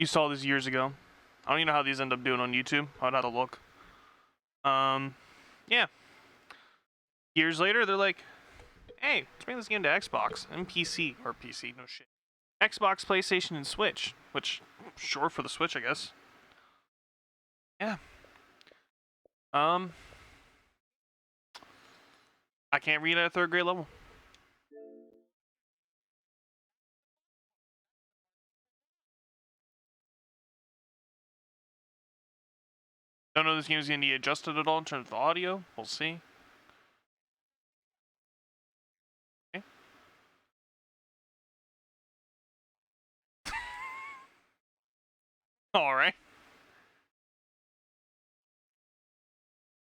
You saw this years ago. I don't even know how these end up doing on YouTube. I'd have to look. Yeah. Years later, they're like, hey, let's bring this game to Xbox and PC. Or PC, no shit. Xbox, PlayStation, and Switch. Which, sure, for the Switch, I guess. Yeah. I can't read at a 3rd grade level. Don't know if this game is going to be adjusted at all in terms of the audio. We'll see. Okay. Alright.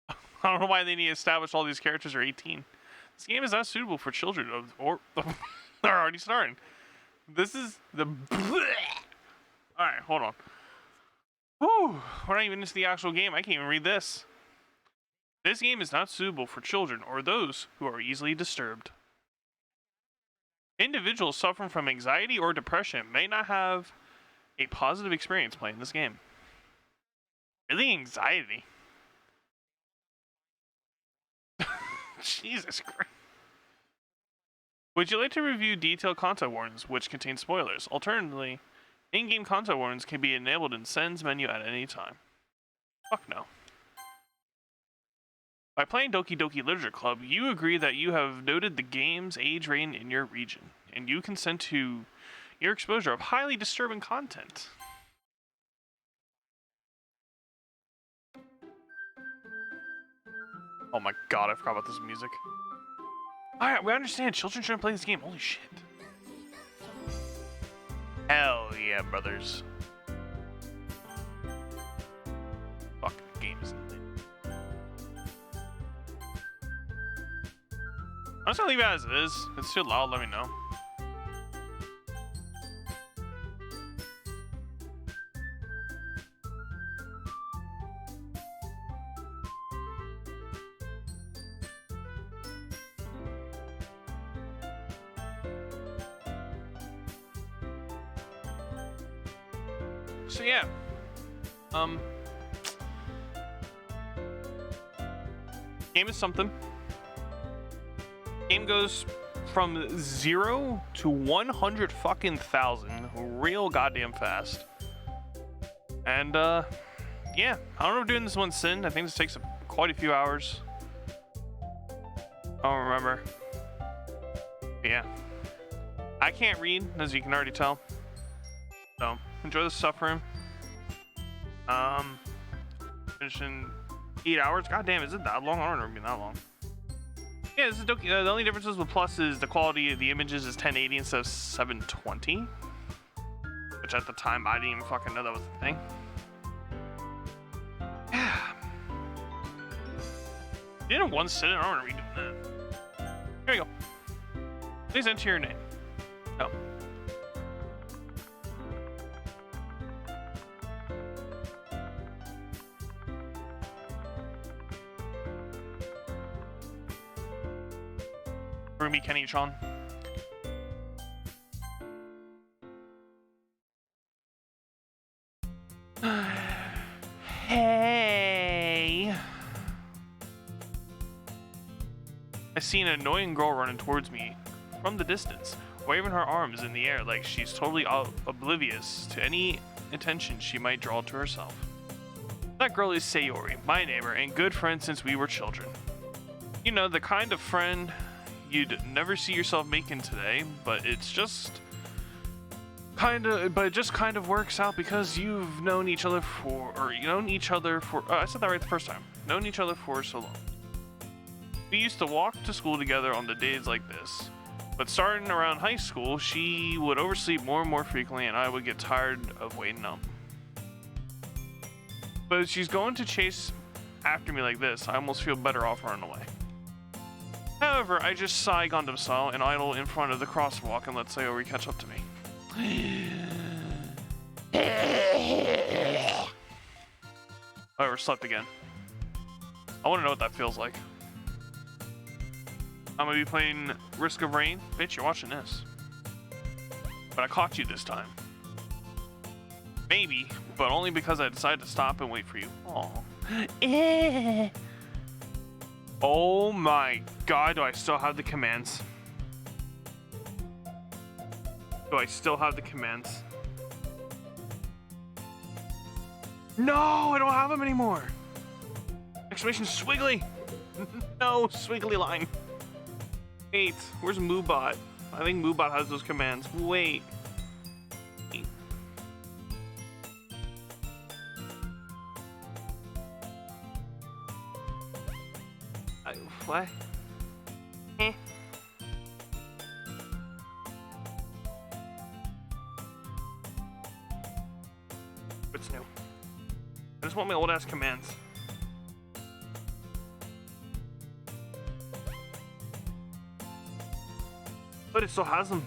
I don't know why they need to establish all these characters are 18. This game is not suitable for children or they're already starting. This is the Alright, hold on. Whew, we're not even into the actual game. I can't even read this. This game is not suitable for children or those who are easily disturbed. Individuals suffering from anxiety or depression may not have a positive experience playing this game. Really, anxiety? Jesus Christ. Would you like to review detailed content warnings which contain spoilers? Alternatively, in-game content warnings can be enabled in Sends menu at any time. Fuck no. By playing Doki Doki Literature Club, you agree that you have noted the game's age rating in your region, and you consent to your exposure of highly disturbing content. Oh my god, I forgot about this music. Alright, we understand. Children shouldn't play this game. Holy shit. Hell yeah, brothers. Fuck, the game is lit. I'm just gonna leave it as it is. If it's too loud, let me know. So yeah, game is something. Game goes from 0 to 100 fucking thousand real goddamn fast. And yeah, I don't know if doing this one's sin. I think this takes quite a few hours. I don't remember. But yeah, I can't read, as you can already tell. So enjoy the suffering. Finish in 8 hours. God damn, is it that long? I don't remember being that long. Yeah, this is Doki. The only differences with Plus is the quality of the images is 1080 instead of 720. Which at the time I didn't even fucking know that was a thing. Yeah. Didn't one sit in? I don't remember redoing that. Here we go. Please enter your name. Oh. Rumi Kenny-chan. Hey. I see an annoying girl running towards me from the distance, waving her arms in the air like she's totally oblivious to any attention she might draw to herself. That girl is Sayori, my neighbor and good friend since we were children. You know, the kind of friend you'd never see yourself making today, but it just kind of works out because you've known each other for, I said that right the first time. Known each other for so long. We used to walk to school together on the days like this, but starting around high school, she would oversleep more and more frequently and I would get tired of waiting up. But if she's going to chase after me like this, I almost feel better off running away. However, I just sigh Gundam style and idle in front of the crosswalk and let Sayori catch up to me. I overslept again. I want to know what that feels like. I'm gonna be playing Risk of Rain. Bitch, you're watching this. But I caught you this time. Maybe, but only because I decided to stop and wait for you. Oh. Oh my god, do I still have the commands? Do I still have the commands? No, I don't have them anymore. Exclamation swiggly. No, swiggly line. Wait, where's Moobot? I think Moobot has those commands. Wait. What? Eh. What's new? I just want my old ass commands. But it still has them.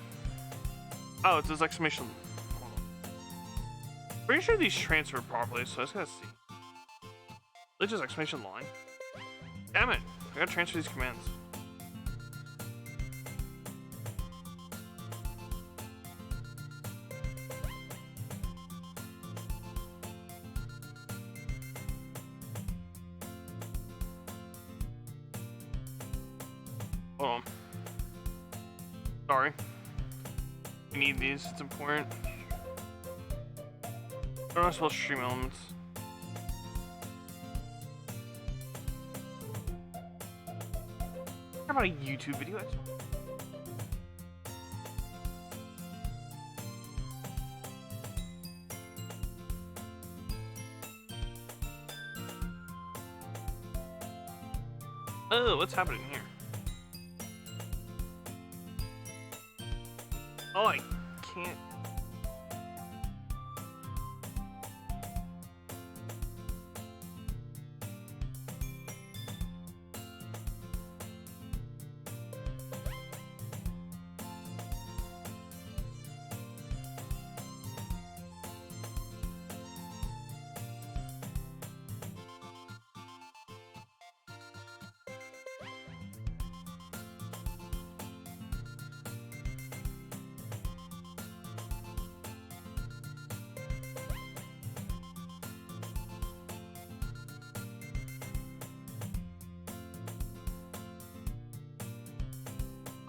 Oh, it's his exclamation. Pretty sure these transferred properly, so I just gotta see. It's just exclamation line. Damn it! I gotta transfer these commands. Hold on. Sorry. We need these, it's important. I'm not supposed to stream elements. How about a YouTube video? Oh, what's happening here? Oh, I can't.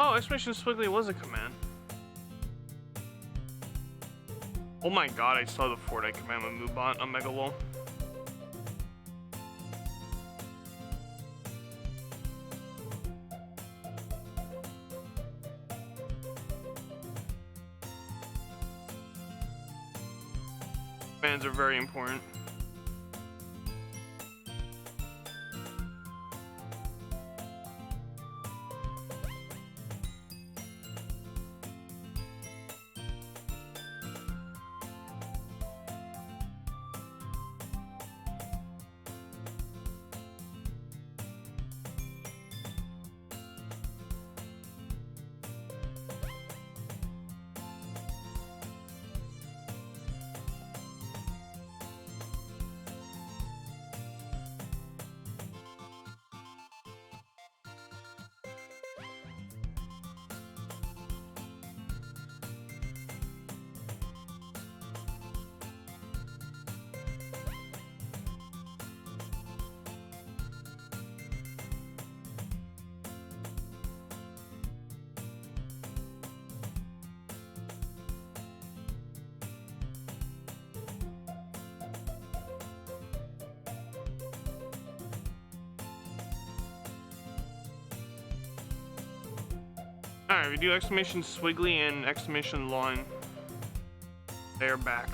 Oh, exclamation swiggly was a command. Oh my god, I saw the Fortnite command with Moobot on Mega Lol. Commands are very important. Alright, we do exclamation swiggly and exclamation line. They are back.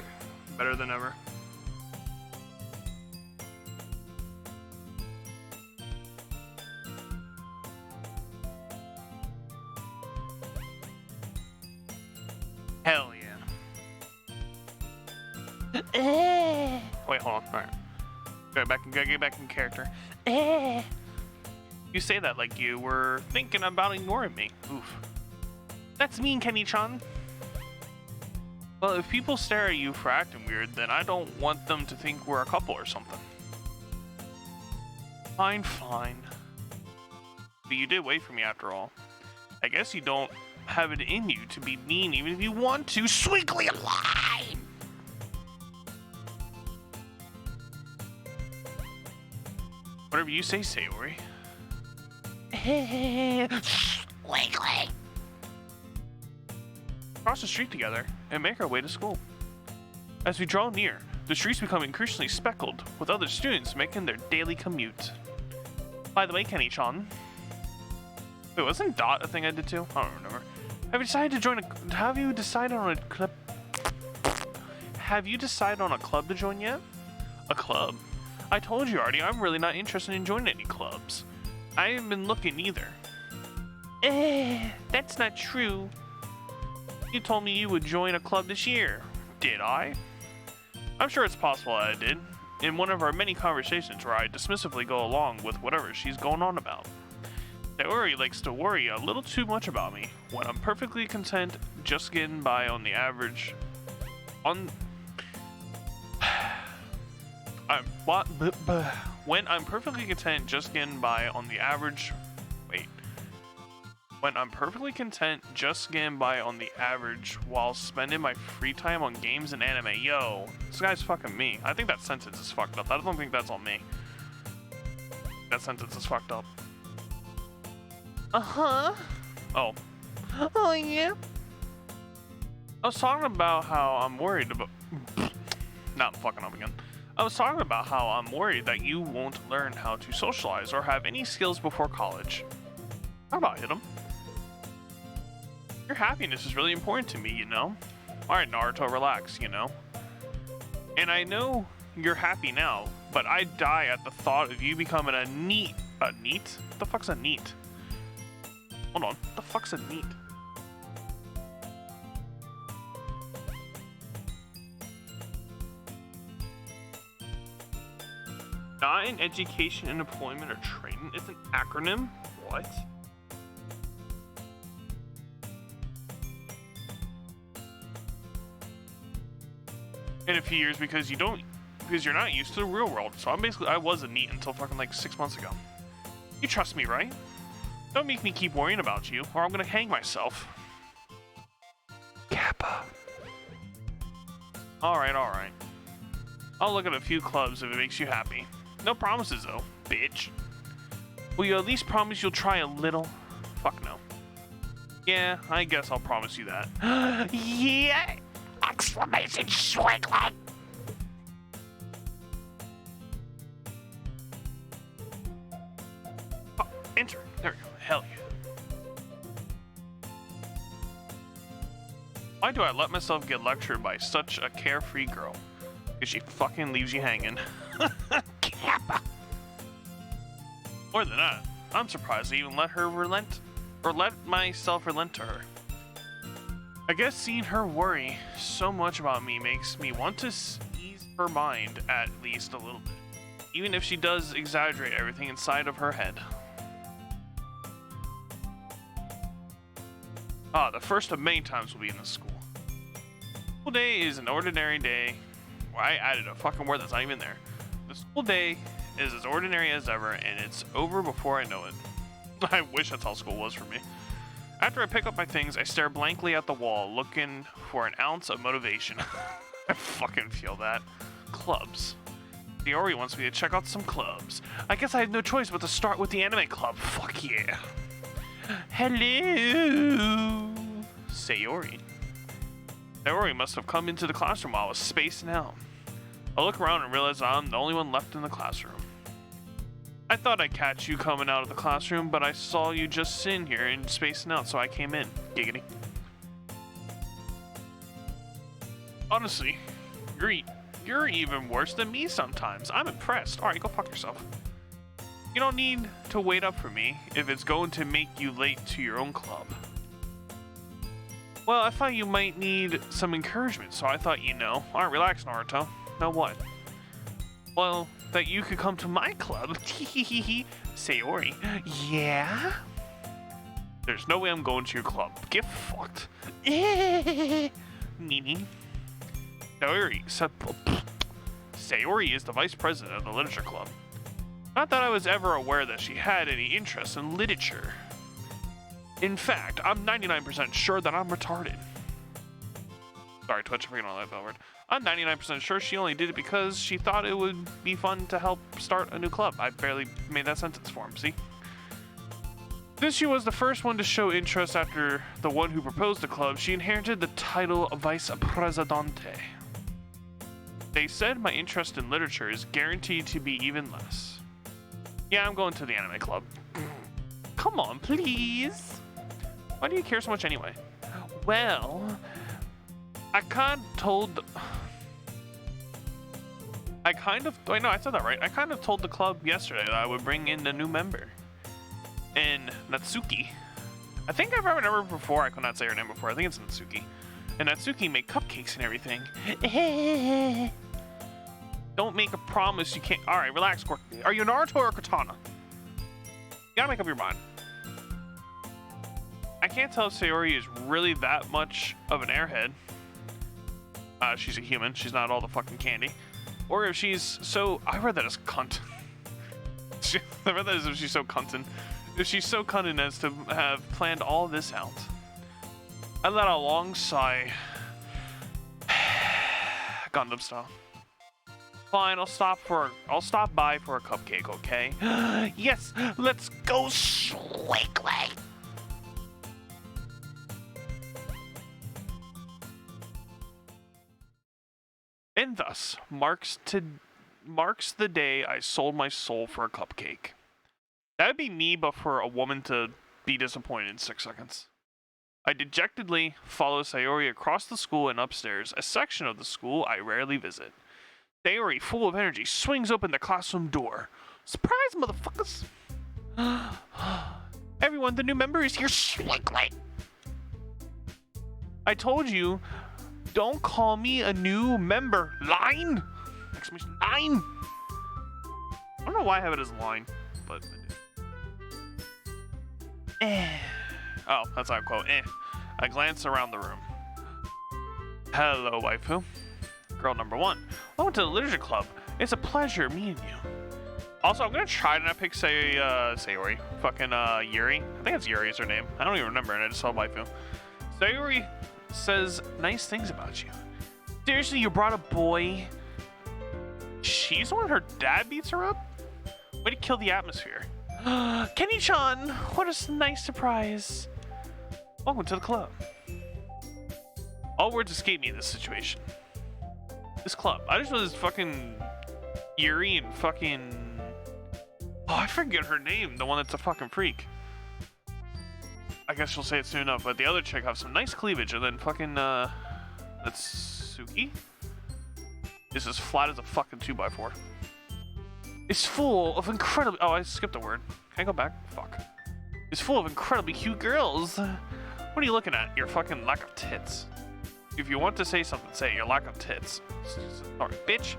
Better than ever. Hell yeah. Wait, hold on. Alright. Gotta get back in character. You say that like you were thinking about ignoring me. Oof. That's mean, Kenny-chan. Well, if people stare at you for acting weird, then I don't want them to think we're a couple or something. Fine, fine. But you did wait for me after all. I guess you don't have it in you to be mean even if you want to. Swiggly line! Whatever you say, Sayori. Cross the street together and make our way to school. As we draw near, the streets become increasingly speckled with other students making their daily commute. By the way, Kenny-chan. Wait, wasn't Dot a thing I did too? I don't remember. Have you decided to join a... Have you decided on a club... Have you decided on a club to join yet? A club? I told you already, I'm really not interested in joining any clubs. I haven't been looking either. That's not true. You told me you would join a club this year. Did I? I'm sure it's possible that I did, in one of our many conversations where I dismissively go along with whatever she's going on about. Sayori likes to worry a little too much about me, when I'm perfectly content just getting by on the average... When I'm perfectly content just getting by on the average... Wait. When I'm perfectly content just getting by on the average while spending my free time on games and anime. Yo, this guy's fucking me. I think that sentence is fucked up. I don't think that's on me. That sentence is fucked up. Uh-huh. Oh. Oh, yeah. I was talking about how I'm worried about... Now I'm fucking up again. I was talking about how I'm worried that you won't learn how to socialize or have any skills before college. How about hit him? Your happiness is really important to me, you know? Alright, Naruto, relax, you know? And I know you're happy now, but I die at the thought of you becoming a neat... A neat? What the fuck's a neat? Hold on, what the fuck's a neat? Not in education and employment or training. It's an acronym? What? In a few years because you're not used to the real world. So I was a NEET until fucking like 6 months ago. You trust me, right? Don't make me keep worrying about you or I'm gonna hang myself. Kappa. Alright. I'll look at a few clubs if it makes you happy. No promises though, bitch. Will you at least promise you'll try a little? Fuck no. Yeah, I guess I'll promise you that. Yeah! Exclamation swinglet! Oh, enter. There we go. Hell yeah. Why do I let myself get lectured by such a carefree girl? Because she fucking leaves you hanging. Kappa. More than that, I'm surprised I even let myself relent to her. I guess seeing her worry so much about me makes me want to ease her mind at least a little bit, even if she does exaggerate everything inside of her head. The first of many times we'll be in this school. School day is an ordinary day. Well, I added a fucking word that's not even there. The school day is as ordinary as ever, and it's over before I know it. I wish that's how school was for me. After I pick up my things, I stare blankly at the wall, looking for an ounce of motivation. I fucking feel that. Clubs. Yuri wants me to check out some clubs. I guess I had no choice but to start with the anime club. Fuck yeah. Hello, Sayori. Sayori must have come into the classroom while I was spacing out. I look around and realize I'm the only one left in the classroom. I thought I'd catch you coming out of the classroom, but I saw you just sitting here and spacing out, so I came in. Giggity. Honestly, you're even worse than me sometimes. I'm impressed. Alright, go fuck yourself. You don't need to wait up for me if it's going to make you late to your own club. Well, I thought you might need some encouragement, so I thought, you know. Alright, relax, Naruto. Know what? Well, that you could come to my club. Sayori. Yeah? There's no way I'm going to your club. Get fucked. Nini. Sayori is the vice president of the literature club. Not that I was ever aware that she had any interest in literature. In fact, I'm 99% sure that I'm retarded. Sorry, Twitch, I'm forgetting all that word. I'm 99% sure she only did it because she thought it would be fun to help start a new club. I barely made that sentence for him, see? Since she was the first one to show interest after the one who proposed the club, she inherited the title of Vice Presidente. They said my interest in literature is guaranteed to be even less. Yeah, I'm going to the anime club. Come on, please. Why do you care so much anyway? Well, I kind of told the club yesterday that I would bring in a new member. And Natsuki. I think I've ever known her before. I could not say her name before. I think it's Natsuki. And Natsuki make cupcakes and everything. Don't make a promise you can't. Alright, relax. Are you Naruto or Katana? You gotta make up your mind. I can't tell if Sayori is really that much of an airhead. She's a human. She's not all the fucking candy. Or if she's so... I read that as cunt. I read that as if she's so cuntin'. If she's so cunning as to have planned all this out. I let out a long sigh. Gundam style. Fine, I'll stop by for a cupcake, okay? Yes, let's go swiggly. And thus marks the day I sold my soul for a cupcake. That would be me, but for a woman to be disappointed in 6 seconds. I dejectedly follow Sayori across the school and upstairs, a section of the school I rarely visit. Sayori, full of energy, swings open the classroom door. Surprise, motherfuckers! Everyone, the new member is here. Slightly. I told you, don't call me a new member. Line! Exclamation line! I don't know why I have it as line, but... Oh, that's how I quote. I glance around the room. Hello, waifu. Girl number 1. Welcome to the literature club. It's a pleasure meeting you. Also, I'm gonna try to not pick Sayori. Fucking Yuri. I think it's Yuri is her name. I don't even remember, and I just saw waifu. Sayori says nice things about you. Seriously, you brought a boy? She's the one her dad beats her up? Way to kill the atmosphere. Kenny-chan, what a nice surprise. Welcome to the club. All words escape me in this situation. This club. I just know this fucking Yuri and fucking... Oh, I forget her name. The one that's a fucking freak. I guess she'll say it soon enough, but the other chick have some nice cleavage, and then fucking, Natsuki is as flat as a fucking 2x4. It's full of incredibly... Oh, I skipped a word. Can I go back? Fuck. It's full of incredibly cute girls. What are you looking at? Your fucking lack of tits. If you want to say something, say your lack of tits. Sorry, bitch.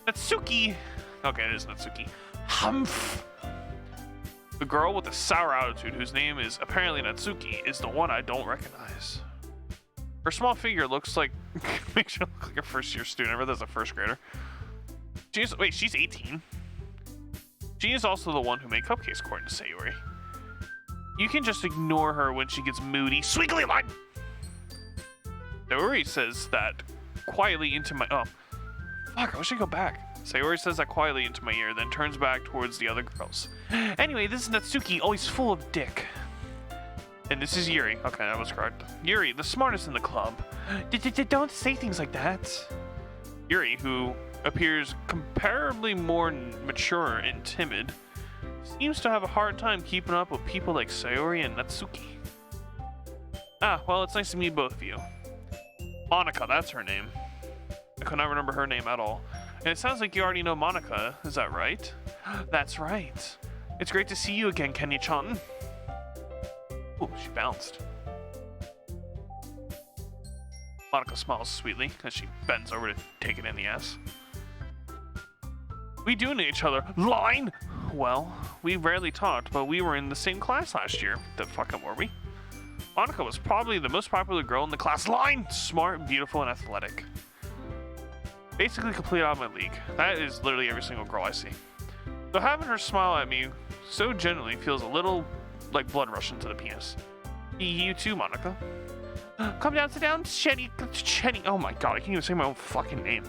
Natsuki. Okay, it is Natsuki. Humph. The girl with the sour attitude, whose name is apparently Natsuki, is the one I don't recognize. Her small figure looks like... makes her look like a first-year student. I read that's a first grader. Wait, she's 18? She is also the one who made cupcakes, according to Sayori. You can just ignore her when she gets moody. Swiggly line! Sayori says that quietly into my... Oh. Fuck, I wish I could go back. Sayori says that quietly into my ear, then turns back towards the other girls. Anyway, this is Natsuki, always full of dick. And this is Yuri. Okay, that was correct. Yuri, the smartest in the club. Don't say things like that. Yuri, who appears comparably more mature and timid, seems to have a hard time keeping up with people like Sayori and Natsuki. Ah, well, it's nice to meet both of you. Monica, that's her name. I could not remember her name at all. And it sounds like you already know Monica, is that right? That's right. It's great to see you again, Kenny-chan. Oh, she bounced. Monica smiles sweetly as she bends over to take it in the ass. We do know each other. Line! Well, we rarely talked, but we were in the same class last year. The fucking were we? Monica was probably the most popular girl in the class. Line! Smart, beautiful, and athletic. Basically complete out of my league. That is literally every single girl I see. So having her smile at me so genuinely feels a little like blood rushing to the penis. You too, Monica. Come down, sit down, Chenny. Oh my god, I can't even say my own fucking name.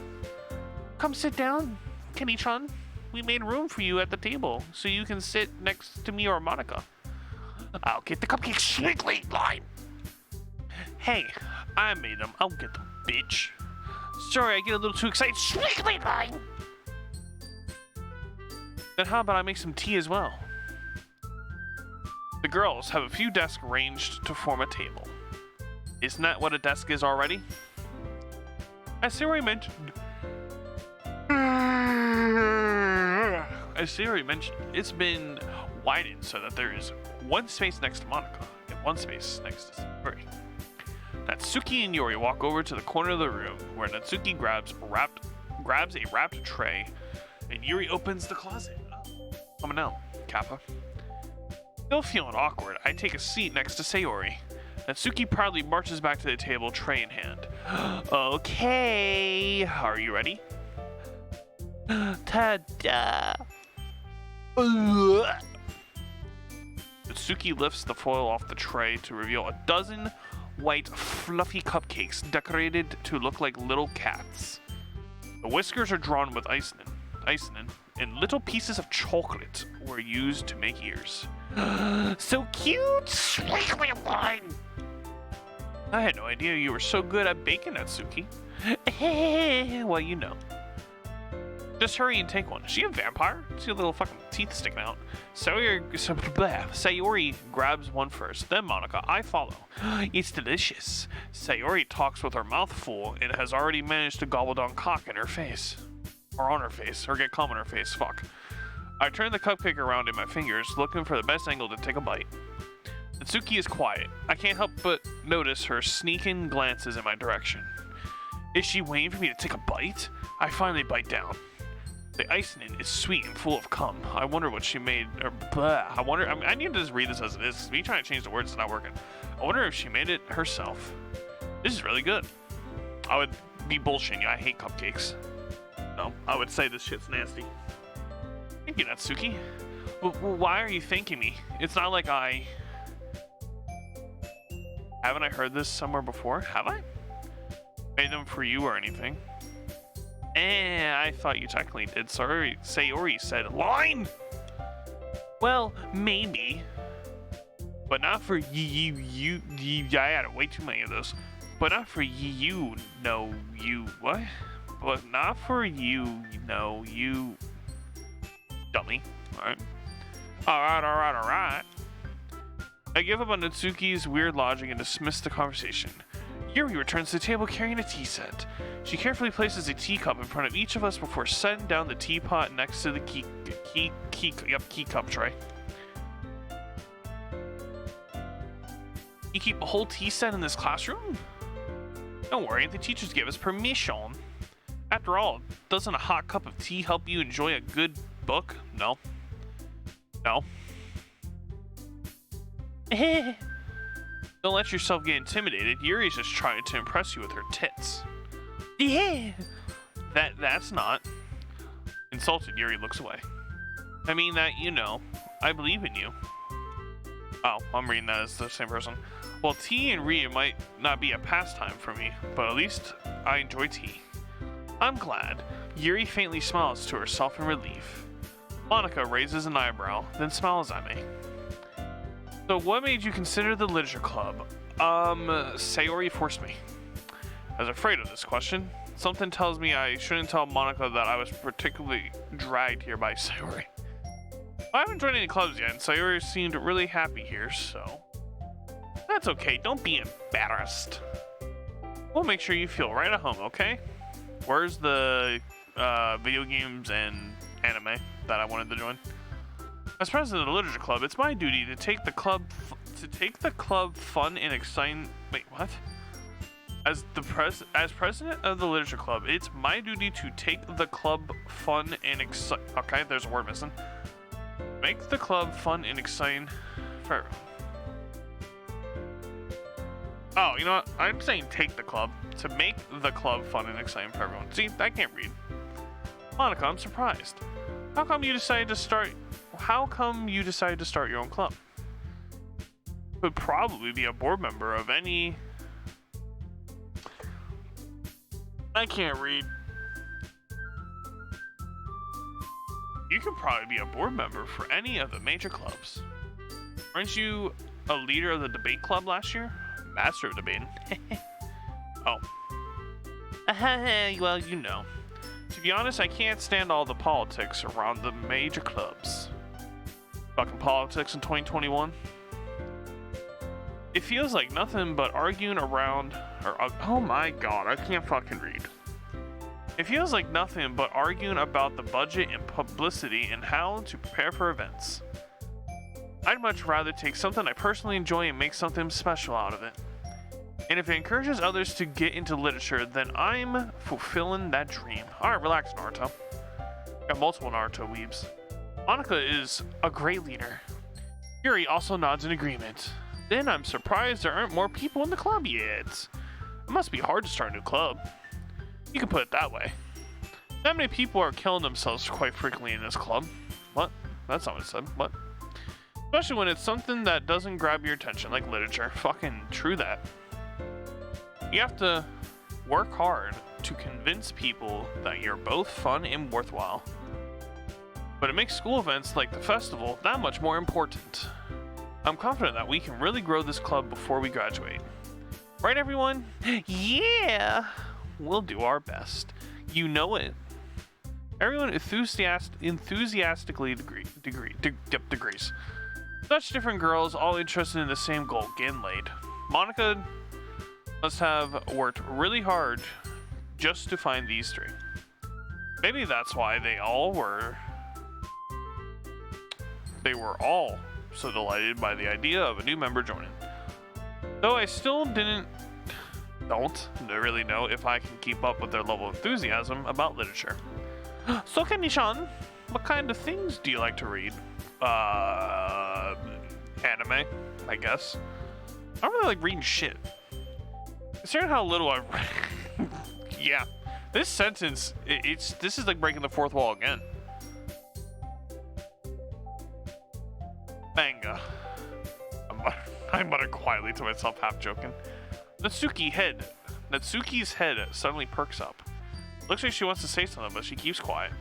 Come sit down, Kenny-chan. We made room for you at the table, so you can sit next to me or Monica. I'll get the cupcakes strictly line. Hey, I made them. I'll get them, bitch. Sorry, I get a little too excited. Strictly line. Then how about I make some tea as well? The girls have a few desks arranged to form a table. Isn't that what a desk is already? As Sayori mentioned, it's been widened so that there is one space next to Monica and one space next to Sayori. Natsuki and Yuri walk over to the corner of the room where Natsuki grabs a wrapped tray and Yuri opens the closet. Coming out, Kappa. Still feeling awkward, I take a seat next to Sayori. Natsuki proudly marches back to the table, tray in hand. Okay, are you ready? Ta-da! Natsuki lifts the foil off the tray to reveal a dozen white, fluffy cupcakes decorated to look like little cats. The whiskers are drawn with icing, and little pieces of chocolate were used to make ears. So cute! Sweetly aligned! I had no idea you were so good at baking, Natsuki. Well, you know. Just hurry and take one. Is she a vampire? See a little fucking teeth sticking out. Sayori grabs one first, then Monica. I follow. It's delicious. Sayori talks with her mouth full and has already managed to gobble down cock in her face. Or on her face. Or get cum on her face. Fuck. I turn the cupcake around in my fingers, looking for the best angle to take a bite. Natsuki is quiet. I can't help but notice her sneaking glances in my direction. Is she waiting for me to take a bite? I finally bite down. The icing is sweet and full of cum. I wonder what she made, or blah. I need to just read this as it is. Me trying to change the words is not working. I wonder if she made it herself. This is really good. I would be bullshitting you. I hate cupcakes. No, I would say this shit's nasty. Thank you, Natsuki. Why are you thanking me? It's not like I... Haven't I heard this somewhere before? Have I? Made them for you or anything? I thought you technically did. Sorry, Sayori said line. Well, maybe, but not for you. I had way too many of those. But not for you. No, you what? But not for you. No, you. Dummy. All right. I give up on Natsuki's weird logic and dismiss the conversation. Yuri returns to the table carrying a tea set. She carefully places a teacup in front of each of us before setting down the teapot next to the key cup tray. You keep a whole tea set in this classroom? Don't worry, the teachers give us permission. After all, doesn't a hot cup of tea help you enjoy a good book? No. Don't let yourself get intimidated. Yuri's just trying to impress you with her tits. Yeah. That's not. Insulted, Yuri looks away. I mean that, you know, I believe in you. Oh, I'm reading that as the same person. Well, tea and reading might not be a pastime for me, but at least I enjoy tea. I'm glad. Yuri faintly smiles to herself in relief. Monica raises an eyebrow, then smiles at me. So what made you consider the literature club? Sayori forced me. I was afraid of this question. Something tells me I shouldn't tell Monica that I was particularly dragged here by Sayori. I haven't joined any clubs yet, and Sayori seemed really happy here, so... That's okay, don't be embarrassed. We'll make sure you feel right at home, okay? Where's the video games and anime that I wanted to join? As president of the literature club, it's my duty to take the club fun and exciting. Wait, what? As president of the literature club, it's my duty to take the club fun and exciting. Okay, there's a word missing. Make the club fun and exciting for everyone. Oh, you know what? I'm saying take the club to make the club fun and exciting for everyone. See, I can't read. Monica, I'm surprised. How come you decided to start your own club? Could probably be a board member of any I can't read. You could probably be a board member for any of the major clubs. Weren't you a leader of the debate club last year? Master of debating. Oh. Well, you know. To be honest, I can't stand all the politics around the major clubs. Fucking politics in 2021. It feels like nothing but arguing around, oh my god, I can't fucking read. It feels like nothing but arguing about the budget and publicity and how to prepare for events. I'd much rather take something I personally enjoy and make something special out of it. And if it encourages others to get into literature, then I'm fulfilling that dream. Alright, relax, Naruto. Got multiple Naruto weebs. Monica is a great leader. Yuri also nods in agreement. Then I'm surprised there aren't more people in the club yet. It must be hard to start a new club. You can put it that way. That many people are killing themselves quite frequently in this club. What? That's not what it said. What? Especially when it's something that doesn't grab your attention, like literature. Fucking true that. You have to work hard to convince people that you're both fun and worthwhile. But it makes school events like the festival that much more important. I'm confident that we can really grow this club before we graduate. Right, everyone? Yeah! We'll do our best. You know it. Everyone enthusiastically agrees. Such different girls, all interested in the same goal, getting laid. Monica must have worked really hard just to find these three. Maybe that's why they were all so delighted by the idea of a new member joining. Though I still don't really know if I can keep up with their level of enthusiasm about literature. So Kenny-chan, what kind of things do you like to read? Anime, I guess. I don't really like reading shit. Considering how little I've read. Yeah. This sentence, this is like breaking the fourth wall again. Manga. I muttered quietly to myself, half joking. Natsuki's head suddenly perks up. Looks like she wants to say something, but she keeps quiet.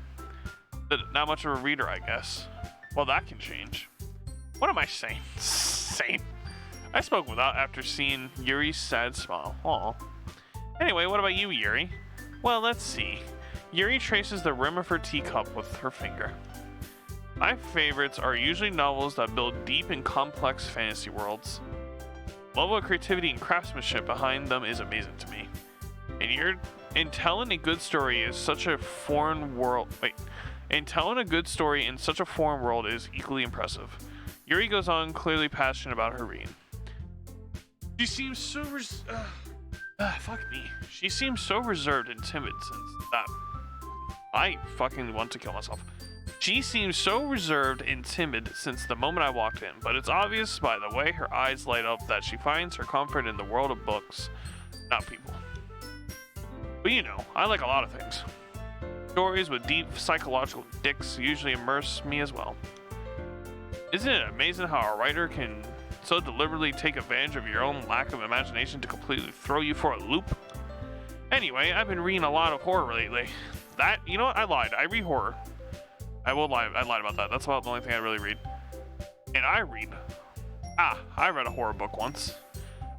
Not much of a reader, I guess. Well, that can change. What am I saying? Same. I spoke without after seeing Yuri's sad smile. Aw. Anyway, what about you, Yuri? Well, let's see. Yuri traces the rim of her teacup with her finger. My favorites are usually novels that build deep and complex fantasy worlds. The level of creativity and craftsmanship behind them is amazing to me. And telling a good story in such a foreign world is equally impressive. Yuri goes on, clearly passionate about her reading. She seems so She seems so reserved and timid since that. I fucking want to kill myself. She seems so reserved and timid since the moment I walked in, but it's obvious by the way her eyes light up that she finds her comfort in the world of books, not people. But you know, I like a lot of things. Stories with deep psychological dicks usually immerse me as well. Isn't it amazing how a writer can so deliberately take advantage of your own lack of imagination to completely throw you for a loop? Anyway, I've been reading a lot of horror lately. You know what? I lied. I read horror. I will lie. I lied about that. That's about the only thing I really read. And I read. I read a horror book once.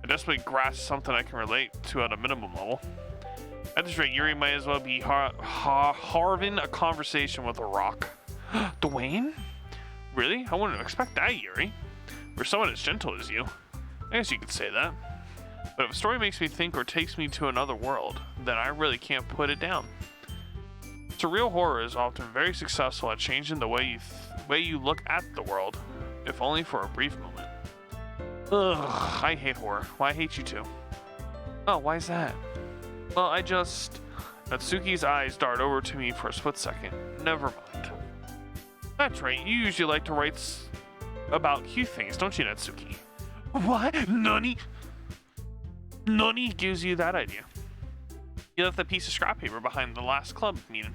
I desperately grasped something I can relate to at a minimum level. At this rate, Yuri might as well be having a conversation with a rock. Dwayne? Really? I wouldn't expect that, Yuri. For someone as gentle as you. I guess you could say that. But if a story makes me think or takes me to another world, then I really can't put it down. Surreal horror is often very successful at changing the way you look at the world, if only for a brief moment. Ugh, I hate horror. Well, I hate you too. Oh, why is that? Well, Natsuki's eyes dart over to me for a split second. Never mind. That's right, you usually like to write about cute things, don't you, Natsuki? What? Nani gives you that idea? You left that piece of scrap paper behind the last club meeting.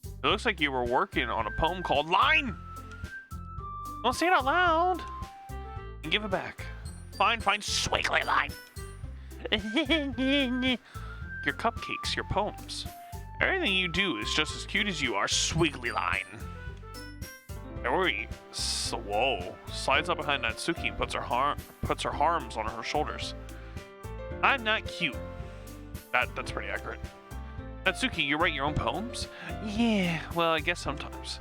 It looks like you were working on a poem called Line! Don't say it out loud! And give it back. Fine, swiggly line! your cupcakes, your poems. Everything you do is just as cute as you are, Swiggly Line. Yuri, whoa, slides up behind Natsuki and puts her arms on her shoulders. I'm not cute. That's pretty accurate. Natsuki, you write your own poems? Yeah, well, I guess sometimes.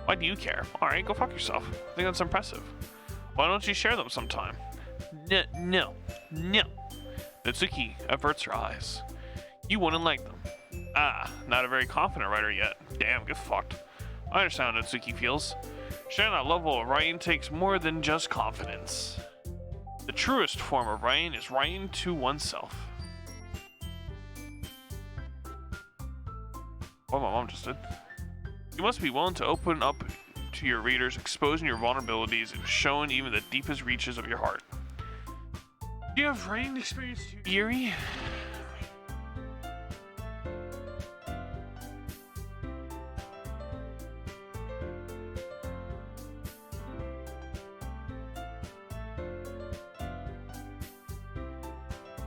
Why do you care? Alright, go fuck yourself. I think that's impressive. Why don't you share them sometime? No. Natsuki averts her eyes. You wouldn't like them. Not a very confident writer yet. Damn, get fucked. I understand how Natsuki feels. Sharing that level of writing takes more than just confidence. The truest form of writing is writing to oneself. What my mom just did. You must be willing to open up to your readers, exposing your vulnerabilities and showing even the deepest reaches of your heart. Do you have writing experience too, Yuri?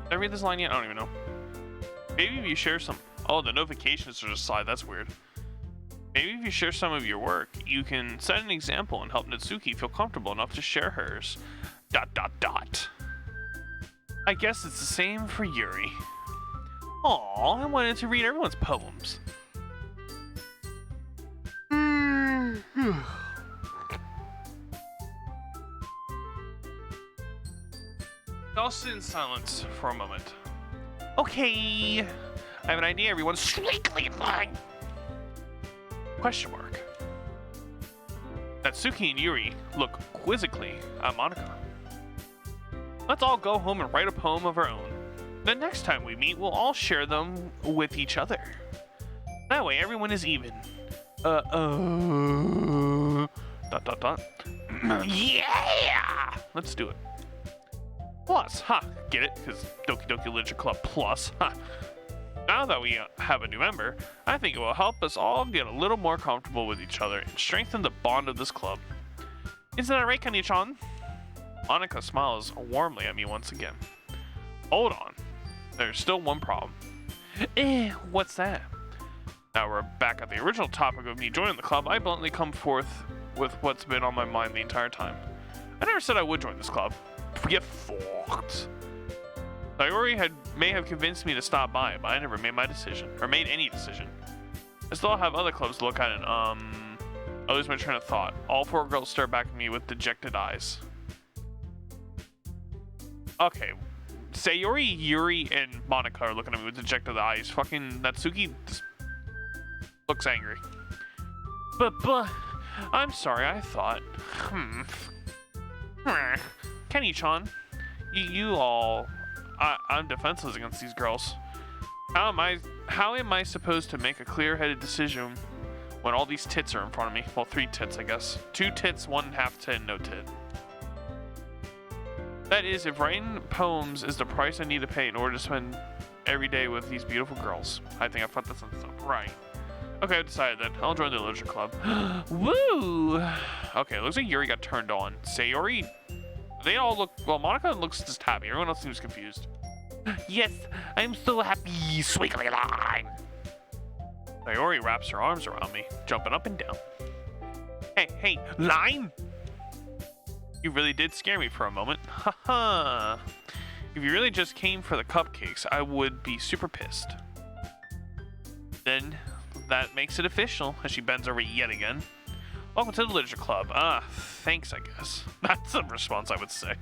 Did I read this line yet? I don't even know. Maybe if you share some... Oh, the notifications are just slide. That's weird. Maybe if you share some of your work, you can set an example and help Natsuki feel comfortable enough to share hers. ... I guess it's the same for Yuri. Aw, I wanted to read everyone's poems. I'll sit in silence for a moment. Okay, I have an idea, everyone. Sneakily fine. Question mark. Natsuki and Yuri look quizzically at Monika. Let's all go home and write a poem of our own. The next time we meet, we'll all share them with each other. That way, everyone is even. Yeah! Let's do it. Plus, get it? Because Doki Doki Literature Club Plus, Now that we have a new member, I think it will help us all get a little more comfortable with each other and strengthen the bond of this club. Isn't that right, Kani-chan? Monika smiles warmly at me once again. Hold on. There's still one problem. What's that? Now we're back at the original topic of me joining the club. I bluntly come forth with what's been on my mind the entire time. I never said I would join this club. Get fucked. Yuri may have convinced me to stop by, but I never made my decision, or made any decision. I still have other clubs to look at, and I lose my train of thought. All four girls stare back at me with dejected eyes. Okay, Sayori, Yuri, and Monika are looking at me with dejected eyes. Fucking Natsuki looks angry. But, I'm sorry, I thought. Kenny-chan, you all... I'm defenseless against these girls. How am I supposed to make a clear-headed decision when all these tits are in front of me? Well, 3 tits, I guess. 2 tits, 1/2 tit, no tit. That is, if writing poems is the price I need to pay in order to spend every day with these beautiful girls. I think I put this sentence up right. Okay, I've decided that. I'll join the literature club. Woo! Okay, it looks like Yuri got turned on. Sayori... They all look... Well, Monika looks just happy. Everyone else seems confused. Yes, I'm so happy, Swiggly Line. Sayori wraps her arms around me, jumping up and down. Hey, Line! You really did scare me for a moment. Haha. If you really just came for the cupcakes, I would be super pissed. Then, that makes it official, as she bends over yet again. Welcome to the Literature Club. Thanks, I guess. That's a response I would say.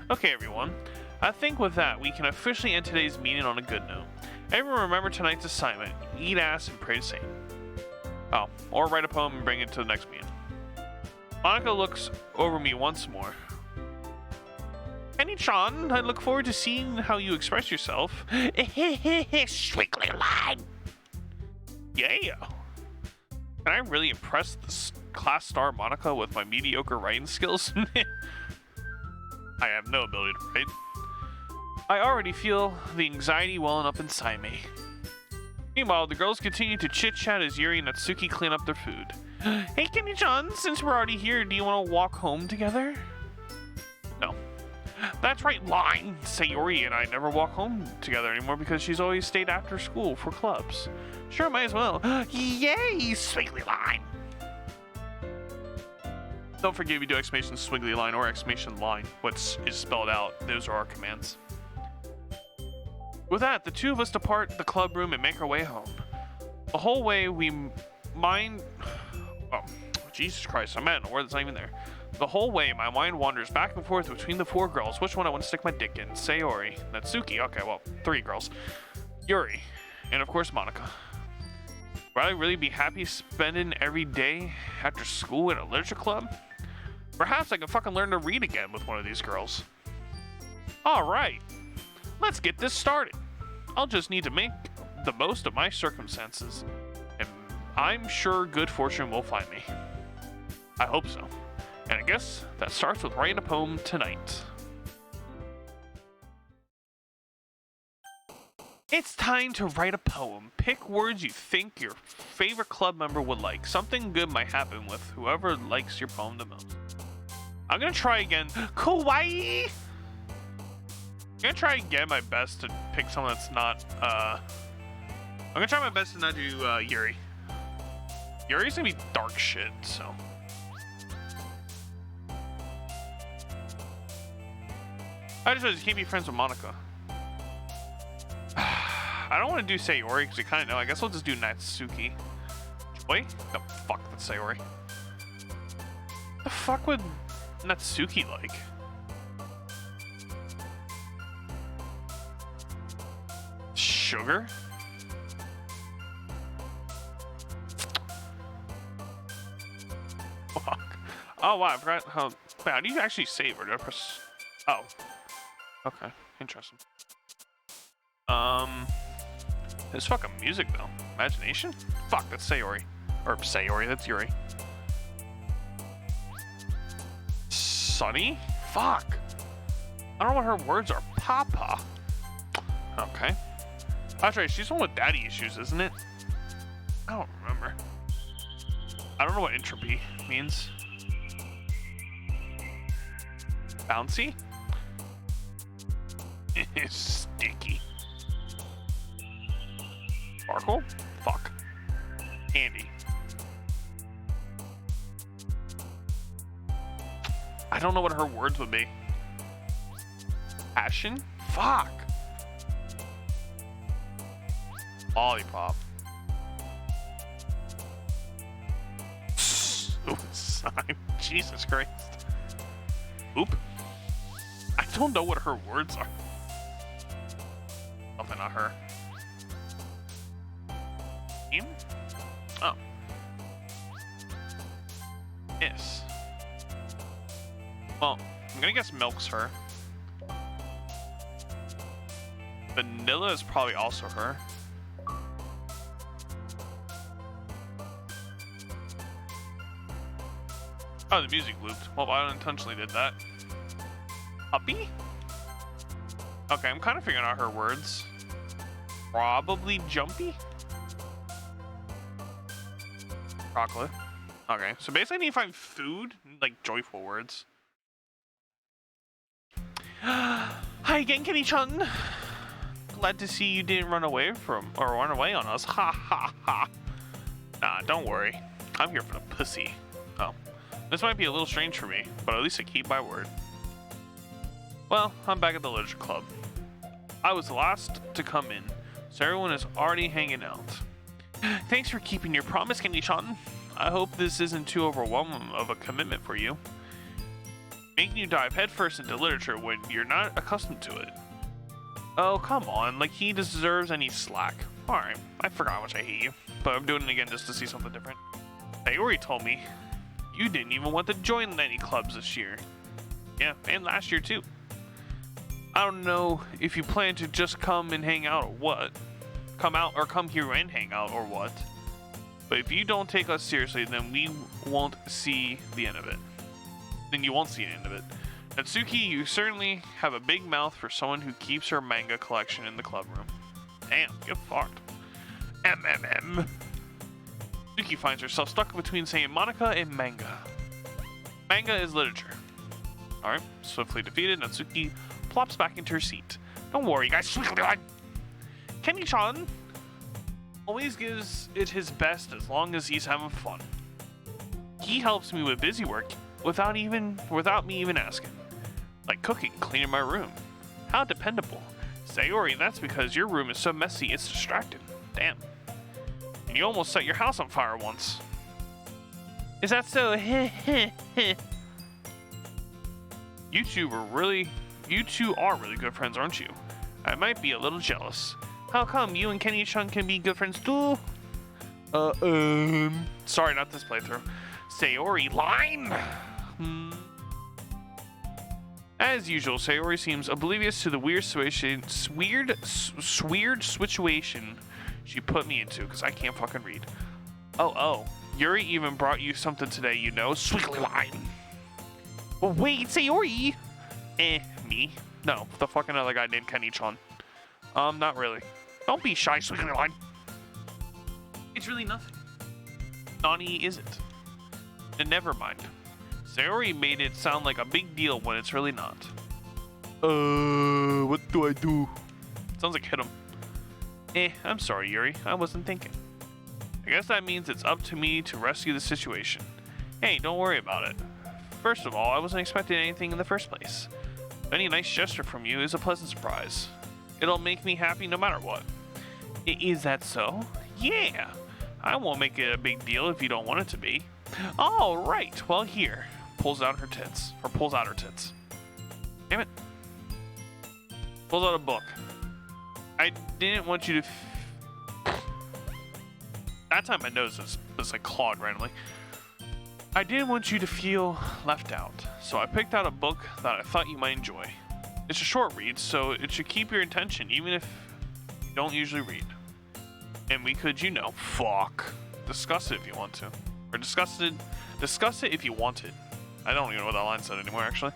Okay, everyone. I think with that, we can officially end today's meeting on a good note. Everyone remember tonight's assignment. Eat ass and pray to Satan. Oh, or write a poem and bring it to the next meeting. Monika looks over me once more. Kenny-chan, I look forward to seeing how you express yourself. Swiggly Line. Yeah. Can I really impress this class star Monika with my mediocre writing skills? I have no ability to write. I already feel the anxiety welling up inside me. Meanwhile, the girls continue to chit-chat as Yuri and Natsuki clean up their food. Hey, Kenny-chan, since we're already here, do you want to walk home together? No. That's right, line! Sayori and I never walk home together anymore because she's always stayed after school for clubs. Sure, might as well. Yay, squiggly line! Don't forget if you do exclamation squiggly line or exclamation line. What is spelled out, those are our commands. With that, the two of us depart the club room and make our way home. The whole way we mind... Oh, Jesus Christ, I'm at a word that's not even there. The whole way, my mind wanders back and forth between the four girls. Which one I want to stick my dick in? Sayori, Natsuki, okay, well, 3 girls. Yuri, and of course Monica. Would I really be happy spending every day after school in a literature club? Perhaps I could fucking learn to read again with one of these girls. Alright, let's get this started. I'll just need to make the most of my circumstances, and I'm sure good fortune will find me. I hope so. And I guess that starts with writing a poem tonight. It's time to write a poem. Pick words you think your favorite club member would like. Something good might happen with whoever likes your poem the most. I'm gonna try again. Kawaii! I'm gonna try again my best to pick someone that's not, I'm gonna try my best to not do, Yuri. Yuri's gonna be dark shit, so. I just realized you can't be friends with Monica. I don't want to do Sayori because we kind of know. I guess we'll just do Natsuki. Wait, the fuck, that's Sayori. The fuck would Natsuki like? Sugar? Fuck. Oh wow, I forgot how. Wait, how do you actually save or do I press? Oh. Okay, interesting. There's fucking music though. Imagination? Fuck, that's Sayori. Or Sayori, that's Yuri. Sunny? Fuck. I don't know what her words are. Papa. Okay. That's right, she's the one with daddy issues, isn't it? I don't remember. I don't know what entropy means. Bouncy? Sticky. Sparkle? Fuck. Candy. I don't know what her words would be. Passion? Fuck. Lollipop. Suicide. Jesus Christ. Oop. I don't know what her words are. Something not her. Team? Oh. Yes. Well, I'm gonna guess milk's her. Vanilla is probably also her. Oh, the music looped. Well, I unintentionally did that. Puppy? Okay, I'm kind of figuring out her words. Probably jumpy? Chocolate. Okay, so basically I need to find food, like joyful words. Hi again, Kenny-chan. Glad to see you didn't run away on us. Ha ha ha. Nah, don't worry. I'm here for the pussy. Oh. This might be a little strange for me, but at least I keep my word. Well, I'm back at the literature club. I was the last to come in, so everyone is already hanging out. Thanks for keeping your promise, Kenny-chan. I hope this isn't too overwhelming of a commitment for you. Making you dive headfirst into literature when you're not accustomed to it. Oh, come on, like he deserves any slack. Alright, I forgot how much I hate you, but I'm doing it again just to see something different. Sayori told me you didn't even want to join any clubs this year. Yeah, and last year too. I don't know if you plan to just come and hang out or what. Come here and hang out or what. But if you don't take us seriously, then we won't see the end of it. Then you won't see the end of it. Natsuki, you certainly have a big mouth for someone who keeps her manga collection in the club room. Damn, get fucked. MMM. Natsuki finds herself stuck between saying Monica and manga. Manga is literature. Alright, swiftly defeated, Natsuki plops back into her seat. Don't worry, guys. Kenny-chan always gives it his best as long as he's having fun. He helps me with busy work without me even asking. Like cooking, cleaning my room. How dependable. Sayori, that's because your room is so messy it's distracting. Damn. And you almost set your house on fire once. Is that so? You two are really good friends, aren't you? I might be a little jealous. How come you and Kenny-chan can be good friends too? Sorry, not this playthrough. Sayori, line! As usual, Sayori seems oblivious to the weird situation she put me into, because I can't fucking read. Oh, Yuri even brought you something today, you know? Sweetly line! Well, wait, Sayori! Me? No, the fucking other guy named Kenny-chan. Not really. Don't be shy, Sweetly line! It's really nothing. Nani isn't. And never mind. Sayori made it sound like a big deal when it's really not. What do I do? Sounds like hit him. I'm sorry, Yuri. I wasn't thinking. I guess that means it's up to me to rescue the situation. Hey, don't worry about it. First of all, I wasn't expecting anything in the first place. Any nice gesture from you is a pleasant surprise. It'll make me happy no matter what. Is that so? Yeah. I won't make it a big deal if you don't want it to be. All right. Well, here. Pulls out her tits. Damn it. Pulls out a book. I didn't want you to... That time my nose was like clogged randomly. I didn't want you to feel left out, so I picked out a book that I thought you might enjoy. It's a short read, so it should keep your attention even if you don't usually read. And we could, discuss it if you want to. Or discuss it if you want it. I don't even know what that line said anymore, actually.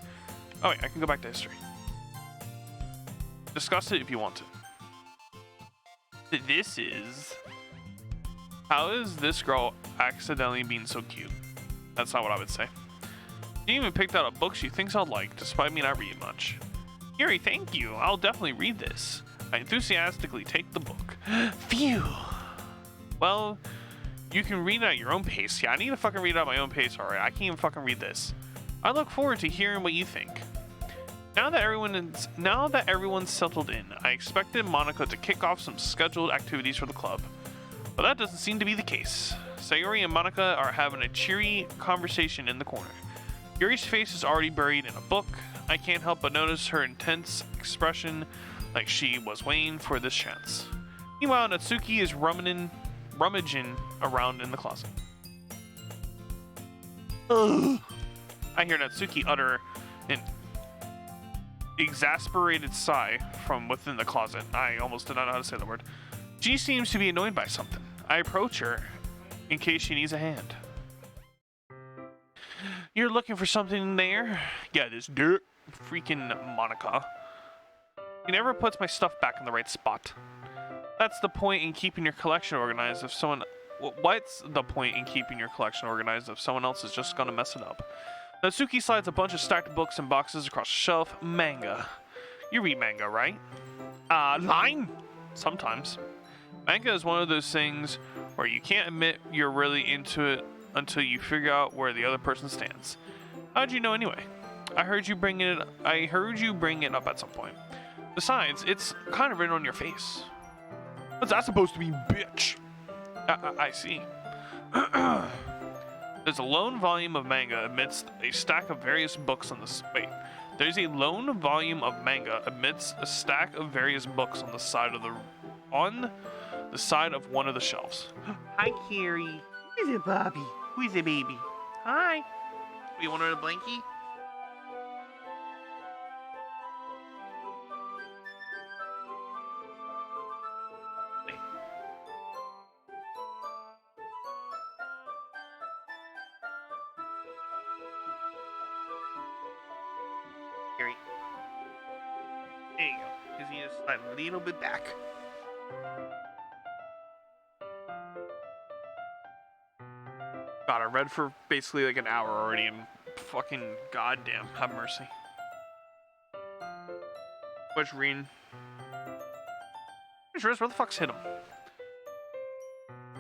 Oh wait, I can go back to history. Discuss it if you want it. This is... How is this girl accidentally being so cute? That's not what I would say. She even picked out a book she thinks I'll like, despite me not reading much. Yuri, thank you. I'll definitely read this. I enthusiastically take the book. Phew. Well, you can read it at your own pace. Yeah, I need to fucking read it at my own pace, alright? I can't even fucking read this. I look forward to hearing what you think. Now that everyone's settled in, I expected Monica to kick off some scheduled activities for the club. But that doesn't seem to be the case. Sayori and Monica are having a cheery conversation in the corner. Yuri's face is already buried in a book. I can't help but notice her intense expression, like she was waiting for this chance. Meanwhile, Natsuki is rummaging around in the closet. Ugh. I hear Natsuki utter an exasperated sigh from within the closet. I almost did not know how to say the word. She seems to be annoyed by something. I approach her in case she needs a hand. You're looking for something in there? Yeah, this dirt freaking Monica. He never puts my stuff back in the right spot. That's the point in keeping your collection organized if someone... What's the point in keeping your collection organized if someone else is just gonna mess it up? Natsuki slides a bunch of stacked books and boxes across the shelf. Manga. You read manga, right? Line? Sometimes. Manga is one of those things where you can't admit you're really into it until you figure out where the other person stands. How'd you know anyway? I heard you bring it up at some point. Besides, it's kind of written on your face. What's that supposed to mean, bitch? I see. There's a lone volume of manga amidst a stack of various books on the... Wait. There's a lone volume of manga amidst a stack of various books on the side of one of the shelves. Hi, Carrie. Who's it, Bobby? Who's it, baby? Hi. You want a blankie? Carrie. There you go. Because he just slide a little bit back. God, I read for basically like an hour already and fucking goddamn, have mercy. Which Reen? Where the fuck's hit him?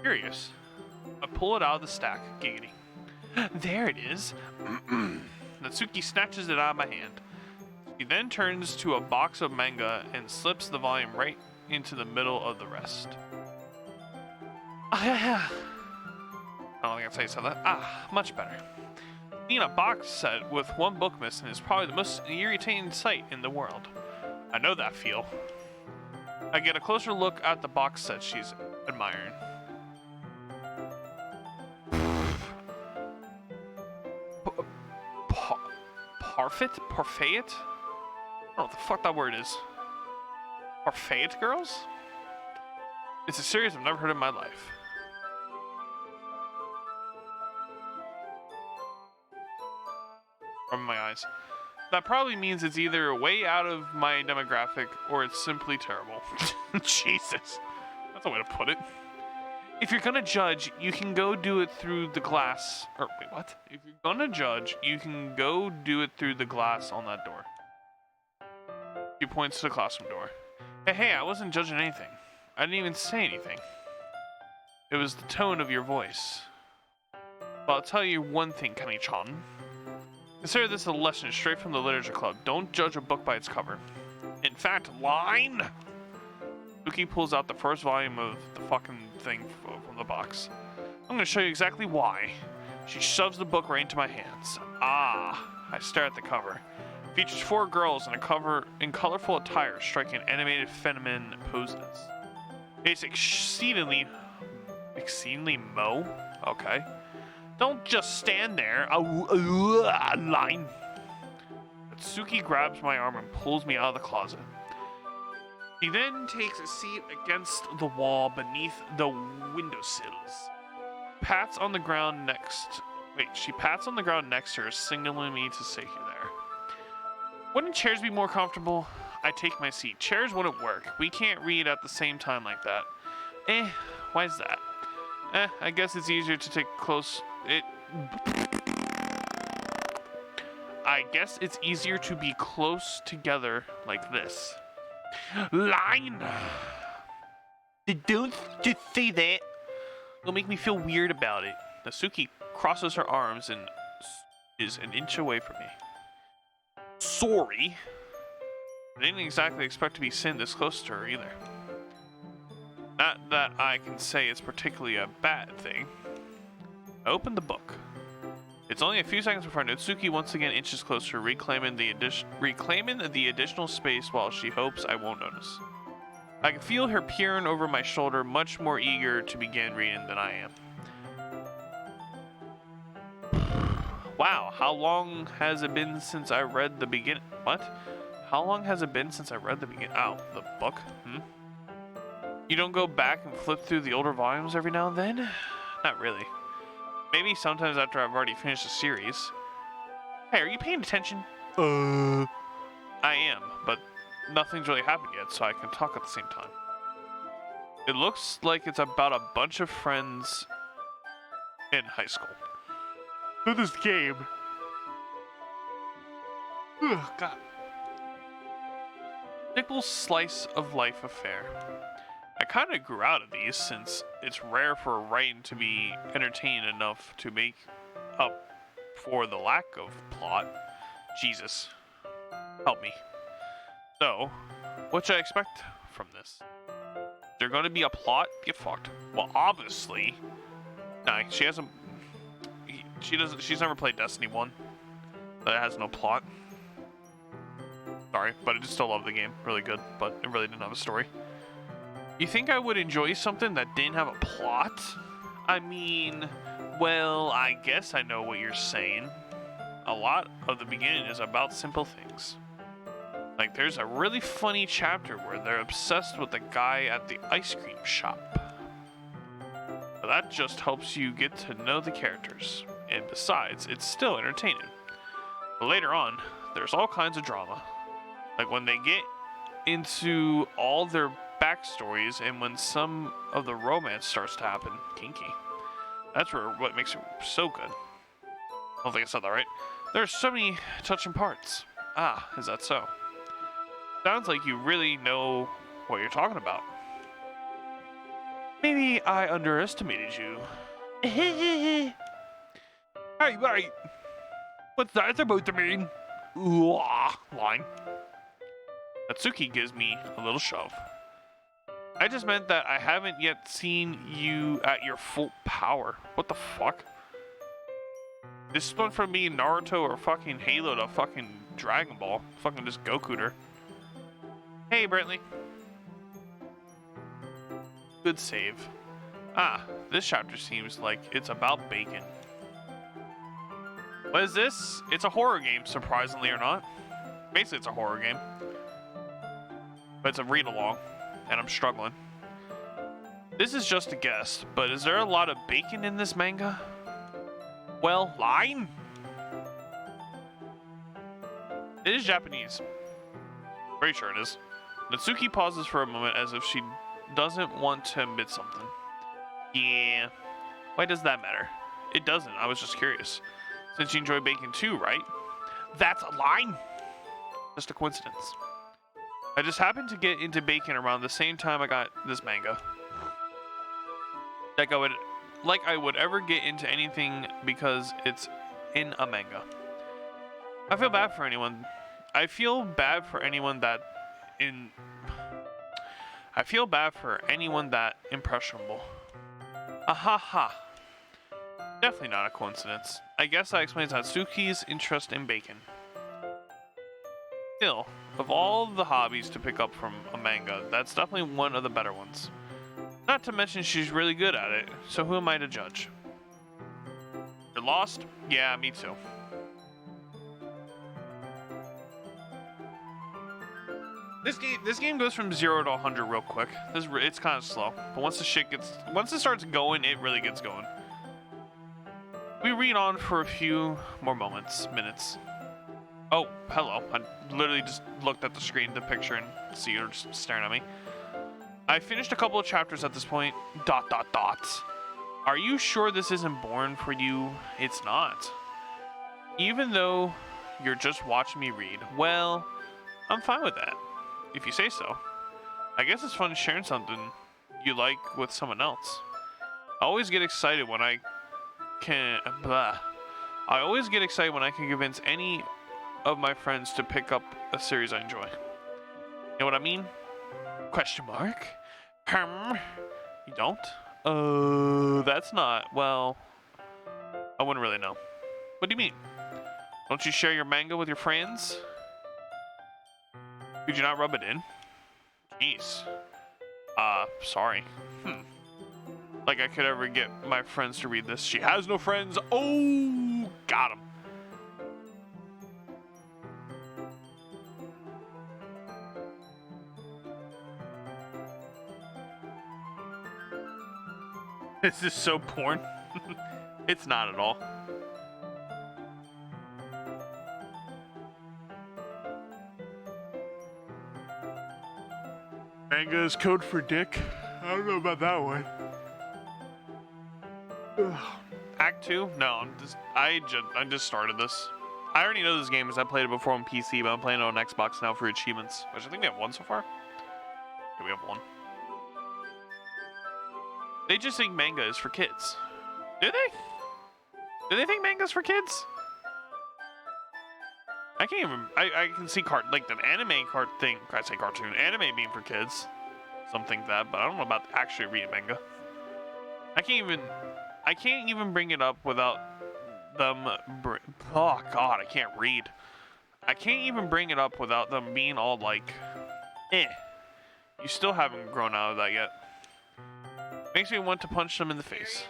Curious. I pull it out of the stack. Giggity. There it is. Natsuki snatches it out of my hand. He then turns to a box of manga and slips the volume right into the middle of the rest. I don't think I said that. Much better. Being a box set with one book missing is probably the most irritating sight in the world. I know that feel. I get a closer look at the box set she's admiring. Parfait? I don't know what the fuck that word is. Parfait girls? It's a series I've never heard in my life. From my eyes. That probably means it's either way out of my demographic or it's simply terrible. Jesus. That's a way to put it. If you're gonna judge, you can go do it through the glass. Or, wait, what? If you're gonna judge, you can go do it through the glass on that door. He points to the classroom door. Hey, I wasn't judging anything. I didn't even say anything. It was the tone of your voice. But I'll tell you one thing, Kani-chan. Consider this a lesson straight from the literature club. Don't judge a book by its cover. In fact, line! Suki pulls out the first volume of the fucking thing from the box. I'm gonna show you exactly why. She shoves the book right into my hands. I stare at the cover. It features 4 girls in colorful attire striking animated feminine poses. It's exceedingly mo. Okay. Don't just stand there. Line. But Suki grabs my arm and pulls me out of the closet. He then takes a seat against the wall beneath the windowsills. Pats on the ground next. She pats on the ground next to her, signaling me to stay there. Wouldn't chairs be more comfortable? I take my seat. Chairs wouldn't work. We can't read at the same time like that. Why is that? I guess it's easier to take close. I guess it's easier to be close together like this. Line! Don't just say that. It'll make me feel weird about it. Natsuki crosses her arms and is an inch away from me. Sorry. I didn't exactly expect to be sitting this close to her either. Not that I can say it's particularly a bad thing. I open the book. It's only a few seconds before Natsuki once again inches closer, reclaiming the additional space while she hopes I won't notice. I can feel her peering over my shoulder, much more eager to begin reading than I am. Wow, how long has it been since I read the beginning? What? How long has it been since I read the beginning? Oh, the book? You don't go back and flip through the older volumes every now and then? Not really. Maybe sometimes after I've already finished the series. Hey, are you paying attention? I am, but nothing's really happened yet, so I can talk at the same time. It looks like it's about a bunch of friends in high school. To this game. Ugh, God. Typical slice of life affair. I kind of grew out of these since it's rare for writing to be entertaining enough to make up for the lack of plot. Jesus. Help me. So, what should I expect from this? Is there going to be a plot? Get fucked. Well, obviously. Nah, she hasn't. She's never played Destiny 1. That has no plot. Sorry, but I just still love the game. Really good, but it really didn't have a story. You think I would enjoy something that didn't have a plot? I mean, well, I guess I know what you're saying. A lot of the beginning is about simple things. Like, there's a really funny chapter where they're obsessed with the guy at the ice cream shop. But that just helps you get to know the characters. And besides, it's still entertaining. But later on, there's all kinds of drama. Like when they get into all their backstories and when some of the romance starts to happen. Kinky. That's what makes it so good. I don't think I said that right. There's so many touching parts. Ah, is that so? Sounds like you really know what you're talking about. Maybe I underestimated you. Hey, wait. What's that supposed to mean? Line. Natsuki gives me a little shove. I just meant that I haven't yet seen you at your full power. What the fuck? This went from being Naruto or fucking Halo to fucking Dragon Ball. Fucking just Goku'd. Hey, Brantley. Good save. Ah, this chapter seems like it's about bacon. What is this? It's a horror game, surprisingly or not. Basically, it's a horror game. But it's a read-along, and I'm struggling. This is just a guess, but is there a lot of bacon in this manga? Well, line? It is Japanese. Pretty sure it is. Natsuki pauses for a moment as if she doesn't want to admit something. Yeah. Why does that matter? It doesn't. I was just curious. Since you enjoy bacon too, right? That's a line? Just a coincidence. I just happened to get into bacon around the same time I got this manga. Like I would ever get into anything because it's in a manga. I feel bad for anyone that impressionable. Ahaha. Definitely not a coincidence. I guess that explains Natsuki's interest in bacon. Still, of all the hobbies to pick up from a manga, that's definitely one of the better ones. Not to mention she's really good at it, so who am I to judge? You're lost? Yeah, me too. This game goes from 0 to 100 real quick. It's kind of slow, but once it starts going, it really gets going. We read on for a few more minutes. Oh, hello. I literally just looked at the screen, the picture, and see you're just staring at me. I finished a couple of chapters at this point. ... Are you sure this isn't born for you? It's not. Even though you're just watching me read, well, I'm fine with that. If you say so. I guess it's fun sharing something you like with someone else. I always get excited when I can convince any of my friends to pick up a series I enjoy. You know what I mean? Question mark? You don't? That's not, well, I wouldn't really know. What do you mean? Don't you share your manga with your friends? Could you not rub it in? Jeez. Sorry. Like I could ever get my friends to read this. She has no friends. Oh, got him. This is so porn. It's not at all. Manga is code for dick. I don't know about that one. Ugh. Act 2? No, I just started this. I already know this game as I played it before on PC, but I'm playing it on Xbox now for achievements. Which I think we have one so far. Yeah, we have one. They just think manga is for kids. Do they? Do they think manga's for kids? I can't even. I can see like the anime thing. I say cartoon. Anime being for kids. Something like that, but I don't know about actually reading manga. I can't even bring it up without them. Oh God, I can't read. I can't even bring it up without them being all like, "Eh, you still haven't grown out of that yet." Makes me want to punch them in the face.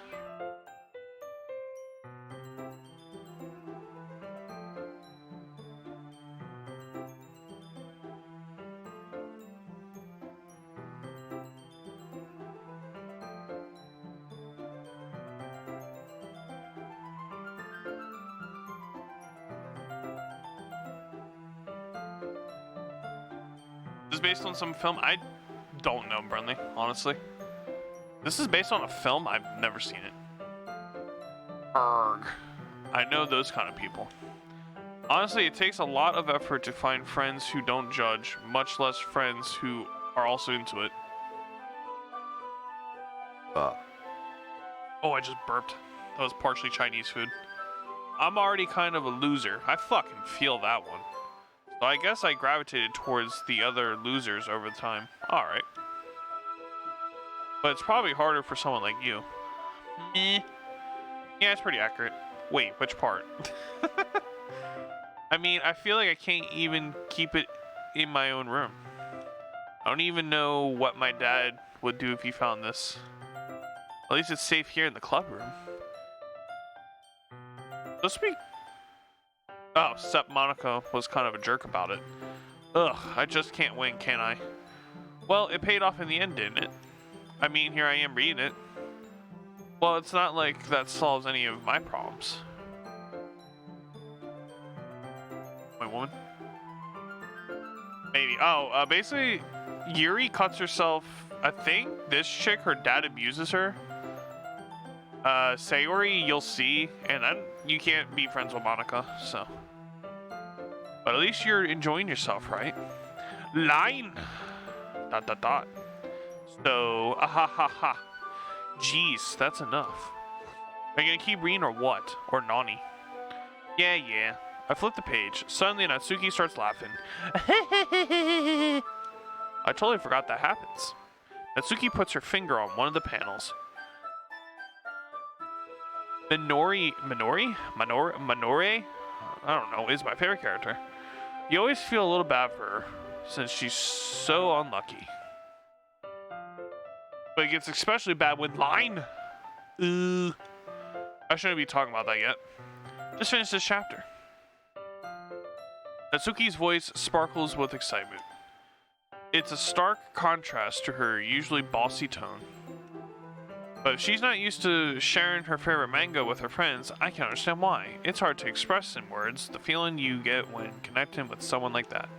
This is based on some film? I don't know, Brenly, honestly. This is based on a film? I've never seen it. Arrgh. I know those kind of people. Honestly, it takes a lot of effort to find friends who don't judge, much less friends who are also into it. Oh, I just burped. That was partially Chinese food. I'm already kind of a loser. I fucking feel that one. So I guess I gravitated towards the other losers over time. Alright. But it's probably harder for someone like you. Meh. Yeah, it's pretty accurate. Wait, which part? I mean, I feel like I can't even keep it in my own room. I don't even know what my dad would do if he found this. At least it's safe here in the club room. Let's be... Oh, except Monica was kind of a jerk about it. Ugh, I just can't win, can I? Well, it paid off in the end, didn't it? I mean, here I am reading it. Well, it's not like that solves any of my problems. Wait, woman? Maybe. Oh, basically, Yuri cuts herself. I think this chick, her dad abuses her. Sayori, you'll see, and then you can't be friends with Monica, so. But at least you're enjoying yourself, right? Line! ... So, ahahaha. Jeez, that's enough. Are you gonna keep reading or what? Or Nani? Yeah. I flip the page. Suddenly, Natsuki starts laughing. I totally forgot that happens. Natsuki puts her finger on one of the panels. Minori? I don't know, is my favorite character. You always feel a little bad for her, since she's so unlucky. But it gets especially bad with Line. I shouldn't be talking about that yet. Just finish this chapter. Natsuki's voice sparkles with excitement. It's a stark contrast to her usually bossy tone. But if she's not used to sharing her favorite manga with her friends, I can understand why. It's hard to express in words the feeling you get when connecting with someone like that.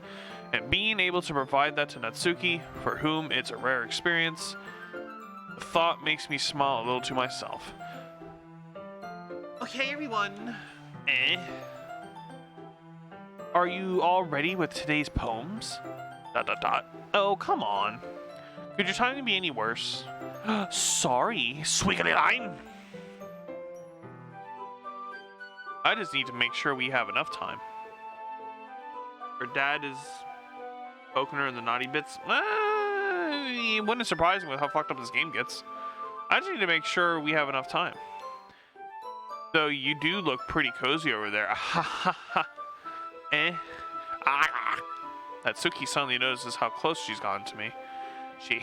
And being able to provide that to Natsuki, for whom it's a rare experience, the thought makes me smile a little to myself. Okay, everyone. Are you all ready with today's poems? ... Oh, come on. Could your timing be any worse? Sorry, swiggly line. I just need to make sure we have enough time. Her dad is poking her in the naughty bits. It wouldn't surprise me with how fucked up this game gets. I just need to make sure we have enough time. Though you do look pretty cozy over there. Natsuki suddenly notices how close she's gotten to me. She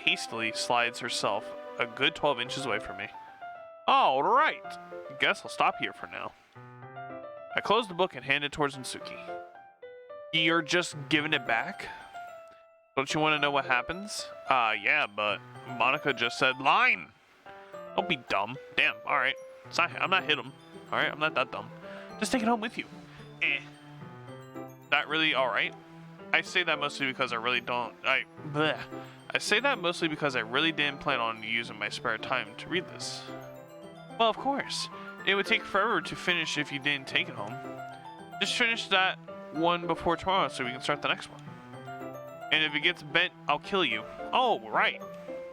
hastily slides herself a good 12 inches away from me. All right. Guess I'll stop here for now. I close the book and hand it towards Natsuki. You're just giving it back? Don't you want to know what happens? Yeah, but Monica just said line. Don't be dumb. Damn, alright. I'm not hit him. Alright, I'm not that dumb. Just take it home with you. That really alright? I say that mostly because I really don't. I say that mostly because I really didn't plan on using my spare time to read this. Well, of course. It would take forever to finish if you didn't take it home. Just finish that one before tomorrow so we can start the next one. And if it gets bent, I'll kill you. Oh, right.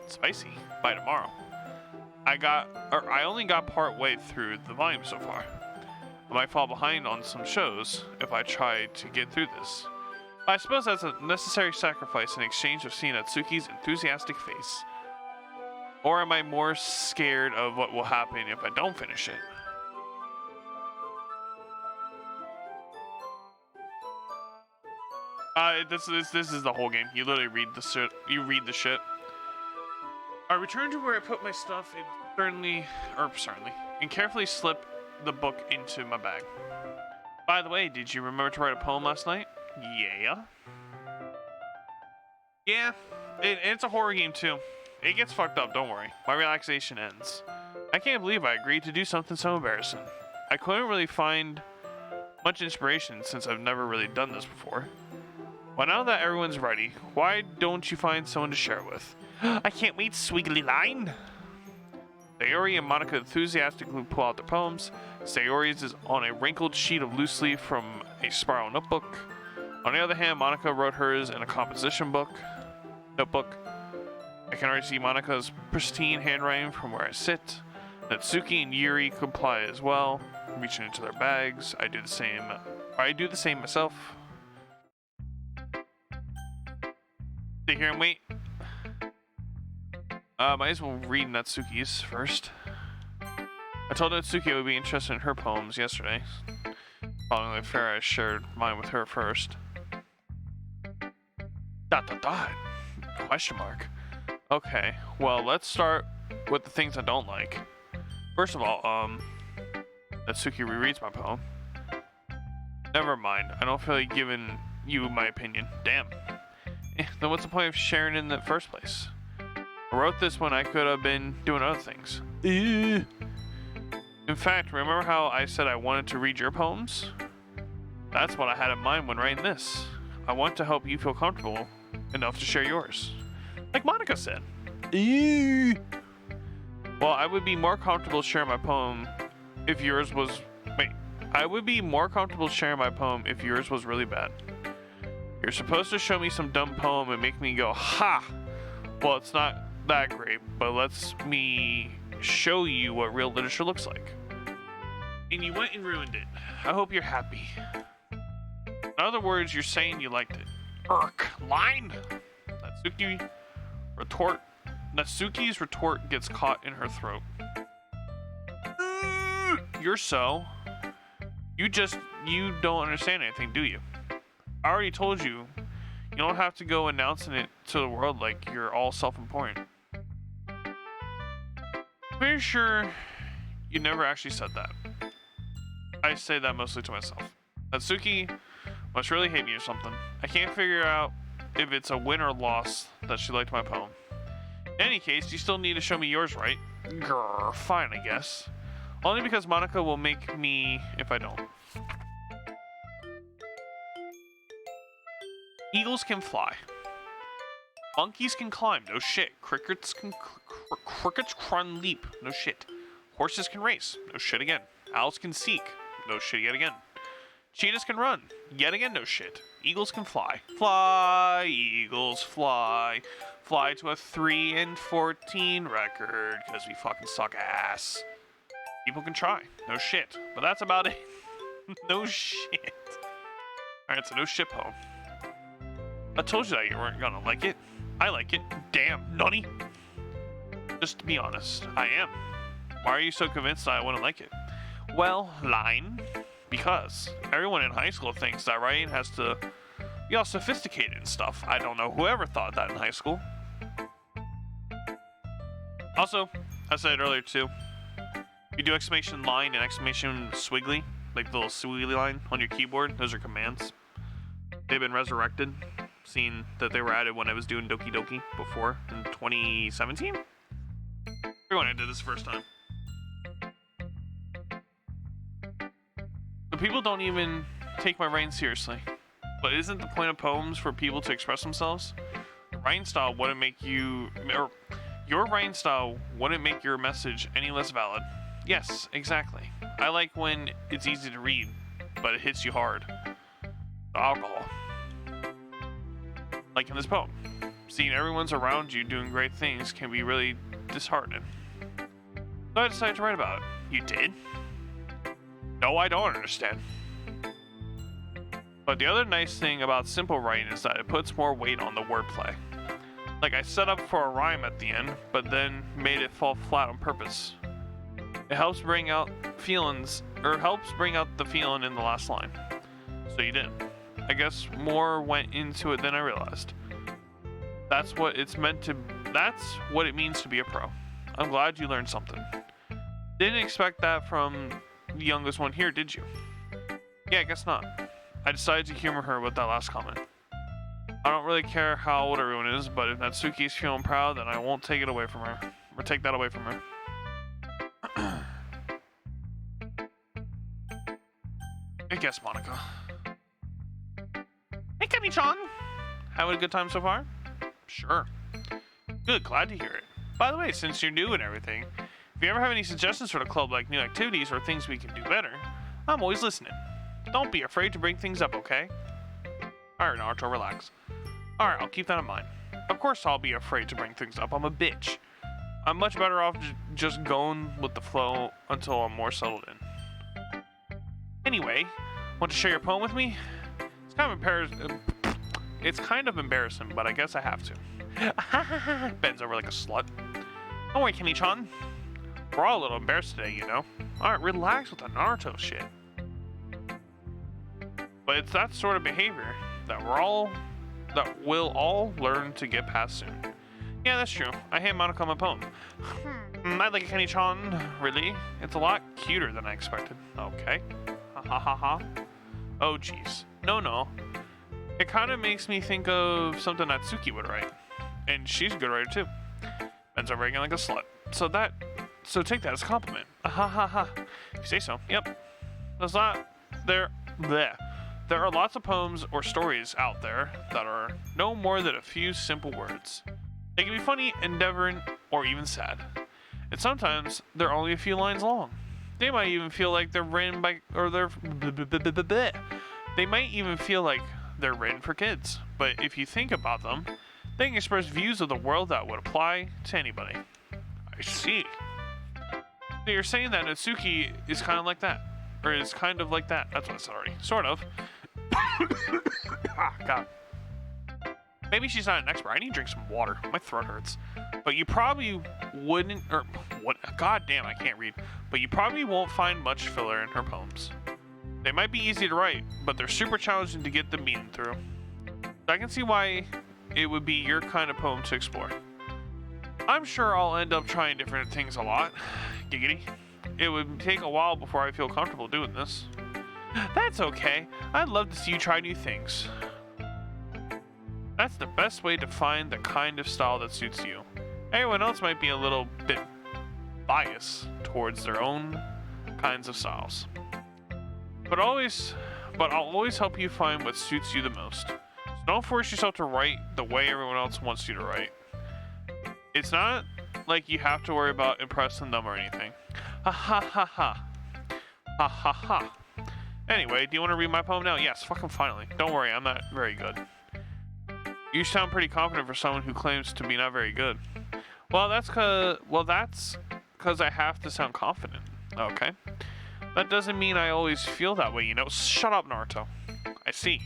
Spicy. By tomorrow. I only got part way through the volume so far. I might fall behind on some shows if I try to get through this. I suppose that's a necessary sacrifice in exchange of seeing Natsuki's enthusiastic face. Or am I more scared of what will happen if I don't finish it? This is the whole game. You literally read the shit. You read the shit. I return to where I put my stuff and carefully slip the book into my bag. By the way, did you remember to write a poem last night? Yeah, it's a horror game too. It gets fucked up, don't worry. My relaxation ends. I can't believe I agreed to do something so embarrassing. I couldn't really find much inspiration since I've never really done this before. Well, now that everyone's ready, why don't you find someone to share with? I can't wait, swiggly line. Sayori and Monica enthusiastically pull out their poems. Sayori's is on a wrinkled sheet of loose leaf from a spiral notebook. On the other hand, Monica wrote hers in a composition notebook. I can already see Monica's pristine handwriting from where I sit. Natsuki and Yuri comply as well, reaching into their bags. I do the same myself. Stay here and wait. Might as well read Natsuki's first. I told Natsuki I would be interested in her poems yesterday. Following the affair, I shared mine with her first. ... Question mark. Okay, well, let's start with the things I don't like. First of all, Natsuki rereads my poem. Never mind, I don't feel like giving you my opinion. Damn. Then what's the point of sharing it in the first place? I wrote this when I could have been doing other things. In fact, remember how I said I wanted to read your poems? That's what I had in mind when writing this. I want to help you feel comfortable enough to share yours. Like Monica said. Well, I would be more comfortable sharing my poem if yours was... I would be more comfortable sharing my poem if yours was really bad. You're supposed to show me some dumb poem and make me go, ha! Well, it's not that great, but lets me show you what real literature looks like. And you went and ruined it. I hope you're happy. In other words, you're saying you liked it. Irk. Line! Natsuki's retort gets caught in her throat. You're so... You don't understand anything, do you? I already told you. You don't have to go announcing it to the world like you're all self-important. Pretty sure you never actually said that. I say that mostly to myself. Natsuki must really hate me or something. I can't figure out if it's a win or loss that she liked my poem. In any case, you still need to show me yours, right? Grr, fine, I guess. Only because Monica will make me if I don't. Eagles can fly. Monkeys can climb. No shit. Crickets can leap. No shit. Horses can race. No shit again. Owls can seek. No shit yet again. Cheetahs can run. Yet again, no shit. Eagles can fly. Fly, eagles, fly. Fly to a 3-14 record, because we fucking suck ass. People can try. No shit. But that's about it. No shit. Alright, so no shit poem. I told you that you weren't gonna like it. I like it. Damn, nutty. Just to be honest, I am. Why are you so convinced that I wouldn't like it? Well, line. Because everyone in high school thinks that writing has to be all sophisticated and stuff. I don't know whoever thought that in high school. Also, I said it earlier too. You do exclamation line and exclamation swiggly, like the little swiggly line on your keyboard. Those are commands. They've been resurrected, seeing that they were added when I was doing Doki Doki before in 2017. When I did this first time. But people don't even take my writing seriously. But isn't the point of poems for people to express themselves? Your writing style wouldn't make you, or your writing style wouldn't make your message any less valid. Yes, exactly. I like when it's easy to read, but it hits you hard. The alcohol. Like in this poem. Seeing everyone's around you doing great things can be really disheartening. So I decided to write about it. You did? No, I don't understand. But the other nice thing about simple writing is that it puts more weight on the wordplay. Like I set up for a rhyme at the end, but then made it fall flat on purpose. It helps bring out feelings, or helps bring out the feeling in the last line. So you did. I guess more went into it than I realized. That's what it means to be a pro. I'm glad you learned something. Didn't expect that from the youngest one here, did you? Yeah, I guess not. I decided to humor her with that last comment. I don't really care how old everyone is, but if Natsuki's feeling proud, then I won't take it away from her. Or take that away from her. I guess, Monica. Hey, Kami-chan! Having a good time so far? Sure. Good, glad to hear it. By the way, since you're new and everything, if you ever have any suggestions for the club, like new activities or things we can do better, I'm always listening. Don't be afraid to bring things up, okay? Alright, Naruto, relax. Alright, I'll keep that in mind. Of course I'll be afraid to bring things up. I'm a bitch. I'm much better off just going with the flow until I'm more settled in. Anyway, want to share your poem with me? It's kind of embarrassing, but I guess I have to. Bends over like a slut. Don't worry, Kenny-chan. We're all a little embarrassed today, you know. Alright, relax with the Naruto shit. But it's that sort of behavior that we'll all learn to get past soon. Yeah, that's true. I hand Monaco my poem. I'd like a Kenny-chan. Really? It's a lot cuter than I expected. Okay. Ha ha ha ha. Oh, jeez. No. It kind of makes me think of something Natsuki would write. And she's a good writer, too. Bends over again like a slut. So take that as a compliment. Ha ha ha. You say so. Yep. There are lots of poems or stories out there that are no more than a few simple words. They can be funny, endeavoring, or even sad. And sometimes they're only a few lines long. They might even feel like they're written by, or they might even feel like they're written for kids. But if you think about them, they can express views of the world that would apply to anybody. I see. So you're saying that Natsuki is kind of like that. Or is kind of like that. That's what I said already. Sort of. Ah, God. Maybe she's not an expert. I need to drink some water. My throat hurts. But you probably wouldn't, or what? God damn, I can't read. But you probably won't find much filler in her poems. They might be easy to write, but they're super challenging to get the meaning through. I can see why it would be your kind of poem to explore. I'm sure I'll end up trying different things a lot. Giggity. It would take a while before I feel comfortable doing this. That's okay. I'd love to see you try new things. That's the best way to find the kind of style that suits you. Everyone else might be a little bit biased towards their own kinds of styles. But I'll always help you find what suits you the most. So don't force yourself to write the way everyone else wants you to write. It's not like you have to worry about impressing them or anything. Ha ha ha ha. Ha ha ha. Anyway, do you want to read my poem now? Yes, fucking finally. Don't worry, I'm not very good. You sound pretty confident for someone who claims to be not very good. Well, that's cause I have to sound confident. Okay. That doesn't mean I always feel that way, you know. Shut up, Naruto. I see.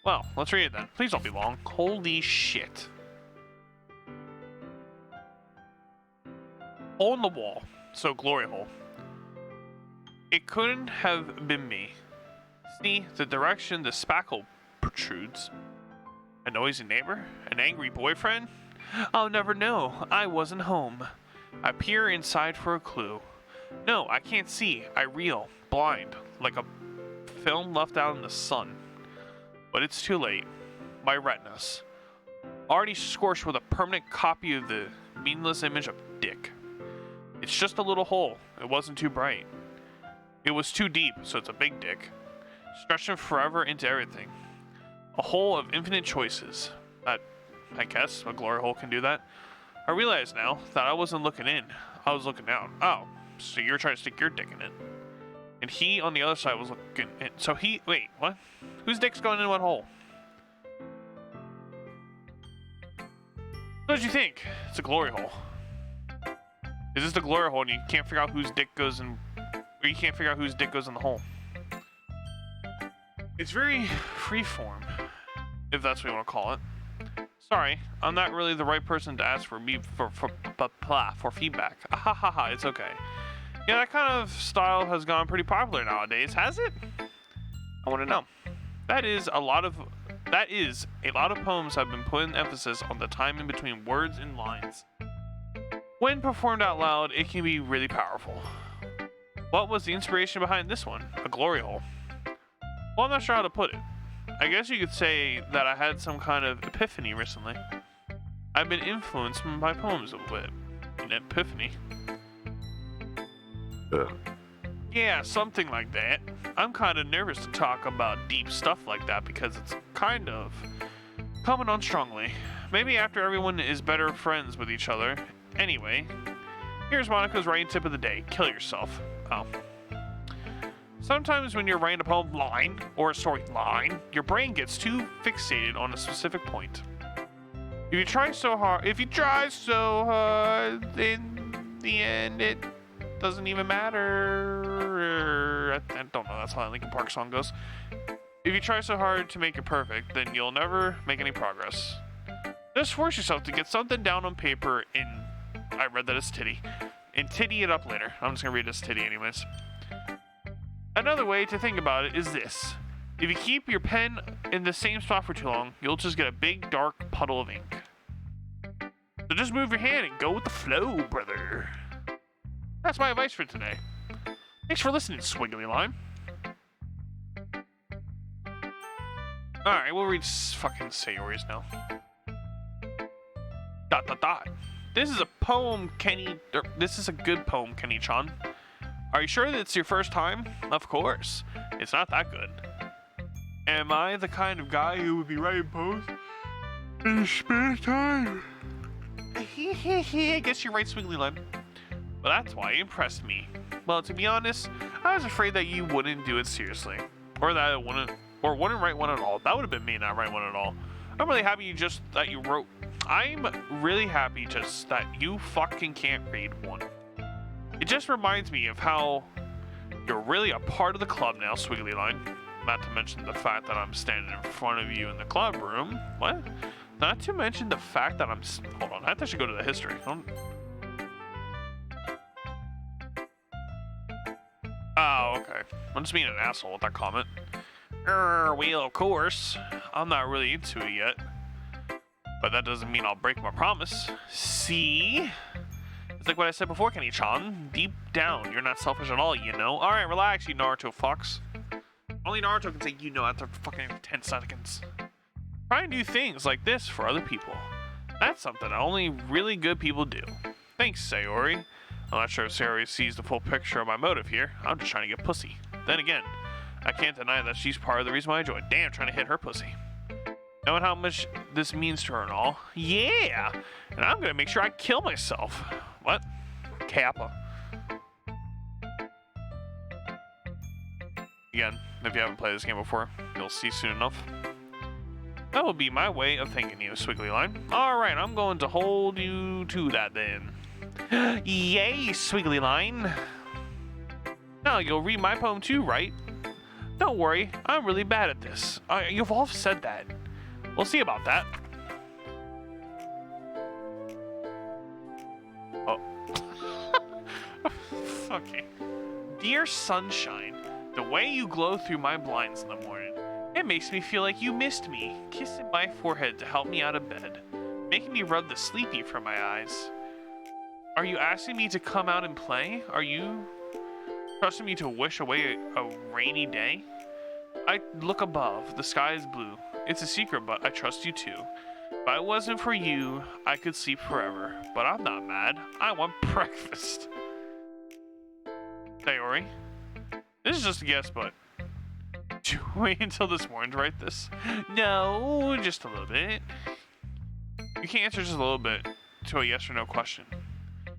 Well, let's read it then. Please don't be long. Holy shit. Hole in the wall. So, glory hole. It couldn't have been me. See, the direction the spackle protrudes. A noisy neighbor? An angry boyfriend? I'll never know. I wasn't home. I peer inside for a clue. No, I can't see. I reel, blind, like a film left out in the sun. But it's too late. My retinas. Already scorched with a permanent copy of the meaningless image of Dick. It's just a little hole. It wasn't too bright. It was too deep, so it's a big dick. Stretching forever into everything. A hole of infinite choices. That, I guess, a glory hole can do that. I realize now that I wasn't looking in. I was looking down. Oh, so you're trying to stick your dick in it. And he, on the other side, was looking in. So he, wait, what? Whose dick's going in what hole? What did you think? It's a glory hole. Is this the glory hole and you can't figure out whose dick goes in, or you can't figure out whose dick goes in the hole? It's very freeform, if that's what you want to call it. Sorry, I'm not really the right person to ask for feedback. Ha ha ha, it's okay. Yeah, that kind of style has gone pretty popular nowadays, has it? I want to know. That is a lot of poems have been putting emphasis on the time in between words and lines. When performed out loud, it can be really powerful. What was the inspiration behind this one? A glory hole. Well, I'm not sure how to put it. I guess you could say that I had some kind of epiphany recently. I've been influenced by poems a bit. An epiphany. Yeah, something like that. I'm kind of nervous to talk about deep stuff like that because it's kind of coming on strongly. Maybe after everyone is better friends with each other. Anyway, Here's Monica's writing tip of the day. Kill yourself. Oh. Sometimes when you're writing a poem line, or a storyline, your brain gets too fixated on a specific point. If you try so hard, in the end, it doesn't even matter. I don't know, that's how the Linkin Park song goes. If you try so hard to make it perfect, then you'll never make any progress. Just force yourself to get something down on paper I read that as titty, and titty it up later. I'm just gonna read it as titty anyways. Another way to think about it is this. If you keep your pen in the same spot for too long, you'll just get a big dark puddle of ink. So just move your hand and go with the flow, brother. That's my advice for today. Thanks for listening, Swiggly Line. Alright, we'll read fucking Sayori's now. ... This is a poem, this is a good poem, Kenny-chan. Are you sure that it's your first time? Of course. It's not that good. Am I the kind of guy who would be writing poems in his spare time? I guess you're right, Swiggly Line. But that's why you impressed me. Well, to be honest, I was afraid that you wouldn't do it seriously. Or that it wouldn't write one at all. That would have been me not writing one at all. I'm really happy that you wrote. I'm really happy just that you fucking can't read one. It just reminds me of how you're really a part of the club now, Swiggly Line. Not to mention the fact that I'm standing in front of you in the club room. What? Not to mention the fact that hold on, I think I should go to the history. Oh, okay. I'm just being an asshole with that comment. Well, of course. I'm not really into it yet. But that doesn't mean I'll break my promise. See? It's like what I said before, Kenny-chan. Deep down, you're not selfish at all, you know? Alright, relax, you Naruto fucks. Only Naruto can say you know after fucking 10 seconds. Try and do things like this for other people. That's something that only really good people do. Thanks, Sayori. I'm not sure if Sayori sees the full picture of my motive here. I'm just trying to get pussy. Then again, I can't deny that she's part of the reason why I joined. Damn, trying to hit her pussy. Knowing how much this means to her and all. Yeah! And I'm gonna make sure I kill myself. What? Kappa. Again, if you haven't played this game before, you'll see soon enough. That will be my way of thanking you, Swiggly Line. Alright, I'm going to hold you to that then. Yay, Swiggly Line! Now you'll read my poem too, right? Don't worry, I'm really bad at this. You've all said that. We'll see about that. Oh. Okay. Dear sunshine, the way you glow through my blinds in the morning, it makes me feel like you missed me, kissing my forehead to help me out of bed, making me rub the sleepy from my eyes. Are you asking me to come out and play? Are you trusting me to wish away a rainy day? I look above, the sky is blue. It's a secret, but I trust you too. If it wasn't for you, I could sleep forever. But I'm not mad. I want breakfast. Sayori, this is just a guess, but did you wait until this morning to write this? No, just a little bit. You can answer just a little bit to a yes or no question.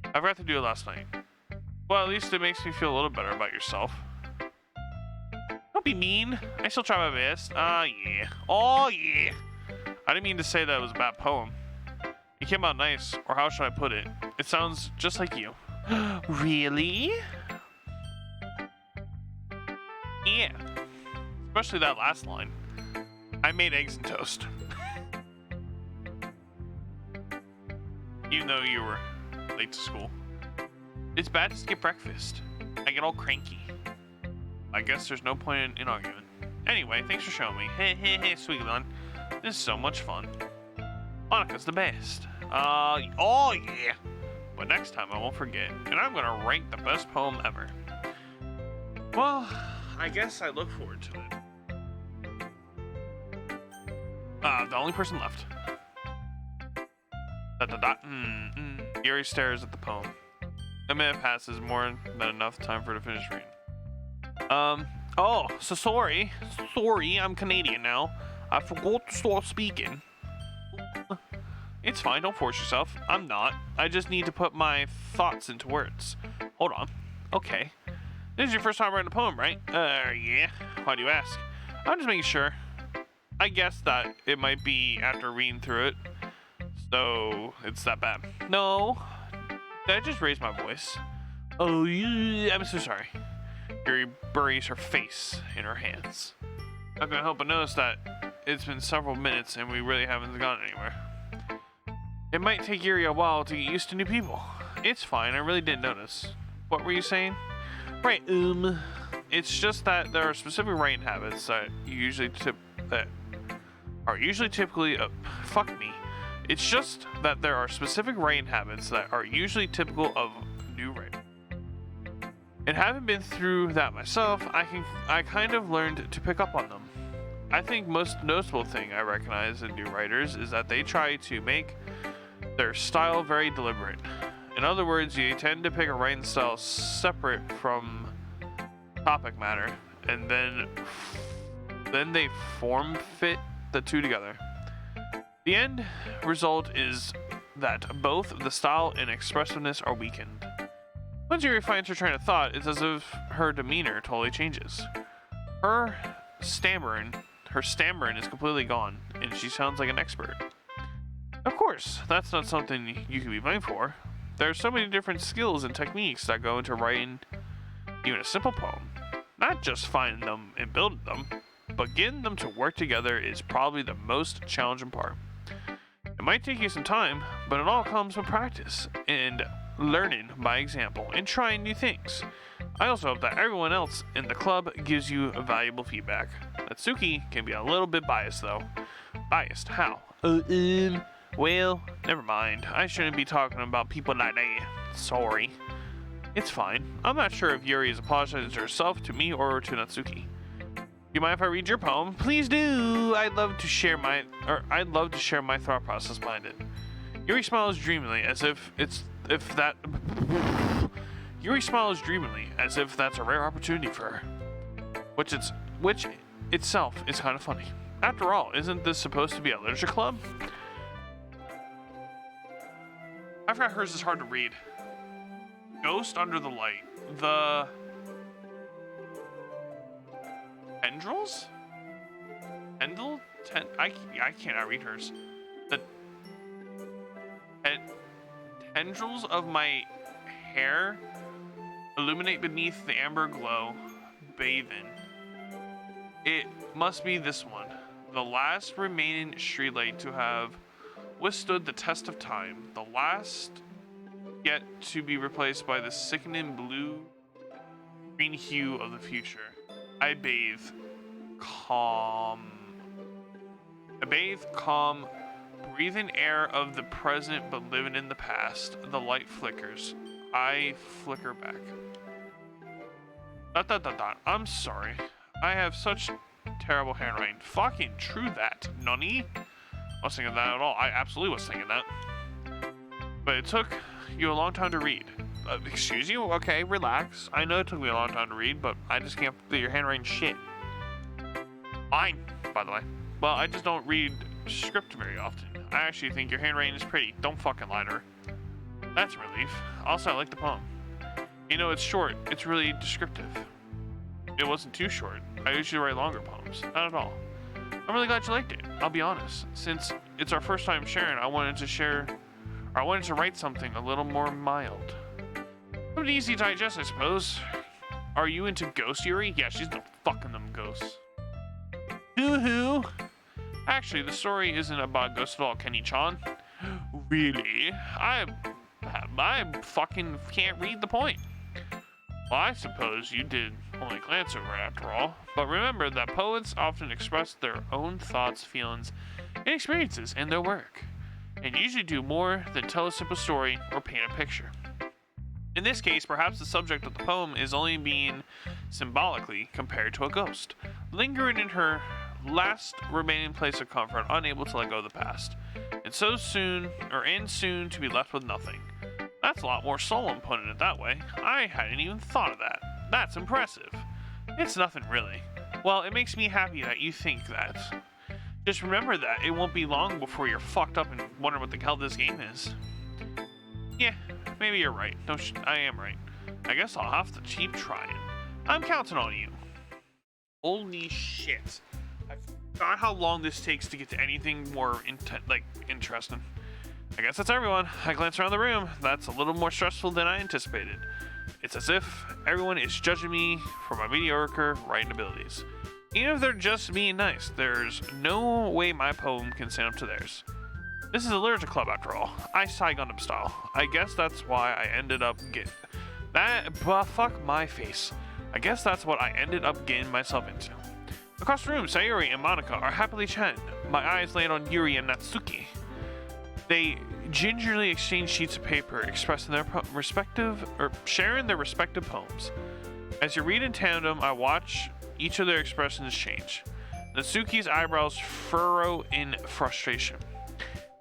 I forgot to do it last night. Well, at least it makes me feel a little better about yourself. Don't be mean. I still try my best. Ah, yeah. Oh, yeah. I didn't mean to say that it was a bad poem. It came out nice, or how should I put it? It sounds just like you. Really? Yeah. Especially that last line. I made eggs and toast. Even though you were late to school. It's bad to skip breakfast. I get all cranky. I guess there's no point in arguing. Anyway, thanks for showing me. Hey, Sweetie Line. This is so much fun. Monica's the best. Oh yeah. But next time I won't forget. And I'm gonna rank the best poem ever. Well, I guess I look forward to it. The only person left. Yuri stares at the poem. A minute passes, more than enough time for her to finish reading. So sorry. Sorry, I'm Canadian now. I forgot to start speaking. It's fine, don't force yourself. I'm not. I just need to put my thoughts into words. Hold on. Okay. This is your first time writing a poem, right? Yeah. Why do you ask? I'm just making sure. I guess that it might be after reading through it. So, it's that bad. No. Did I just raise my voice? Oh, yeah. I'm so sorry. Yuri buries her face in her hands. I couldn't help but notice that it's been several minutes and we really haven't gotten anywhere. It might take Yuri a while to get used to new people. It's fine, I really didn't notice. What were you saying? Right, it's just that there are specific writing habits that are usually typically It's just that there are specific writing habits that are usually typical of new writing. And having been through that myself, I kind of learned to pick up on them. I think most noticeable thing I recognize in new writers is that they try to make their style very deliberate. In other words, you tend to pick a writing style separate from topic matter, and then they form fit the two together. The end result is that both the style and expressiveness are weakened. Once Yuri finds her train of thought, it's as if her demeanor totally changes. Her stammering is completely gone, and she sounds like an expert. Of course, that's not something you can be blamed for. There are so many different skills and techniques that go into writing even a simple poem. Not just finding them and building them, but getting them to work together is probably the most challenging part. It might take you some time, but it all comes with practice and learning by example and trying new things. I also hope that everyone else in the club gives you valuable feedback. Natsuki can be a little bit biased though. Biased? How? Well, never mind. I shouldn't be talking about people like that. Sorry. It's fine. I'm not sure if Yuri is apologizing to herself, to me, or to Natsuki. You mind if I read your poem? Please do. I'd love to share my thought process behind it. Yuri smiles dreamily as if that's a rare opportunity for her. Which itself is kind of funny. After all, isn't this supposed to be a literature club? I forgot hers is hard to read. Ghost Under the Light. The tendrils? I cannot read hers. The tendrils of my hair illuminate beneath the amber glow, bathing. It must be this one, the last remaining streetlight to have withstood the test of time, the last yet to be replaced by the sickening blue-green hue of the future. I bathe calm, breathing air of the present but living in the past. The light flickers. I flicker back. ... I'm sorry. I have such terrible handwriting. Fucking true that. Nani? I was thinking that at all. I absolutely was thinking that. But it took you a long time to read. Excuse you? Okay, relax. I know it took me a long time to read, but I just can't do your handwriting shit. Fine, by the way. Well, I just don't read script very often. I actually think your handwriting is pretty. Don't fucking lie to her. That's a relief. Also, I like the poem. You know, it's short. It's really descriptive. It wasn't too short. I usually write longer poems. Not at all. I'm really glad you liked it. I'll be honest. Since it's our first time sharing, I wanted to write something a little more mild. Something easy to digest, I suppose. Are you into ghosts, Yuri? Yeah, she's not fucking them ghosts. Hoo-hoo. Actually, the story isn't about ghosts at all, Kenny-chan. Really? I fucking can't read the point. Well, I suppose you did only glance over it after all. But remember that poets often express their own thoughts, feelings, and experiences in their work, and usually do more than tell a simple story or paint a picture. In this case, perhaps the subject of the poem is only being symbolically compared to a ghost, lingering in her last remaining place of comfort, unable to let go of the past, and soon to be left with nothing. That's a lot more solemn putting it that way. I hadn't even thought of that. That's impressive. It's nothing really. Well, it makes me happy that you think that. Just remember that it won't be long before you're fucked up and wonder what the hell this game is. Yeah, maybe you're right. No, I am right. I guess I'll have to keep trying. I'm counting on you. Holy shit. I forgot how long this takes to get to anything more interesting. I guess that's everyone. I glance around the room. That's a little more stressful than I anticipated. It's as if everyone is judging me for my mediocre writing abilities. Even if they're just being nice, there's no way my poem can stand up to theirs. This is a literature club after all. I sigh Gundam style. I guess that's why I ended up getting that. But fuck my face. I guess that's what I ended up getting myself into. Across the room, Sayuri and Monica are happily chatting. My eyes land on Yuri and Natsuki. They gingerly exchange sheets of paper, expressing their sharing their respective poems. As you read in tandem, I watch each of their expressions change. Natsuki's eyebrows furrow in frustration.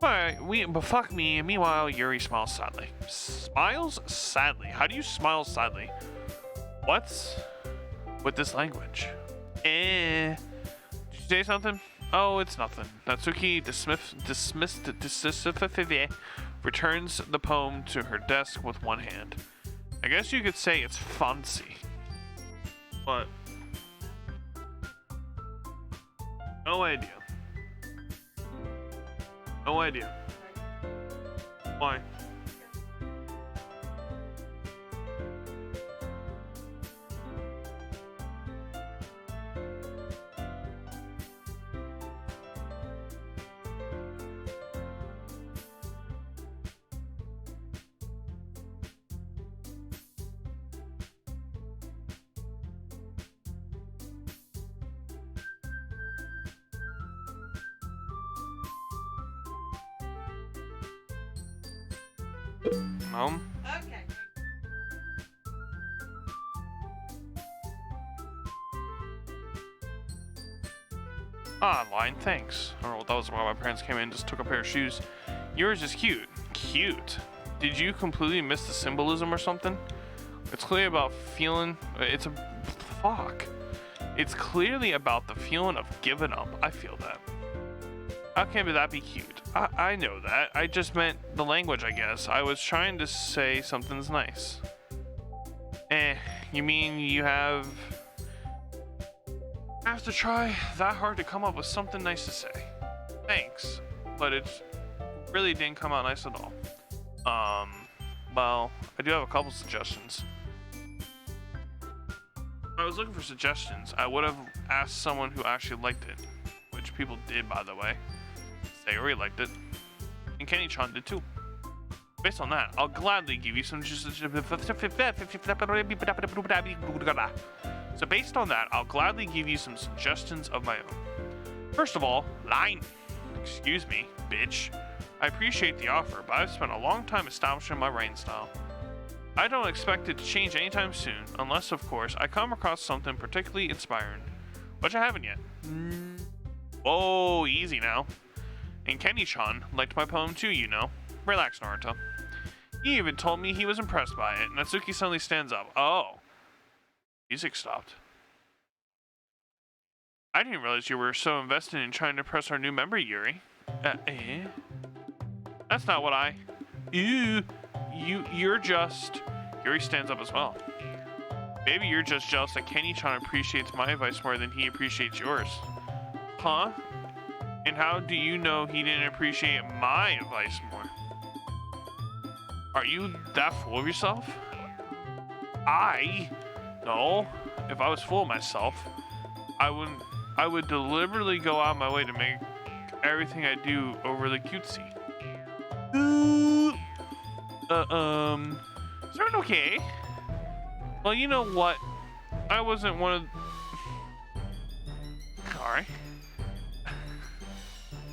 But fuck me. Meanwhile, Yuri smiles sadly. Smiles sadly? How do you smile sadly? What's with this language? Did you say something? Oh, it's nothing. Natsuki returns the poem to her desk with one hand. I guess you could say it's fancy. But no idea. No idea. Why? Okay. Online, thanks. Oh, that was why my parents came in and just took a pair of shoes. Yours is cute. Cute? Did you completely miss the symbolism or something? It's clearly about feeling... Fuck. It's clearly about the feeling of giving up. I feel that. How can that be cute? I know that. I just meant the language, I guess. I was trying to say something's nice. You mean you have to try that hard to come up with something nice to say? Thanks, but it really didn't come out nice at all. Well, I do have a couple suggestions. If I was looking for suggestions, I would have asked someone who actually liked it, which people did, by the way. Sayuri liked it, and Kenny-chan did too. Based on that, I'll gladly give you some. So based on that, I'll gladly give you some suggestions of my own. First of all, line. Excuse me, bitch. I appreciate the offer, but I've spent a long time establishing my writing style. I don't expect it to change anytime soon, unless, of course, I come across something particularly inspiring, which I haven't yet. Whoa, easy now. And Kenny-chan liked my poem too, you know. Relax, Naruto. He even told me he was impressed by it. Natsuki suddenly stands up. Oh. Music stopped. I didn't realize you were so invested in trying to impress our new member, Yuri. That's not what I... You're just... Yuri stands up as well. Maybe you're just jealous that Kenny-chan appreciates my advice more than he appreciates yours. Huh? And how do you know he didn't appreciate my advice more? Are you that full of yourself? No. If I was full of myself, I would deliberately go out of my way to make everything I do overly cutesy. Is that okay? Well, you know what? I wasn't one of... Alright.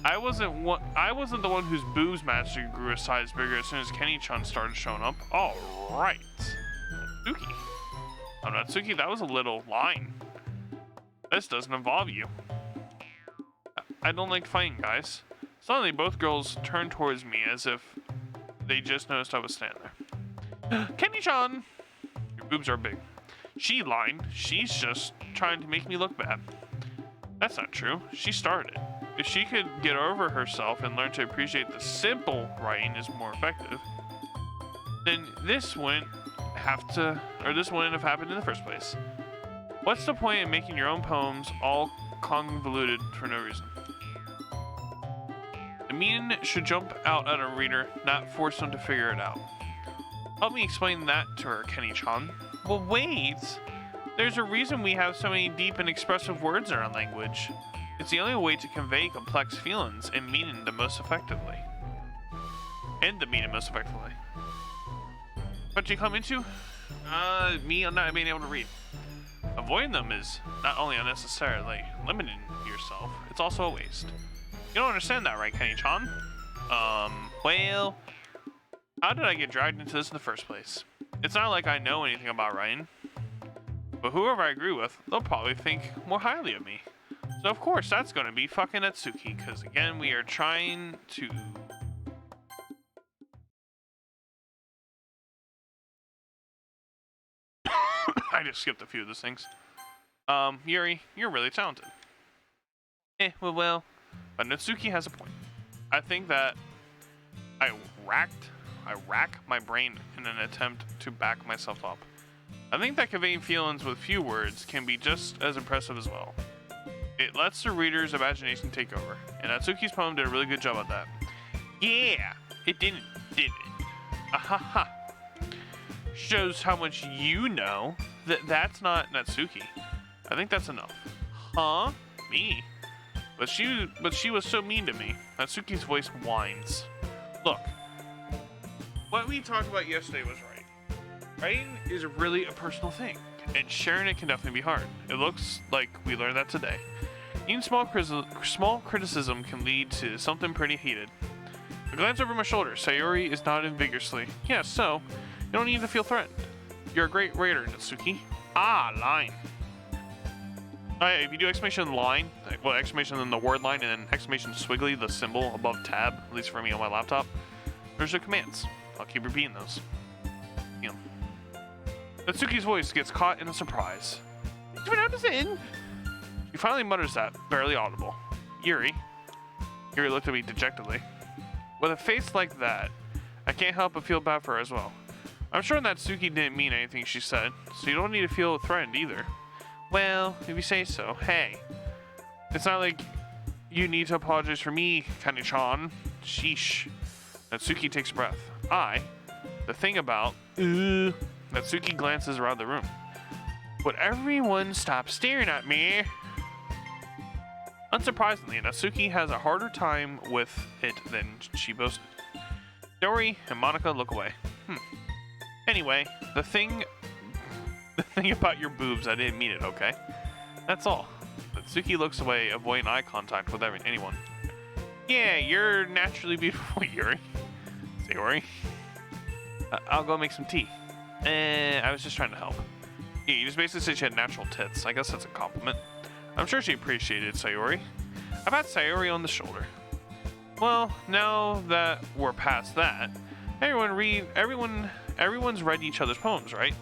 I wasn't the one whose boobs magically grew a size bigger as soon as Kenny-chan started showing up. Alright. Natsuki. Oh, Natsuki, that was a little line. This doesn't involve you. I don't like fighting, guys. Suddenly, both girls turned towards me as if they just noticed I was standing there. Kenny-chan! Your boobs are big. She lied. She's just trying to make me look bad. That's not true. She started it. If she could get over herself and learn to appreciate the simple writing is more effective, then this wouldn't have happened in the first place. What's the point in making your own poems all convoluted for no reason? The meaning should jump out at a reader, not force them to figure it out. Help me explain that to her, Kenny-chan. Well, wait! There's a reason we have so many deep and expressive words in our language. It's the only way to convey complex feelings and meaning the most effectively. What you come into? Me not being able to read. Avoiding them is not only unnecessarily limiting yourself, it's also a waste. You don't understand that, right, Kenny-chan? Well, how did I get dragged into this in the first place? It's not like I know anything about writing. But whoever I agree with, they'll probably think more highly of me. So of course that's gonna be fucking Natsuki, because again, we are trying to... I just skipped a few of those things. Yuri, you're really talented. Well, but Natsuki has a point. I think that I rack my brain in an attempt to back myself up. I think that conveying feelings with few words can be just as impressive as well. It lets the reader's imagination take over, and Natsuki's poem did a really good job at that. Yeah, it did it? Ahaha. Shows how much you know. That's not Natsuki. I think that's enough. Huh? Me? But she was so mean to me. Natsuki's voice whines. Look, what we talked about yesterday was right. Writing is really a personal thing, and sharing it can definitely be hard. It looks like we learned that today. Even small criticism can lead to something pretty heated. I glance over my shoulder. Sayori is nodding vigorously. Yeah, so, you don't need to feel threatened. You're a great writer, Natsuki. Ah, line. If you do exclamation line, well, exclamation then the word line, and then exclamation squiggly, the symbol above tab, at least for me on my laptop, there's the commands. I'll keep repeating those. You know. Natsuki's voice gets caught in a surprise. Did you notice it? She finally mutters that, barely audible. Yuri looked at me dejectedly. With a face like that, I can't help but feel bad for her as well. I'm sure Natsuki didn't mean anything she said, so you don't need to feel threatened either. Well, if you say so. Hey, it's not like you need to apologize for me, Kani-chan. Sheesh. Natsuki takes a breath. The thing about... Natsuki glances around the room. Would everyone stop staring at me? Unsurprisingly, Natsuki has a harder time with it than she boasted. Yuri and Monika look away. Anyway, the thing about your boobs, I didn't mean it, okay? That's all. Natsuki looks away, avoiding eye contact with anyone. Yeah, you're naturally beautiful, Yuri. Sayori. I'll go make some tea. I was just trying to help. Yeah, you just basically said she had natural tits. I guess that's a compliment. I'm sure she appreciated Sayori. I pat Sayori on the shoulder. Well, now that we're past that, everyone's read each other's poems, right?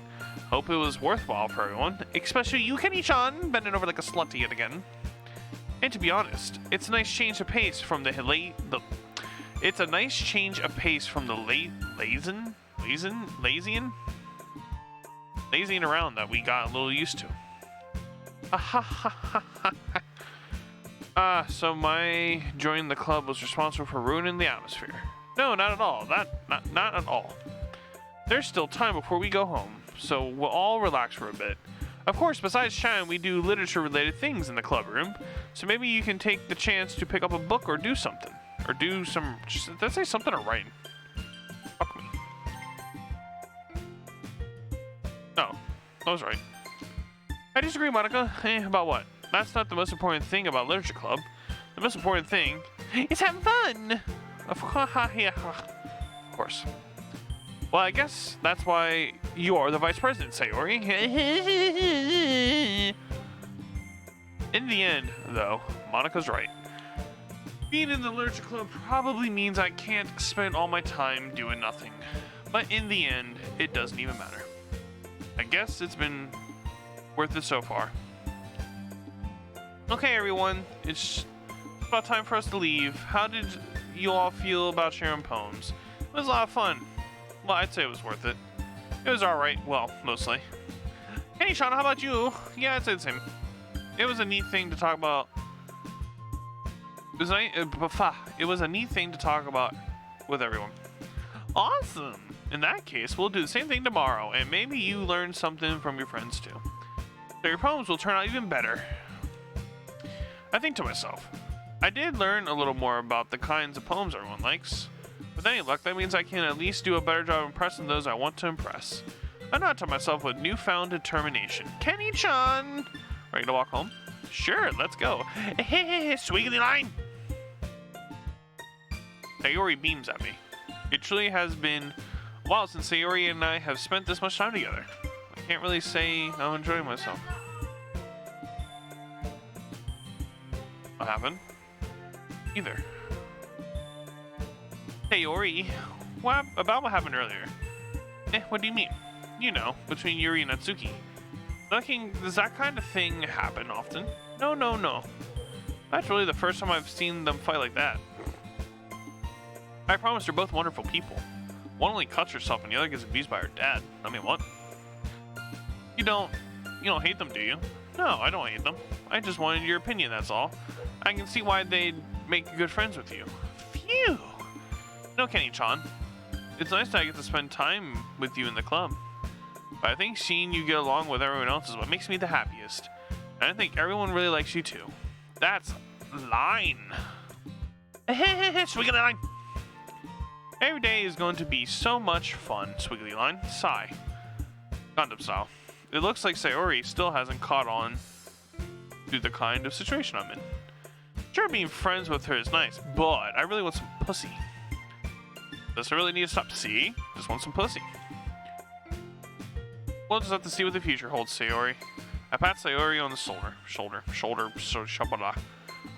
Hope it was worthwhile for everyone, especially you, Kenny-chan, bending over like a slut yet again. And to be honest, it's a nice change of pace from lazing around that we got a little used to. So my joining the club was responsible for ruining the atmosphere. No, not at all. Not at all. There's still time before we go home, so we'll all relax for a bit. Of course, besides chatting, we do literature-related things in the club room, so maybe you can take the chance to pick up a book or do something. Or do some... Did I say something or writing? Fuck me. No, I was right. I disagree, Monika. About what? That's not the most important thing about Literature Club. The most important thing is having fun! Of course. Well, I guess that's why you are the vice president, Sayori. In the end, though, Monika's right. Being in the Literature Club probably means I can't spend all my time doing nothing. But in the end, it doesn't even matter. I guess it's been worth it so far. Okay, everyone, it's about time for us to leave. How did you all feel about sharing poems? It was a lot of fun. Well, I'd say it was worth it. It was alright. Well, mostly. Hey, Sean, how about you? Yeah, I'd say the same. It was a neat thing to talk about. It was a neat thing to talk about with everyone. Awesome! In that case, we'll do the same thing tomorrow, and maybe you learn something from your friends too. So your poems will turn out even better. I think to myself, I did learn a little more about the kinds of poems everyone likes. With any luck, that means I can at least do a better job of impressing those I want to impress. I nod to myself with newfound determination. Kenny-chan! Ready to walk home? Sure, let's go. Swiggly line! Sayori beams at me. It truly has been a while since Sayori and I have spent this much time together. I can't really say I'm enjoying myself. What happened? Either. Sayori, what happened earlier? What do you mean? You know, between Yuri and Natsuki. Does that kind of thing happen often? No. That's really the first time I've seen them fight like that. I promise they're both wonderful people. One only cuts herself and the other gets abused by her dad. I mean, what? You don't hate them, do you? No, I don't hate them. I just wanted your opinion, that's all. I can see why they'd make good friends with you. Phew! No, Kenny-chan. It's nice that I get to spend time with you in the club. But I think seeing you get along with everyone else is what makes me the happiest. And I think everyone really likes you too. That's line. Swiggly line. Every day is going to be so much fun, Swiggly line. Sigh. Gundam style. It looks like Sayori still hasn't caught on to the kind of situation I'm in. Sure, being friends with her is nice, but I really want some pussy. Does I really need to stop? See? Just want some pussy. We'll just have to see what the future holds, Sayori. I pat Sayori on the shoulder, shabada.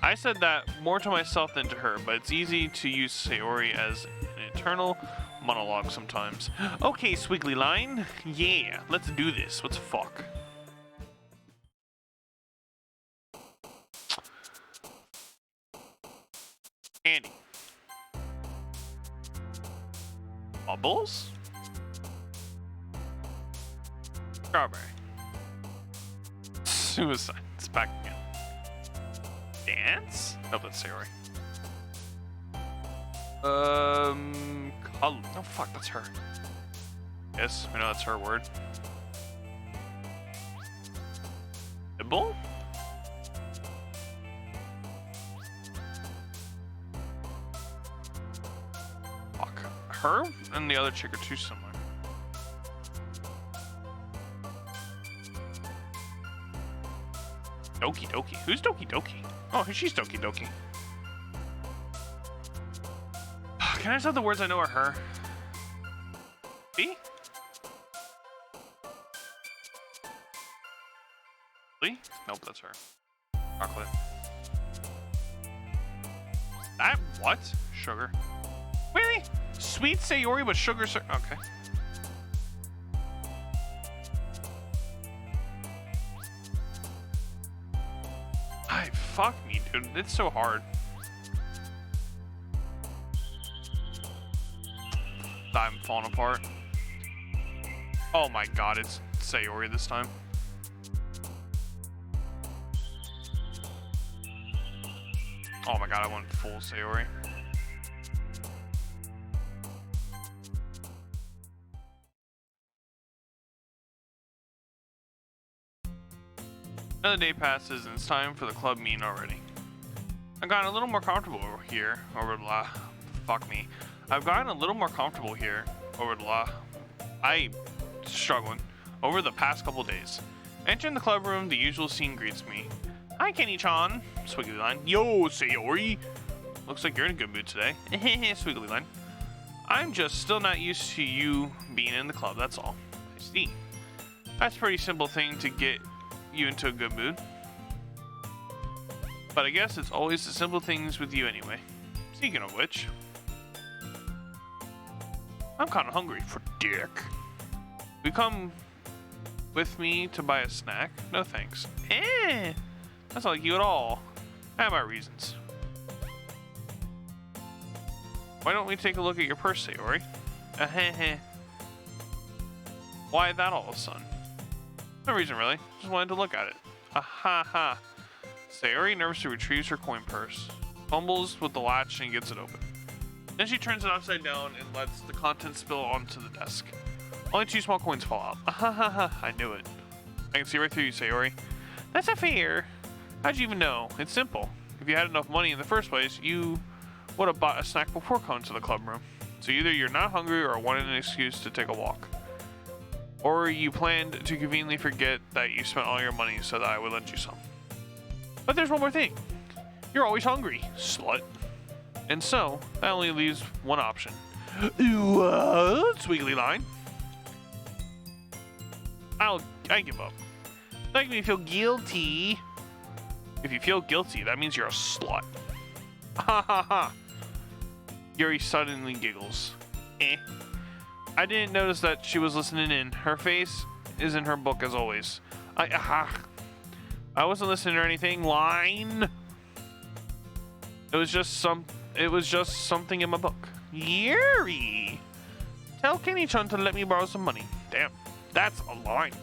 I said that more to myself than to her, but it's easy to use Sayori as an eternal monologue sometimes. Okay, Swiggly line. Yeah, let's do this. Let's fuck. Andy. Bubbles? Strawberry. Suicide. It's back again. Dance? Nope, that's Sayori. Color. Oh fuck, that's her. Yes, I know that's her word. Nibble? Fuck. Her and the other chick are too similar. Doki Doki. Who's Doki Doki? Oh, she's Doki Doki. Can I just have the words I know are her? B? Lee? Nope, that's her. Chocolate. That what? Sugar. Really? Sweet Sayori, but sugar. Okay. Fuck me, dude. It's so hard. I'm falling apart. Oh my god, it's Sayori this time. Oh my god, I went full Sayori. Another day passes and it's time for the club meeting already. I've gotten a little more comfortable here over the I've gotten a little more comfortable here over the struggling over the past couple days. Entering the club room, the usual scene greets me. Hi, Kenny-chan. Swiggly line. Yo, Sayori. Looks like you're in a good mood today. Swiggly line. I'm just still not used to you being in the club, that's all. I see. That's a pretty simple thing to get you into a good mood. But I guess it's always the simple things with you anyway. Speaking of which, I'm kind of hungry for dick. We come with me to buy a snack? No thanks. That's not like you at all. I have my reasons. Why don't we take a look at your purse, Sayori? Why that all of a sudden? No reason really. Just wanted to look at it. Ha. Sayori nervously retrieves her coin purse, fumbles with the latch and gets it open. Then she turns it upside down and lets the contents spill onto the desk. Only 2 small coins fall out. I knew it. I can see right through you, Sayori. That's not fair. How'd you even know? It's simple. If you had enough money in the first place, you would have bought a snack before coming to the club room. So either you're not hungry or wanted an excuse to take a walk. Or you planned to conveniently forget that you spent all your money so that I would lend you some. But there's one more thing. You're always hungry, slut. And so, that only leaves one option. Squiggly line. I give up. Make me feel guilty. If you feel guilty, that means you're a slut. Ha. Yuri suddenly giggles. I didn't notice that she was listening in. Her face is in her book as always. I wasn't listening or anything. Line. It was just something in my book. Yuri! Tell Kenny-chan to let me borrow some money. Damn, that's a line.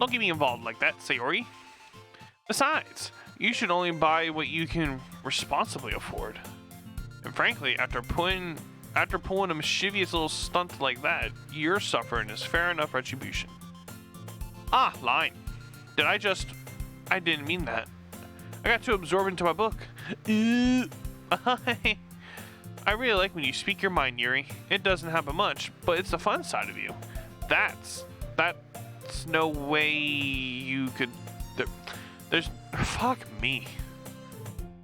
Don't get me involved like that, Sayori. Besides, you should only buy what you can responsibly afford. And frankly, after pulling a mischievous little stunt like that, your suffering is fair enough retribution. Line. I didn't mean that. I got too absorbed into my book. I really like when you speak your mind, Yuri. It doesn't happen much, but it's the fun side of you. That's no way you could... Fuck me.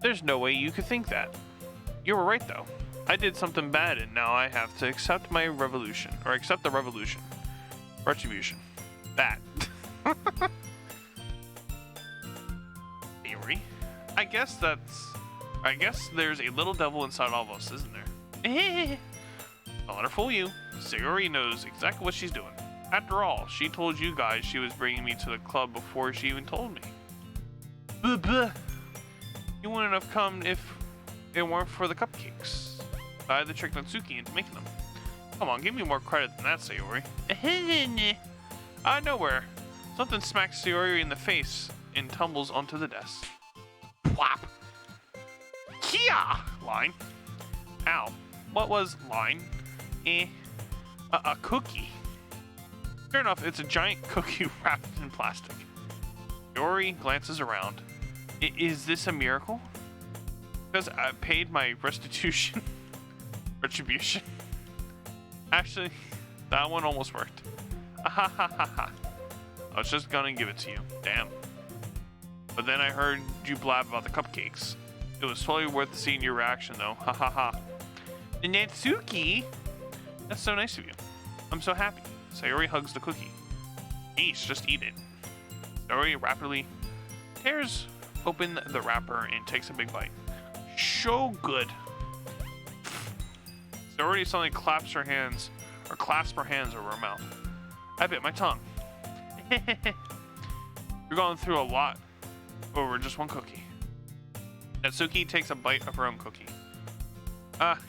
There's no way you could think that. You were right, though. I did something bad, and now I have to accept my revolution. Or accept the revolution. Retribution. That. Yuri? I guess there's a little devil inside all of us, isn't there? Don't let her fool you. Sayori knows exactly what she's doing. After all, she told you guys she was bringing me to the club before she even told me. You wouldn't have come if it weren't for the cupcakes. I had to trick Natsuki into making them. Come on, give me more credit than that, Sayori. Out of nowhere, something smacks Sayori in the face and tumbles onto the desk. Plop! Kia! Line. Ow. What was line? A cookie. Sure enough, it's a giant cookie wrapped in plastic. Yuri glances around. Is this a miracle? Because I paid my restitution. Retribution. Actually, that one almost worked. I was just gonna give it to you. Damn. But then I heard you blab about the cupcakes. It was totally worth seeing your reaction, though. Natsuki? That's so nice of you. I'm so happy. Sayori hugs the cookie. Eesh, just eat it. Sayori rapidly tears open the wrapper and takes a big bite. So good. Sayori suddenly clasps her hands over her mouth. I bit my tongue. You're going through a lot over just one cookie. Natsuki takes a bite of her own cookie.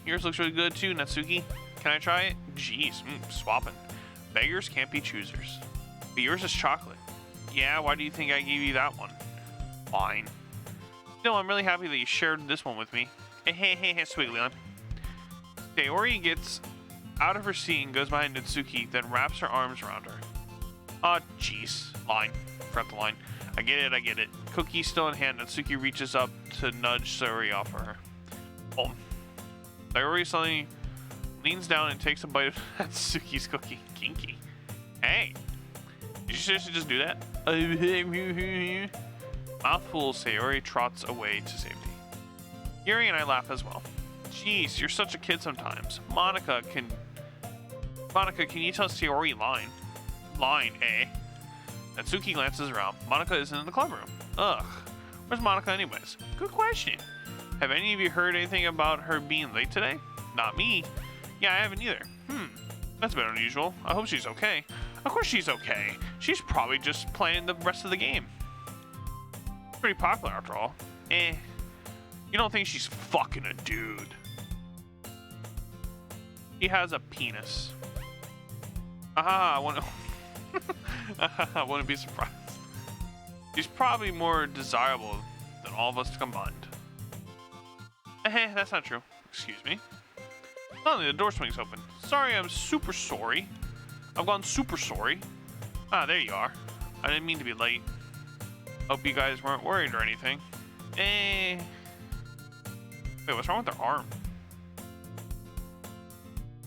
Yours looks really good too, Natsuki. Can I try it? Jeez, swapping. Beggars can't be choosers. But yours is chocolate. Yeah, why do you think I gave you that one? Fine. Still, I'm really happy that you shared this one with me. Squiggly line. Sayori gets out of her seat and goes behind Natsuki, then wraps her arms around her. Jeez. Line. Forgot the line. I get it. Cookie still in hand, Natsuki reaches up to nudge Sayori off of her. Boom. Sayori suddenly leans down and takes a bite of Natsuki's cookie. Kinky. Hey. Did you seriously just do that? Mouthful, Sayori trots away to safety. Yuri and I laugh as well. Jeez, you're such a kid sometimes. Monica, can you tell Sayori line? Line, eh? Natsuki glances around. Monica isn't in the club room. Ugh. Where's Monica anyways? Good question. Have any of you heard anything about her being late today? Not me. Yeah, I haven't either. That's a bit unusual. I hope she's okay. Of course she's okay. She's probably just playing the rest of the game. Pretty popular after all. You don't think she's fucking a dude? He has a penis. Aha, I want to. I wouldn't be surprised. He's probably more desirable than all of us combined. Eh, that's not true. Excuse me. Suddenly, the door swings open. Sorry, I'm super sorry. I've gone super sorry. Ah, there you are. I didn't mean to be late. Hope you guys weren't worried or anything. Eh. Wait, what's wrong with her arm?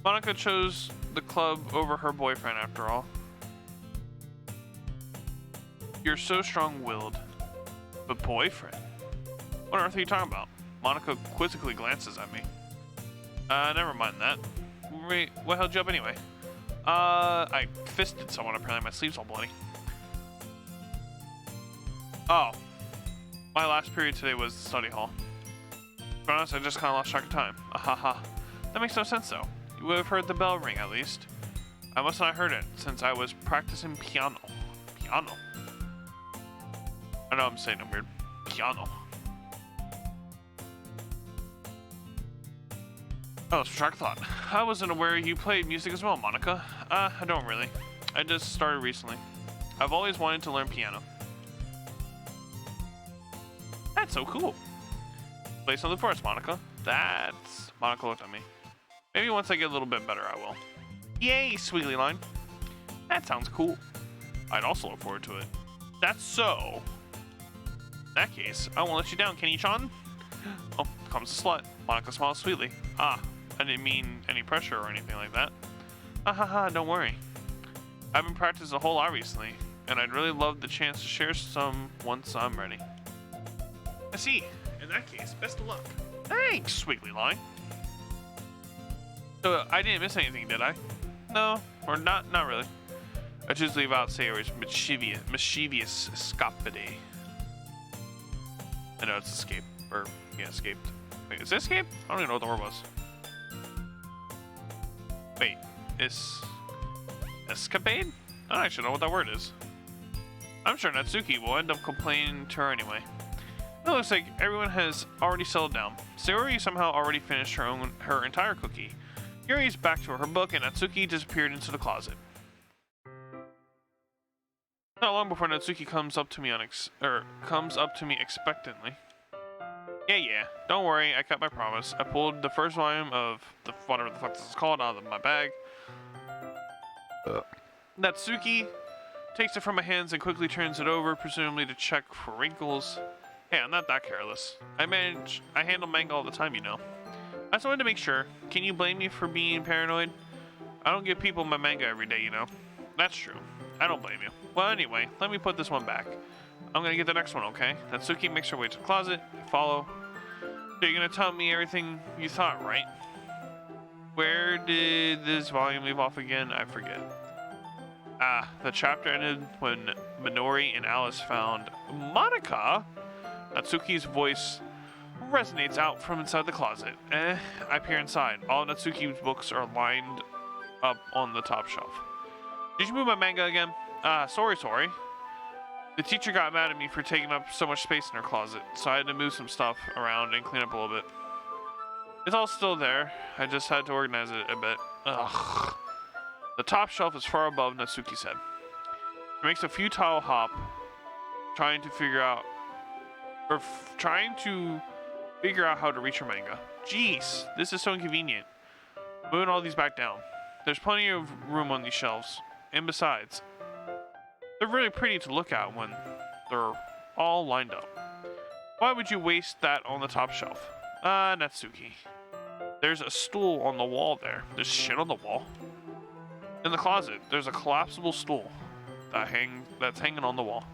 Monica chose the club over her boyfriend after all. You're so strong-willed. But boyfriend? What on earth are you talking about? Monica quizzically glances at me. Never mind that. Wait, what held you up anyway? I fisted someone, apparently my sleeve's all bloody. Oh. My last period today was the study hall. To be honest, I just kinda lost track of time. Ahaha. That makes no sense though. You would have heard the bell ring at least. I must not have heard it, since I was practicing piano. Piano? I know I'm saying it weird. Piano. I lost track of thought. I wasn't aware you played music as well, Monica. I don't really. I just started recently. I've always wanted to learn piano. That's so cool. Play something for us, Monica. That's... Monica looked at me. Maybe once I get a little bit better, I will. Yay, Squiggly line. That sounds cool. I'd also look forward to it. That's so. In that case, I won't let you down, Kenny-chan. Oh, comes the slut. Monica smiles sweetly. Ah, I didn't mean any pressure or anything like that. Haha, don't worry. I've been practicing a whole lot recently, and I'd really love the chance to share some once I'm ready. I see. In that case, best of luck. Thanks, Squiggly line. So, I didn't miss anything, did I? No, or not really. I just leave out Sayori's mischievous escapade. I know it's escape, or, yeah, escaped. Wait, is it escape? I don't even know what the word was. Wait, escapade? I don't actually know what that word is. I'm sure Natsuki will end up complaining to her anyway. It looks like everyone has already settled down. Sayori somehow already finished her entire cookie. Yuri's back to her book, and Natsuki disappeared into the closet. Not long before Natsuki comes up to me expectantly. Yeah, don't worry, I kept my promise. I pulled the first volume of the whatever the fuck this is called out of my bag. Natsuki takes it from my hands and quickly turns it over, presumably to check for wrinkles. Hey, I'm not that careless. I handle manga all the time, you know. I just wanted to make sure. Can you blame me for being paranoid? I don't give people my manga every day, you know. That's true. I don't blame you. Well, anyway, let me put this one back. I'm gonna get the next one, okay? Natsuki makes her way to the closet. I follow. So you're gonna tell me everything you thought, right? Where did this volume leave off again? I forget. Ah, the chapter ended when Minori and Alice found Monica. Natsuki's voice resonates out from inside the closet. I peer inside. All Natsuki's books are lined up on the top shelf. Did you move my manga again? Sorry. The teacher got mad at me for taking up so much space in her closet, so I had to move some stuff around and clean up a little bit. It's all still there. I just had to organize it a bit. Ugh. The top shelf is far above Natsuki's head. She makes a futile hop, trying to figure out how to reach her manga. Jeez, this is so inconvenient. Moving all these back down. There's plenty of room on these shelves. And besides, they're really pretty to look at when they're all lined up. Why would you waste that on the top shelf? Natsuki. There's a stool on the wall there. There's shit on the wall. In the closet, there's a collapsible stool that's hanging on the wall.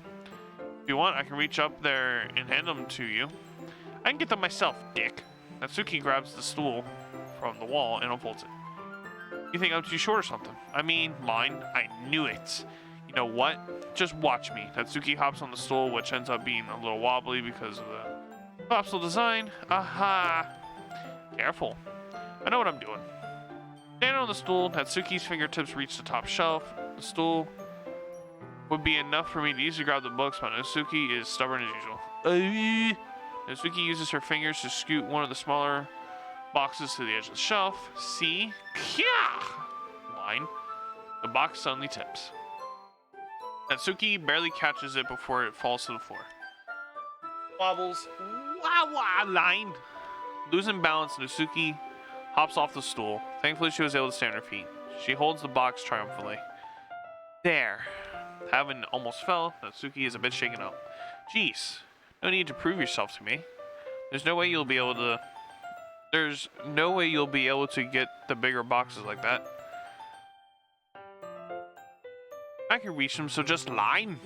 If you want, I can reach up there and hand them to you. I can get them myself, dick. Natsuki grabs the stool from the wall and unfolds it. You think I'm too short or something? I mean, line. I knew it. You know what? Just watch me. Natsuki hops on the stool, which ends up being a little wobbly because of the collapsible design. Aha! Careful. I know what I'm doing. Standing on the stool, Natsuki's fingertips reach the top shelf. The stool would be enough for me to easily grab the books, but Natsuki is stubborn as usual. Natsuki uses her fingers to scoot one of the smaller Boxes to the edge of the shelf. See? Kya! Line. The box suddenly tips. Natsuki barely catches it before it falls to the floor. Wobbles. Wah wah! Line. Losing balance, Natsuki hops off the stool. Thankfully, she was able to stand on her feet. She holds the box triumphantly. There. Having almost fell, Natsuki is a bit shaken up. Jeez, no need to prove yourself to me. There's no way you'll be able to get the bigger boxes like that. I can reach them, so just line.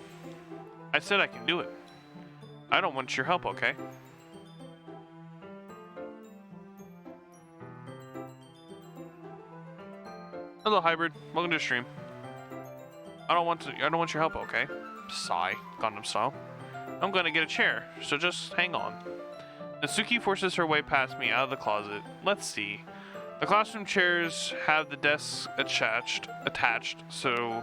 I said I can do it. I don't want your help, okay? Hello, Hybrid. Welcome to the stream. I don't want your help, okay? Sigh, Gundam style. I'm gonna get a chair, so just hang on. Natsuki forces her way past me out of the closet. Let's see. The classroom chairs have the desks attached, so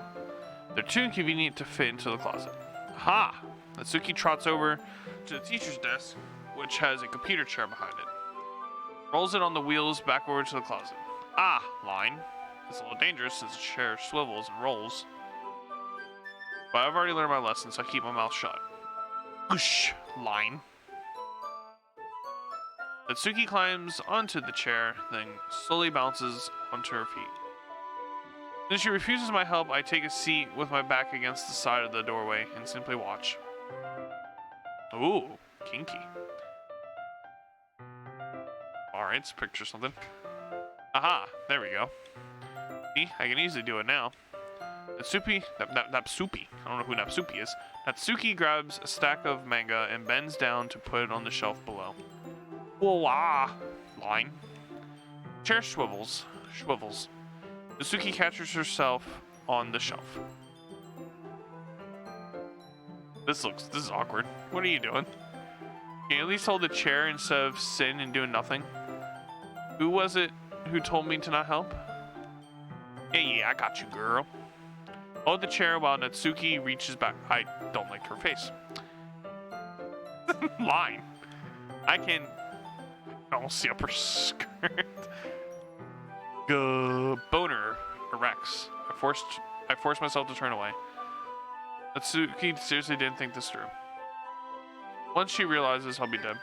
they're too inconvenient to fit into the closet. Aha! Natsuki trots over to the teacher's desk, which has a computer chair behind it. Rolls it on the wheels back over to the closet. Ah, line. It's a little dangerous since the chair swivels and rolls. But I've already learned my lesson, so I keep my mouth shut. Whoosh! Line. Natsuki climbs onto the chair, then slowly bounces onto her feet. Since she refuses my help, I take a seat with my back against the side of the doorway and simply watch. Ooh, kinky. Alright, let's picture something. Aha, there we go. See, I can easily do it now. Natsuki, Napsupi, I don't know who Napsupi is. Natsuki grabs a stack of manga and bends down to put it on the shelf below. Voila! Line. Chair swivels. Natsuki catches herself on the shelf. This is awkward. What are you doing? Can you at least hold the chair instead of sitting and doing nothing? Who was it who told me to not help? Yeah, I got you, girl. Hold the chair while Natsuki reaches back. I don't like her face. Line. I can almost see up her skirt. Boner erects. I forced myself to turn away. Natsuki seriously didn't think this through. Once she realizes, I'll be dead.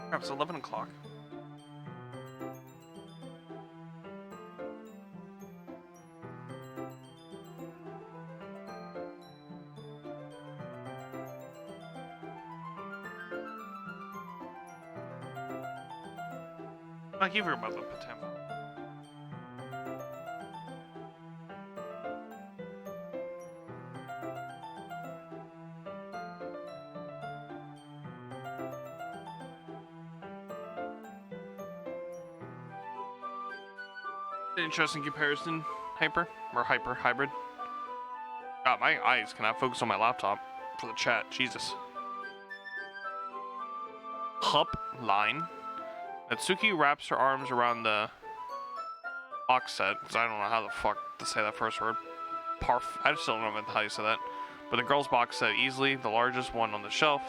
Crap, it's 11 o'clock. I give her about the Patemba. Interesting comparison, hybrid. God, my eyes cannot focus on my laptop for the chat. Jesus. Hup line. Natsuki wraps her arms around the box set, because I don't know how the fuck to say that first word. I still don't know how you say that. But the girl's box set easily, the largest one on the shelf.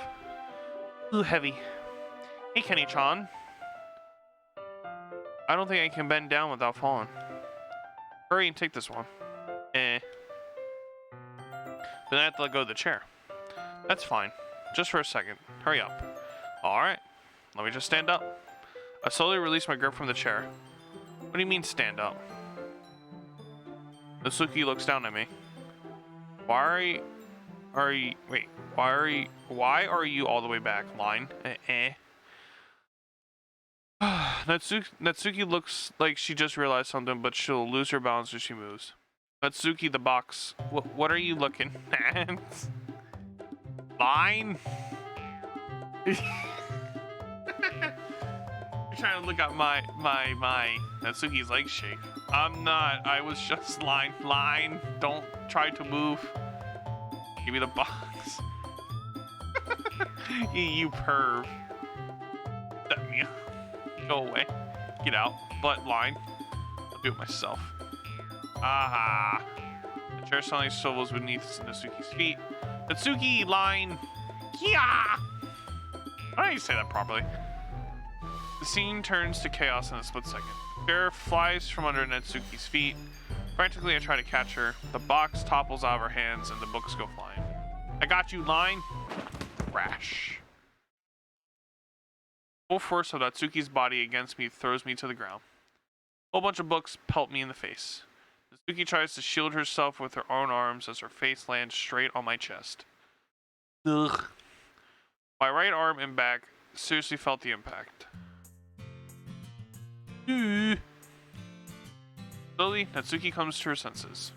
Ooh, heavy. Hey, Kenny-chan. I don't think I can bend down without falling. Hurry and take this one. Then I have to let go of the chair. That's fine. Just for a second. Hurry up. Alright. Let me just stand up. I slowly release my grip from the chair. What do you mean stand up? Natsuki looks down at me. Why are you all the way back? Line. Natsuki looks like she just realized something, but she'll lose her balance as she moves. Natsuki, the box. What are you looking at? Line? You're trying to look at my Natsuki's leg shake. I'm not. I was just line. Don't try to move. Give me the box. You perv. Let me go away. Get out. Butt line. I'll do it myself. Aha. The chair suddenly swivels beneath Natsuki's feet. Natsuki, line. Yeah. Why don't you say that properly? The scene turns to chaos in a split second. The chair flies from under Natsuki's feet. Frantically, I try to catch her. The box topples out of her hands and the books go flying. I got you, line. Crash. Full force of Natsuki's body against me throws me to the ground. A whole bunch of books pelt me in the face. Natsuki tries to shield herself with her own arms as her face lands straight on my chest. Ugh. My right arm and back seriously felt the impact. Slowly, Natsuki comes to her senses.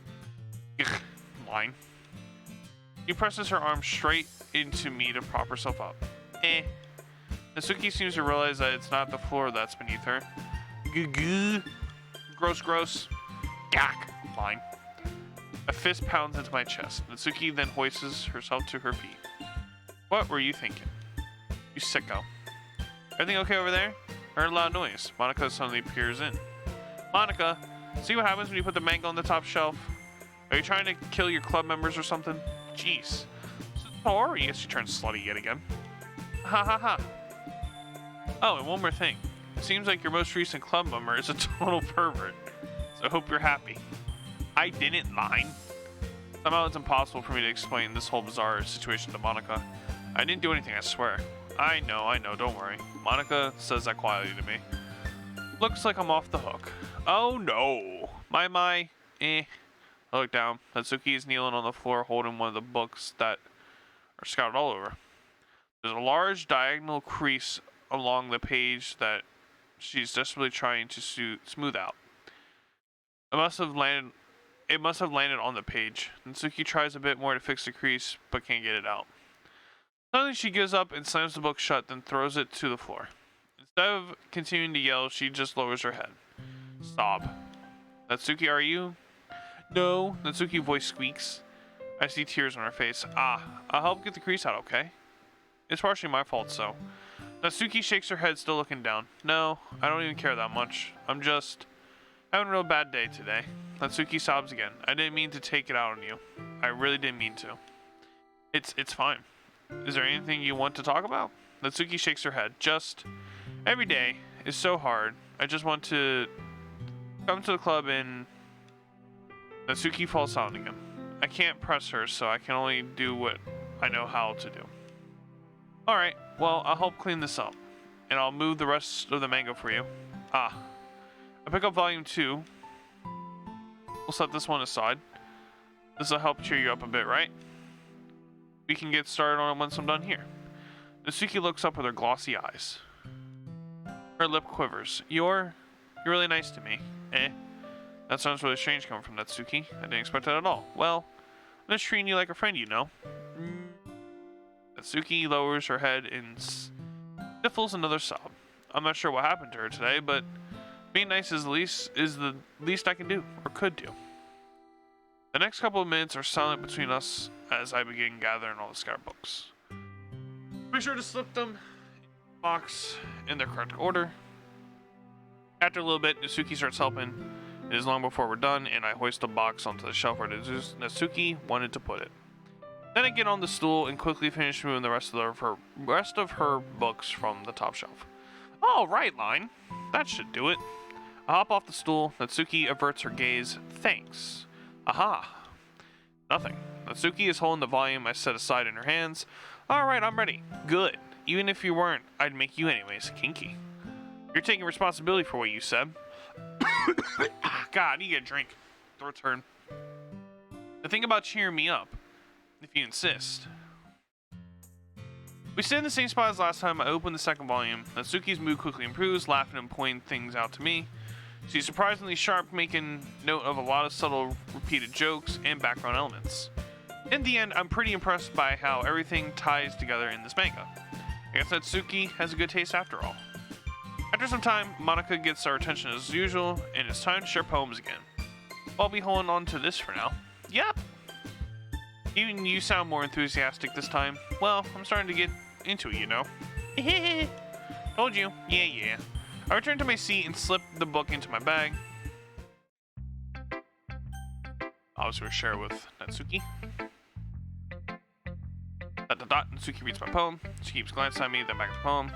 Line. She presses her arm straight into me to prop herself up. Natsuki seems to realize that it's not the floor that's beneath her. Gross. Gak. Line. A fist pounds into my chest. Natsuki then hoists herself to her feet. What were you thinking? You sicko. Everything okay over there? I heard a loud noise. Monica suddenly peers in. Monica, see what happens when you put the manga on the top shelf? Are you trying to kill your club members or something? Jeez. Oh, yes, you turned slutty yet again. Ha ha ha. Oh, and one more thing. It seems like your most recent club member is a total pervert. So I hope you're happy. I didn't line. Somehow it's impossible for me to explain this whole bizarre situation to Monica. I didn't do anything, I swear. I know, don't worry. Monica says that quietly to me. Looks like I'm off the hook. Oh no. My. I look down. Natsuki is kneeling on the floor holding one of the books that are scattered all over. There's a large diagonal crease along the page that she's desperately trying to smooth out. It must have landed on the page. Natsuki tries a bit more to fix the crease, but can't get it out. Suddenly she gives up and slams the book shut, then throws it to the floor. Instead of continuing to yell, she just lowers her head. Sob. Natsuki, are you? No, Natsuki voice squeaks. I see tears on her face. I'll help get the crease out, okay? It's partially my fault, so. Natsuki shakes her head, still looking down. No, I don't even care that much. I'm just having a real bad day today. Natsuki sobs again. I didn't mean to take it out on you. I really didn't mean to. It's fine. Is there anything you want to talk about? Natsuki shakes her head. Just, every day is so hard. I just want to come to the club and... Natsuki falls silent again. I can't press her, so I can only do what I know how to do. Alright, well, I'll help clean this up. And I'll move the rest of the manga for you. I pick up volume 2. We'll set this one aside. This will help cheer you up a bit, right? We can get started on it once I'm done here. Natsuki looks up with her glossy eyes. Her lip quivers. You're really nice to me. That sounds really strange coming from Natsuki. I didn't expect that at all. Well, I'm just treating you like a friend, you know. Natsuki lowers her head and sniffles another sob. I'm not sure what happened to her today, but being nice is the least I can do, or could do. The next couple of minutes are silent between us as I begin gathering all the scattered books. Be sure to slip them in the box in their correct order. After a little bit, Natsuki starts helping. It is long before we're done, and I hoist the box onto the shelf where Natsuki wanted to put it. Then I get on the stool and quickly finish moving the rest of her books from the top shelf. All right, line. That should do it. I hop off the stool. Natsuki averts her gaze. Thanks. Aha. Nothing. Natsuki is holding the volume I set aside in her hands. Alright, I'm ready. Good. Even if you weren't, I'd make you anyways. Kinky. You're taking responsibility for what you said. God, I need to get a drink. Throat's hurting. The thing about cheering me up, if you insist. We sit in the same spot as last time. I open the second volume. Natsuki's mood quickly improves, laughing and pointing things out to me. She's surprisingly sharp, making note of a lot of subtle repeated jokes and background elements. In the end, I'm pretty impressed by how everything ties together in this manga. I guess Natsuki has a good taste after all. After some time, Monica gets our attention as usual, and it's time to share poems again. I'll be holding on to this for now. Yep! Even you sound more enthusiastic this time. Well, I'm starting to get into it, you know. Told you. Yeah. I returned to my seat and slipped the book into my bag. Obviously, we'll share it with Natsuki. ... Natsuki reads my poem. She keeps glancing at me, then back at the poem.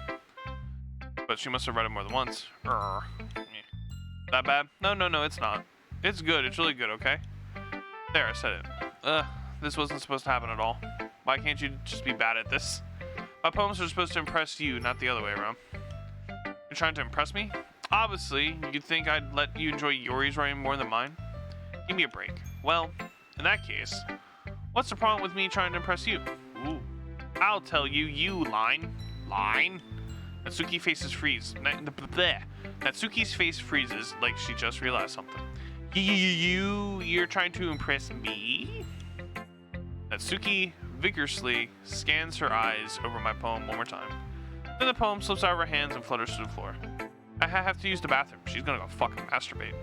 But she must have read it more than once. That bad? No, it's not. It's good. It's really good, okay? There, I said it. This wasn't supposed to happen at all. Why can't you just be bad at this? My poems are supposed to impress you, not the other way around. You're trying to impress me? Obviously, you'd think I'd let you enjoy Yuri's writing more than mine. Give me a break. Well, in that case, what's the problem with me trying to impress you? Ooh. I'll tell you, you line. Natsuki's face freezes like she just realized something. You're trying to impress me? Natsuki vigorously scans her eyes over my poem one more time. Then the poem slips out of her hands and flutters to the floor. I have to use the bathroom. She's gonna go fucking masturbate.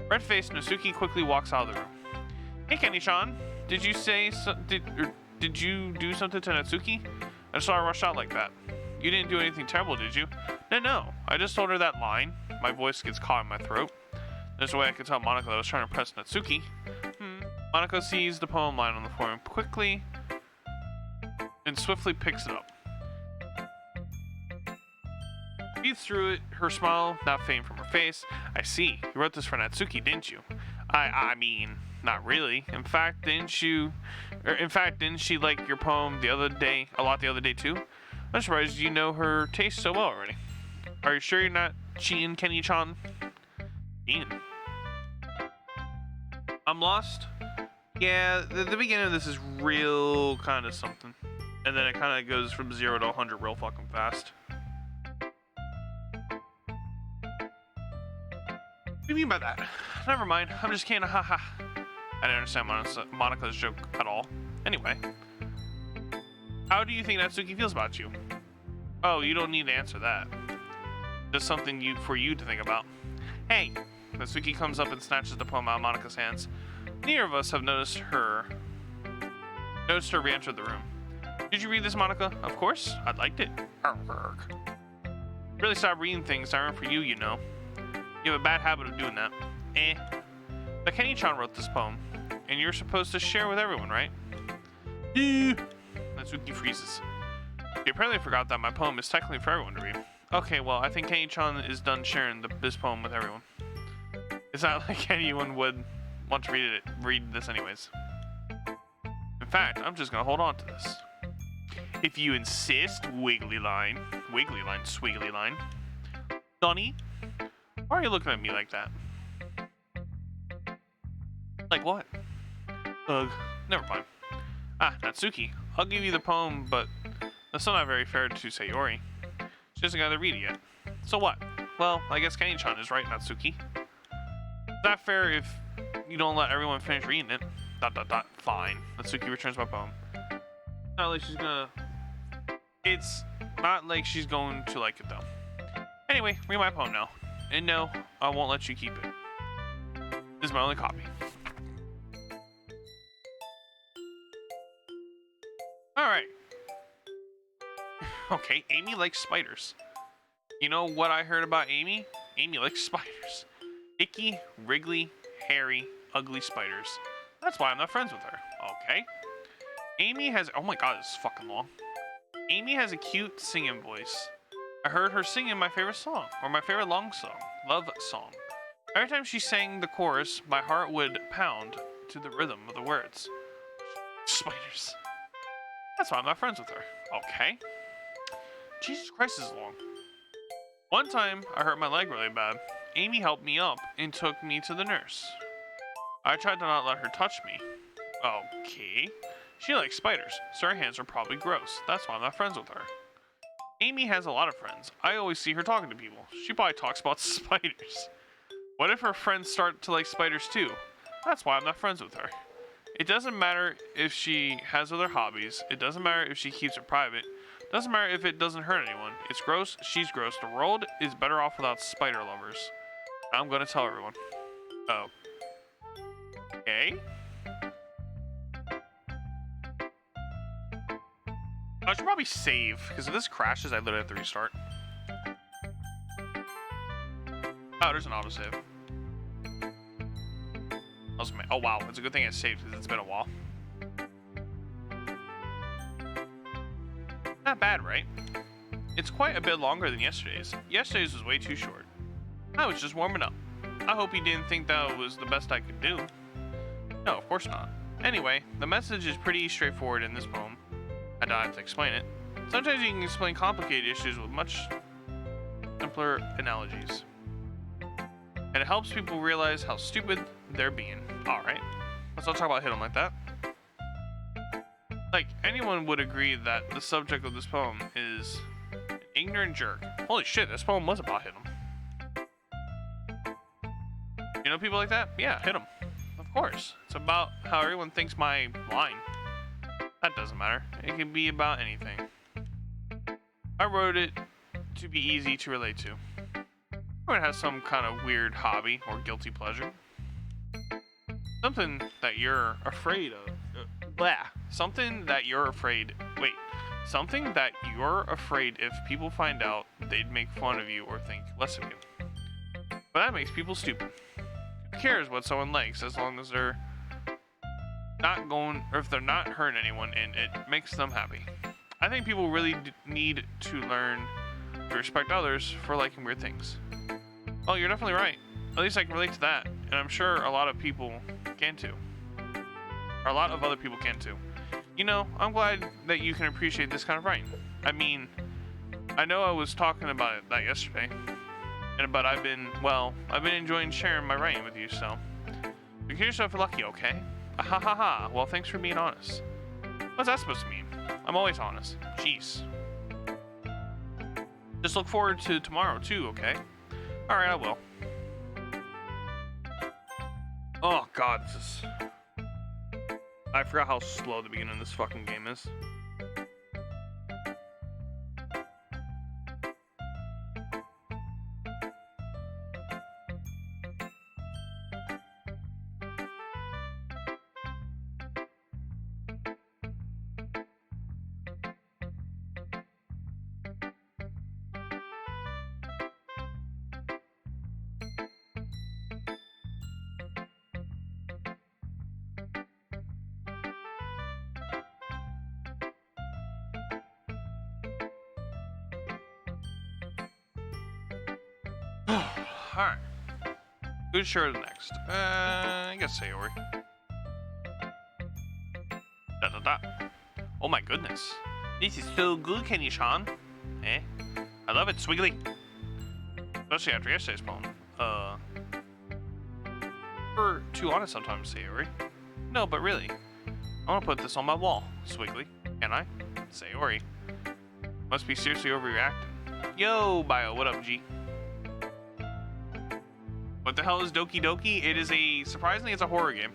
Red-faced, Natsuki quickly walks out of the room. Hey, Kenny-chan. Did you do something to Natsuki? I saw her rush out like that. You didn't do anything terrible, did you? No. I just told her that line. My voice gets caught in my throat. There's a way I could tell Monica that I was trying to impress Natsuki. Monica sees the poem line on the floor and quickly and swiftly picks it up. Reads through it, her smile not fading from her face. I see. You wrote this for Natsuki, didn't you? I mean, not really. In fact, didn't she like your poem a lot the other day too? I'm surprised you know her taste so well already. Are you sure you're not cheating, Kenny-chan? Cheating? I'm lost. Yeah, the beginning of this is real kind of something. And then it kind of goes from 0 to 100 real fucking fast. What do you mean by that? Never mind, I'm just kidding, haha. I didn't understand Monica's joke at all. Anyway. How do you think Natsuki feels about you? Oh, you don't need to answer that. Just something for you to think about. Hey! Natsuki comes up and snatches the poem out of Monica's hands. Neither of us have noticed her re-enter the room. Did you read this, Monica? Of course. I liked it. Really stop reading things I wrote for you, you know. You have a bad habit of doing that. But Kenny-chan wrote this poem, and you're supposed to share with everyone, right? Natsuki freezes. You apparently forgot that my poem is technically for everyone to read. Okay, well, I think Kenny-chan is done sharing this poem with everyone. It's not like anyone would want to read this anyways. In fact, I'm just gonna hold on to this. If you insist, wiggly line, swiggly line. Sonny, why are you looking at me like that? Like what? Ugh, never mind. Natsuki, I'll give you the poem, but that's not very fair to Sayori. She hasn't got to read it yet. So what? Well, I guess Kenny-chan is right, Natsuki. It's not fair if you don't let everyone finish reading it. ... Fine. Natsuki returns my poem. It's not like she's going to like it though. Anyway, read my poem now. And no, I won't let you keep it. This is my only copy. Alright. Okay, Amy likes spiders. You know what I heard about Amy? Amy likes spiders. Icky, wriggly, hairy, ugly spiders. That's why I'm not friends with her. Okay. Amy has... Oh my god, this is fucking long. Amy has a cute singing voice. I heard her singing my favorite song, or my favorite love song. Every time she sang the chorus, my heart would pound to the rhythm of the words. Spiders. That's why I'm not friends with her. Okay. Jesus Christ, this is long. One time, I hurt my leg really bad. Amy helped me up and took me to the nurse. I tried to not let her touch me. Okay. She likes spiders, so her hands are probably gross. That's why I'm not friends with her. Amy has a lot of friends. I always see her talking to people. She probably talks about spiders. What if her friends start to like spiders too? That's why I'm not friends with her. It doesn't matter if she has other hobbies. It doesn't matter if she keeps it private. It doesn't matter if it doesn't hurt anyone. It's gross. She's gross. The world is better off without spider lovers. I'm gonna tell everyone. Oh. Okay. I should probably save, because if this crashes, I literally have to restart. Oh, there's an autosave. Oh wow, it's a good thing I saved because it's been a while. Not bad, right? It's quite a bit longer than yesterday's. Yesterday's was way too short. I was just warming up. I hope you didn't think that was the best I could do. No, of course not. Anyway, the message is pretty straightforward in this poem. I don't have to explain it. Sometimes you can explain complicated issues with much simpler analogies. And it helps people realize how stupid they're being. Alright, let's not talk about Hit 'em like that. Like, anyone would agree that the subject of this poem is an ignorant jerk. Holy shit, this poem was about Hit 'em. You know people like that? Yeah, Hit 'em. Of course. It's about how everyone thinks my line. That doesn't matter. It can be about anything. I wrote it to be easy to relate to. Everyone has some kind of weird hobby or guilty pleasure. Something that you're afraid of. Something that you're afraid. Wait. Something that you're afraid if people find out they'd make fun of you or think less of you. But that makes people stupid. Who cares what someone likes as long as they're not going, or if they're not hurting anyone and it makes them happy. I think people really need to learn to respect others for liking weird things. Oh, you're definitely right. At least I can relate to that, and I'm sure a lot of people can too. Or a lot of other people can too. You know, I'm glad that you can appreciate this kind of writing. I mean, I know I was talking about that yesterday, but I've been enjoying sharing my writing with you, so consider yourself lucky, okay? Ha ha ha. Well, thanks for being honest. What's that supposed to mean? I'm always honest. Jeez. Just look forward to tomorrow too, okay? Alright, I will. Oh god, this is... I forgot how slow the beginning of this fucking game is. Alright. Who's sure next? I guess Sayori. Oh my goodness. This is so good, Kenny-chan. Eh? I love it, Swiggly. Especially after yesterday's poem. We're too honest sometimes, Sayori. No, but really. I want to put this on my wall, Swiggly. Can I? Sayori. Must be seriously overreacting. Yo, Bio, what up, G? What the hell is Doki Doki? It is surprisingly, it's a horror game.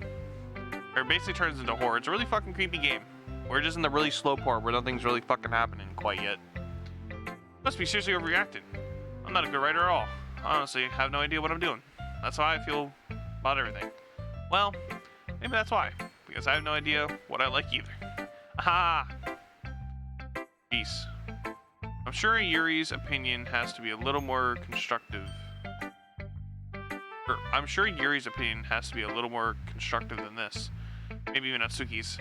Or it basically turns into horror. It's a really fucking creepy game. We're just in the really slow part where nothing's really fucking happening quite yet. Must be seriously overreacting. I'm not a good writer at all. Honestly, I have no idea what I'm doing. That's how I feel about everything. Well, maybe that's why. Because I have no idea what I like either. Aha! Peace. I'm sure Yuri's opinion has to be a little more constructive. I'm sure Yuri's opinion has to be a little more constructive than this. Maybe even Natsuki's.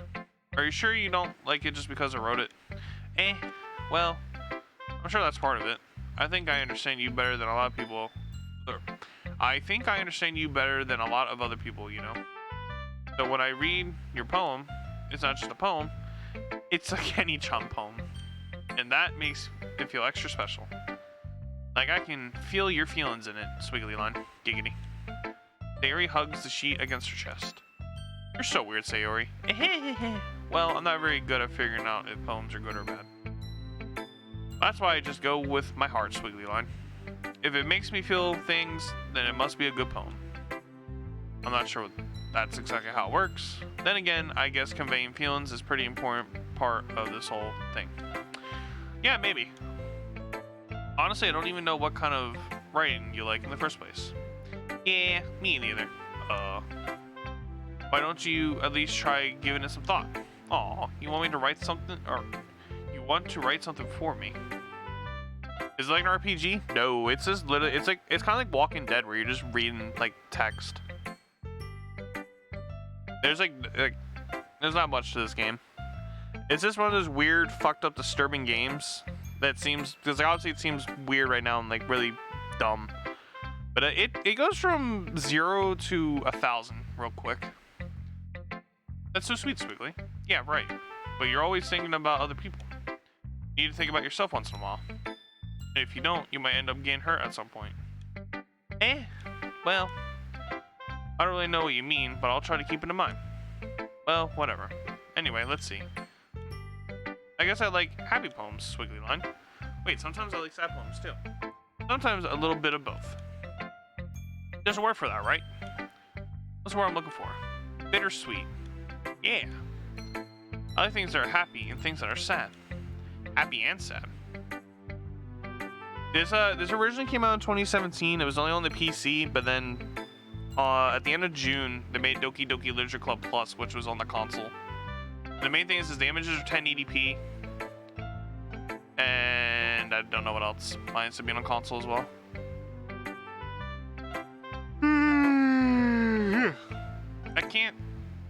Are you sure you don't like it just because I wrote it? Well, I'm sure that's part of it. I think I understand you better than a lot of people. I think I understand you better than a lot of other people, you know? So when I read your poem, it's not just a poem, it's a Kenny-chan poem. And that makes it feel extra special. Like I can feel your feelings in it, Swiggly line. Giggity. Sayori hugs the sheet against her chest. You're so weird, Sayori. Well, I'm not very good at figuring out if poems are good or bad. That's why I just go with my heart, Swiggly line. If it makes me feel things, then it must be a good poem. I'm not sure that's exactly how it works. Then again, I guess conveying feelings is pretty important part of this whole thing. Yeah, maybe. Honestly, I don't even know what kind of writing you like in the first place. Yeah, me neither. Why don't you at least try giving it some thought? Aw, you want me to write something, or you want to write something for me? Is it like an RPG? No, it's just literally, it's kind of like Walking Dead where you're just reading like text. There's there's not much to this game. It's just one of those weird, fucked up, disturbing games that seems, because obviously it seems weird right now and like really dumb. But it goes from 0 to 1,000 real quick. That's so sweet, Squiggly. Yeah, right. But you're always thinking about other people. You need to think about yourself once in a while. If you don't, you might end up getting hurt at some point. Well, I don't really know what you mean, but I'll try to keep it in mind. Well, whatever. Anyway, let's see. I guess I like happy poems, Squiggly line. Wait, sometimes I like sad poems too. Sometimes a little bit of both. There's a word for that, right? That's the word I'm looking for. Bittersweet. Yeah. I like things that are happy and things that are sad. Happy and sad. This originally came out in 2017. It was only on the PC, but then at the end of June, they made Doki Doki Literature Club Plus, which was on the console. The main thing is the images are 1080p, and I don't know what else. Mine is to be on console as well. I can't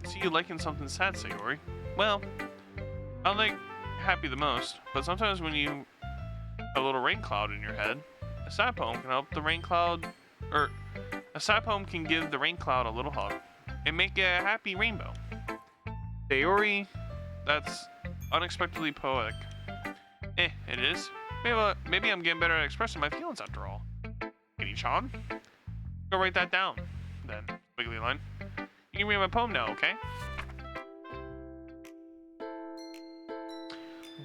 see you liking something sad, Sayori. Well, I like happy the most, but sometimes when you have a little rain cloud in your head, a sad poem can help the rain cloud, or a sad poem can give the rain cloud a little hug and make a happy rainbow. Sayori, that's unexpectedly poetic. It is. Maybe I'm getting better at expressing my feelings after all. Kitty-chan, go write that down, then, Wiggly line. You can read my poem now, okay?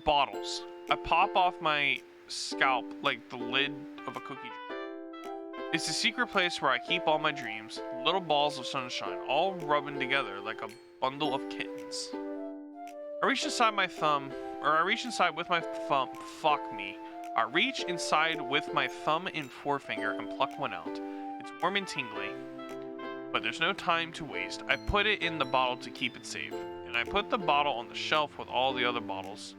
Bottles. I pop off my scalp like the lid of a cookie jar. It's a secret place where I keep all my dreams, little balls of sunshine, all rubbing together like a bundle of kittens. I reach inside with my thumb, fuck me. I reach inside with my thumb and forefinger and pluck one out. It's warm and tingly, but there's no time to waste. I put it in the bottle to keep it safe, and I put the bottle on the shelf with all the other bottles.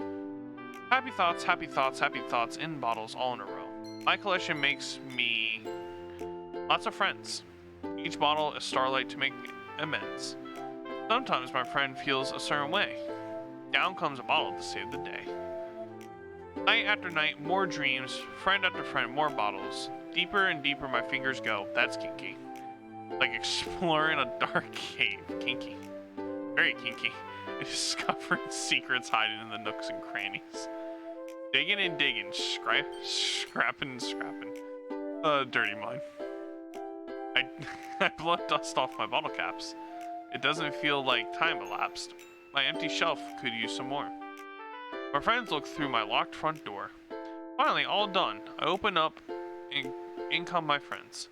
Happy thoughts, happy thoughts, happy thoughts in bottles all in a row. My collection makes me lots of friends. Each bottle is starlight to make amends. Sometimes my friend feels a certain way. Down comes a bottle to save the day. Night after night, more dreams, friend after friend, more bottles. Deeper and deeper my fingers go. That's kinky. Like exploring a dark cave. Kinky. Very kinky. Discovering secrets hiding in the nooks and crannies. Digging and digging. Scrapping and scrapping. Dirty mind. I blow dust off my bottle caps. It doesn't feel like time elapsed. My empty shelf could use some more. My friends look through my locked front door. Finally, all done. I open up and in come my friends.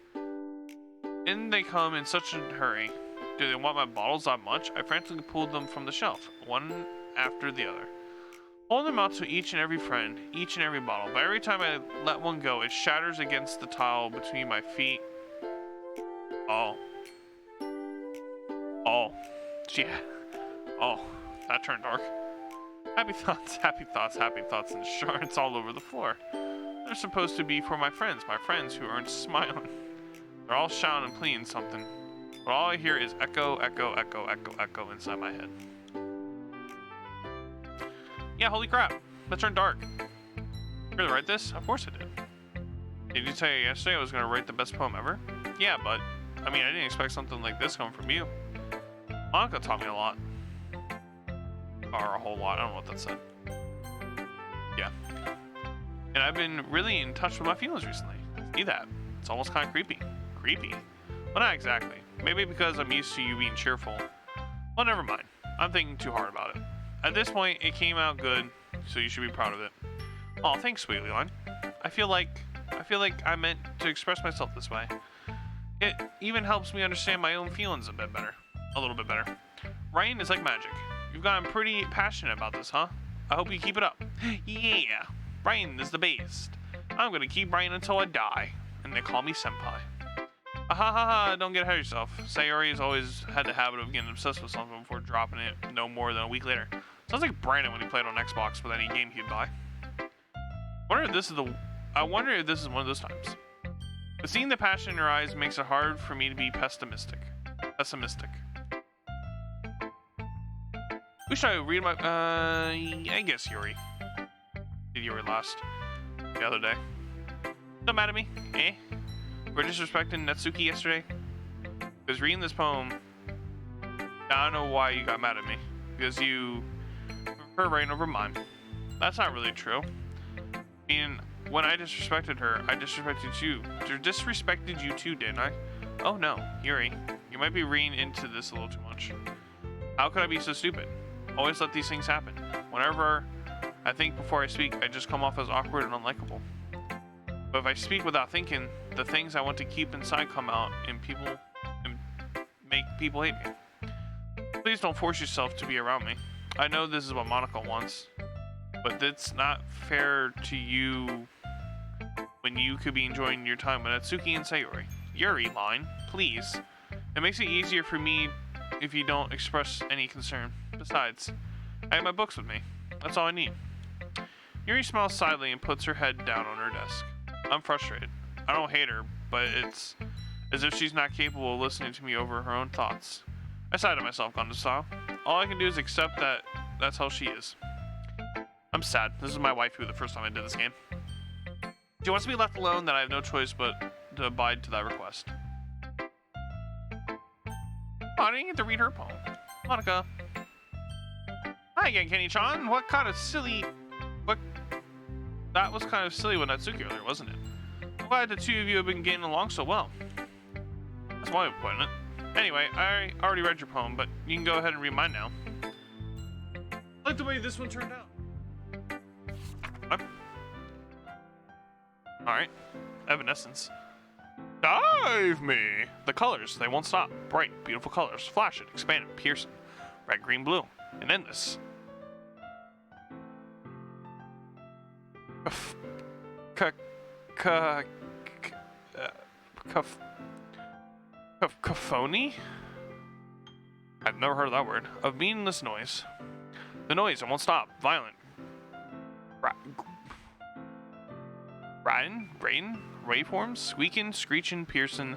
In they come in such a hurry. Do they want my bottles that much? I frantically pulled them from the shelf, one after the other. Hold them out to each and every friend, each and every bottle, but every time I let one go, it shatters against the tile between my feet. Oh. Yeah. Oh, that turned dark. Happy thoughts, happy thoughts, happy thoughts, and shards all over the floor. They're supposed to be for my friends who aren't smiling. They're all shouting and pleading something. But all I hear is echo, echo, echo, echo, echo inside my head. Yeah, holy crap. That turned dark. You really write this? Of course I did. Did you tell you yesterday I was going to write the best poem ever? Yeah, but, I mean, I didn't expect something like this coming from you. Monica taught me a lot. Or a whole lot, I don't know what that said. Yeah. And I've been really in touch with my feelings recently. See that? It's almost kind of creepy. Creepy? Well, not exactly. Maybe because I'm used to you being cheerful. Well, never mind. I'm thinking too hard about it. At this point, it came out good, so you should be proud of it. Oh, thanks, Sweetly Line. I feel like I meant to express myself this way. It even helps me understand my own feelings a little bit better. Writing is like magic. You've gotten pretty passionate about this, huh? I hope you keep it up. Yeah, writing is the best. I'm gonna keep writing until I die. And they call me senpai. Ha, don't get ahead of yourself. Sayori has always had the habit of getting obsessed with something before dropping it no more than a week later. Sounds like Brandon when he played on Xbox with any game he'd buy. I wonder if this is one of those times. But seeing the passion in your eyes makes it hard for me to be pessimistic. Who should I read my... I guess Yuri. Did Yuri last the other day. Don't mad at me, eh? For disrespecting Natsuki yesterday? Because reading this poem, I don't know why you got mad at me. Because you prefer writing over mine. That's not really true. I mean, when I disrespected her, I disrespected you. Disrespected you too, didn't I? Oh no, Yuri, you might be reading into this a little too much. How could I be so stupid? Always let these things happen. Whenever I think before I speak, I just come off as awkward and unlikable. But if I speak without thinking, the things I want to keep inside come out and make people hate me. Please don't force yourself to be around me. I know this is what Monaco wants, but it's not fair to you when you could be enjoying your time with Natsuki and Sayori. Yuri, line, please. It makes it easier for me if you don't express any concern. Besides, I have my books with me. That's all I need. Yuri smiles sadly and puts her head down on her desk. I'm frustrated. I don't hate her, but it's as if she's not capable of listening to me over her own thoughts. I sigh to myself, gone to style. All I can do is accept that that's how she is. I'm sad. This is my waifu the first time I did this game. She wants to be left alone, that I have no choice but to abide to that request. Oh, I didn't get to read her poem. Monica. Hi again, Kenny-chan. That was kind of silly with Natsuki earlier, wasn't it? I'm glad the two of you have been getting along so well. That's one way of putting it. Anyway, I already read your poem, but you can go ahead and read mine now. I like the way this one turned out. Alright. Evanescence. Dive me! The colors, they won't stop. Bright, beautiful colors. Flashing, expanding, piercing. Red, green, blue. And endless. Cacophony? I've never heard of that word. Of meaningless noise. The noise, it won't stop. Violent. Rain, waveforms, squeaking, screeching, piercing,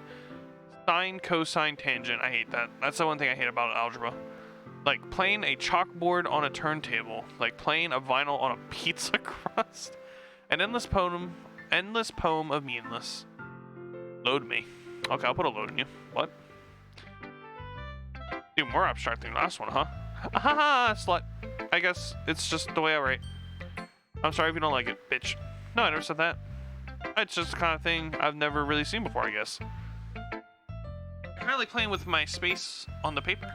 sine, cosine, tangent. I hate that. That's the one thing I hate about algebra. Like playing a chalkboard on a turntable. Like playing a vinyl on a pizza crust. An endless poem of meaningless. Load me. Okay, I'll put a load in you. What? Dude, more abstract than the last one, huh? Haha, slut. I guess it's just the way I write. I'm sorry if you don't like it, bitch. No, I never said that. It's just the kind of thing I've never really seen before, I guess. I kind of like playing with my space on the paper.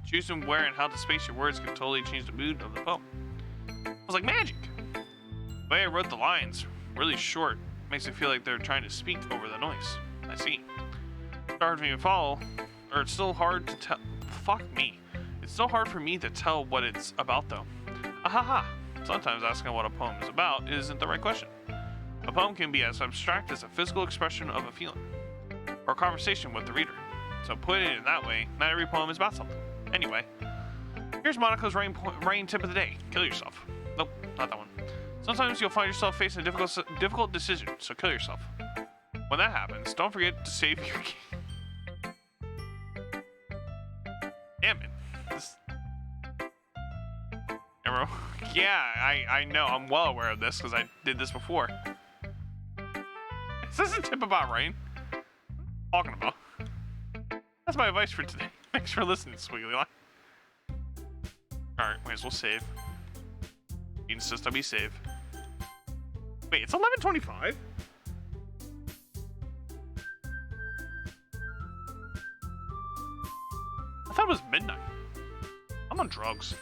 Choosing where and how to space your words can totally change the mood of the poem. It was like magic. The way I wrote the lines, really short, makes it feel like they're trying to speak over the noise. I see. It's hard for me to follow, or it's still hard to tell. Fuck me. It's still hard for me to tell what it's about, though. Ahaha. Sometimes asking what a poem is about isn't the right question. A poem can be as abstract as a physical expression of a feeling, or a conversation with the reader. So put it in that way, not every poem is about something. Anyway, here's Monica's writing tip of the day. Kill yourself. Nope, not that one. Sometimes you'll find yourself facing a difficult decision, so kill yourself. When that happens, don't forget to save your game. Damn it. Yeah, I know. I'm well aware of this because I did this before. Is this a tip about rain? Talking about. That's my advice for today. Thanks for listening, Squiggly Line. Alright, might as well save. You insist I be save. Wait, it's 11:25? I thought it was midnight. I'm on drugs.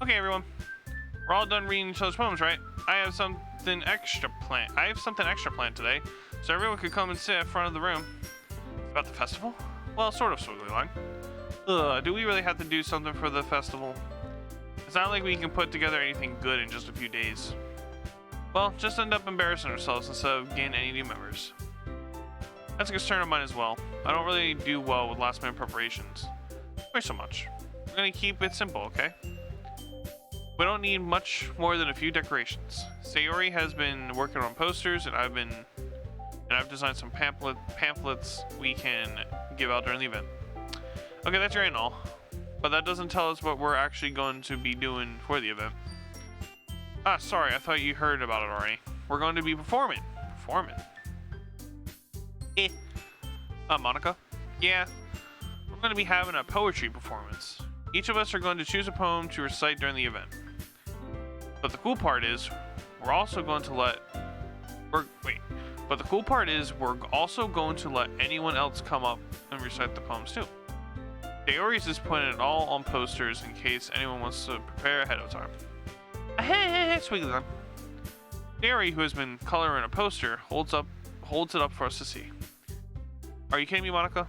Okay, everyone. We're all done reading each other's poems, right? I have something extra planned. Today, so everyone could come and sit in front of the room. About the festival? Well, sort of, Squiggly Line. Do we really have to do something for the festival? It's not like we can put together anything good in just a few days. Well, just end up embarrassing ourselves instead of gaining any new members. That's a concern of mine as well. I don't really do well with last minute preparations. Why so much? We're gonna keep it simple, okay? We don't need much more than a few decorations. Sayori has been working on posters, and I've designed some pamphlets we can give out during the event. Okay, that's great and all, but that doesn't tell us what we're actually going to be doing for the event. Ah, sorry, I thought you heard about it already. We're going to be performing. Performing? Monica? Yeah, we're going to be having a poetry performance. Each of us are going to choose a poem to recite during the event. But the cool part is, we're also going to let anyone else come up and recite the poems too. Sayori's is putting it all on posters in case anyone wants to prepare ahead of time. Squiggly line. Sayori, who has been coloring a poster, holds it up for us to see. Are you kidding me, Monica?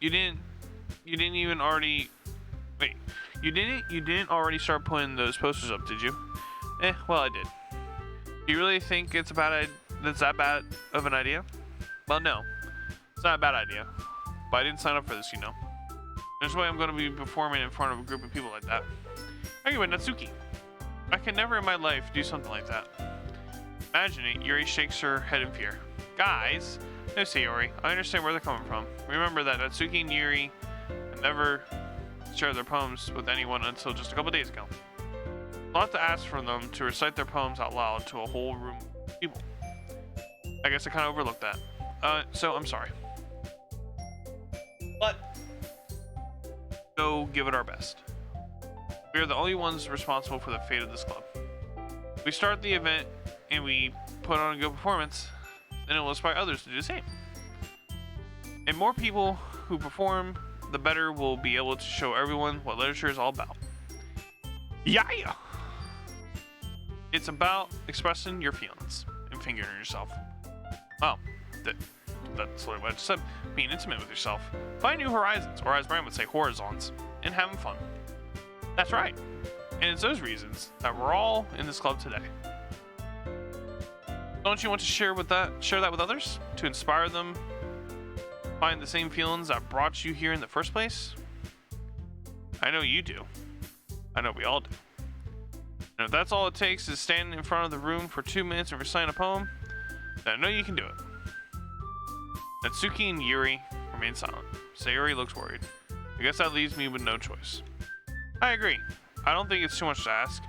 You didn't already start putting those posters up, did you? Well, I did. Do you really think that's that bad of an idea? Well, no. It's not a bad idea. But I didn't sign up for this, you know. There's no way I'm going to be performing in front of a group of people like that. Anyway, Natsuki. I can never in my life do something like that. Imagine it, Yuri shakes her head in fear. Guys, no, Sayori, I understand where they're coming from. Remember that Natsuki and Yuri never shared their poems with anyone until just a couple days ago. I'll have to ask for them to recite their poems out loud to a whole room of people. I guess I kind of overlooked that. So I'm sorry. But go give it our best. We are the only ones responsible for the fate of this club. If we start the event and we put on a good performance, then it will inspire others to do the same. And more people who perform, the better we'll be able to show everyone what literature is all about. Yeah! It's about expressing your feelings and fingering yourself. Oh, that's what I just said. Being intimate with yourself. Find new horizons, or as Brian would say, horizons, and having fun. That's right. And it's those reasons that we're all in this club today. Don't you want to share that with others? To inspire them, find the same feelings that brought you here in the first place? I know you do. I know we all do. And if that's all it takes is standing in front of the room for 2 minutes and reciting a poem, then I know you can do it. Natsuki and Yuri remain silent. Sayori looks worried. I guess that leaves me with no choice. I agree. I don't think it's too much to ask.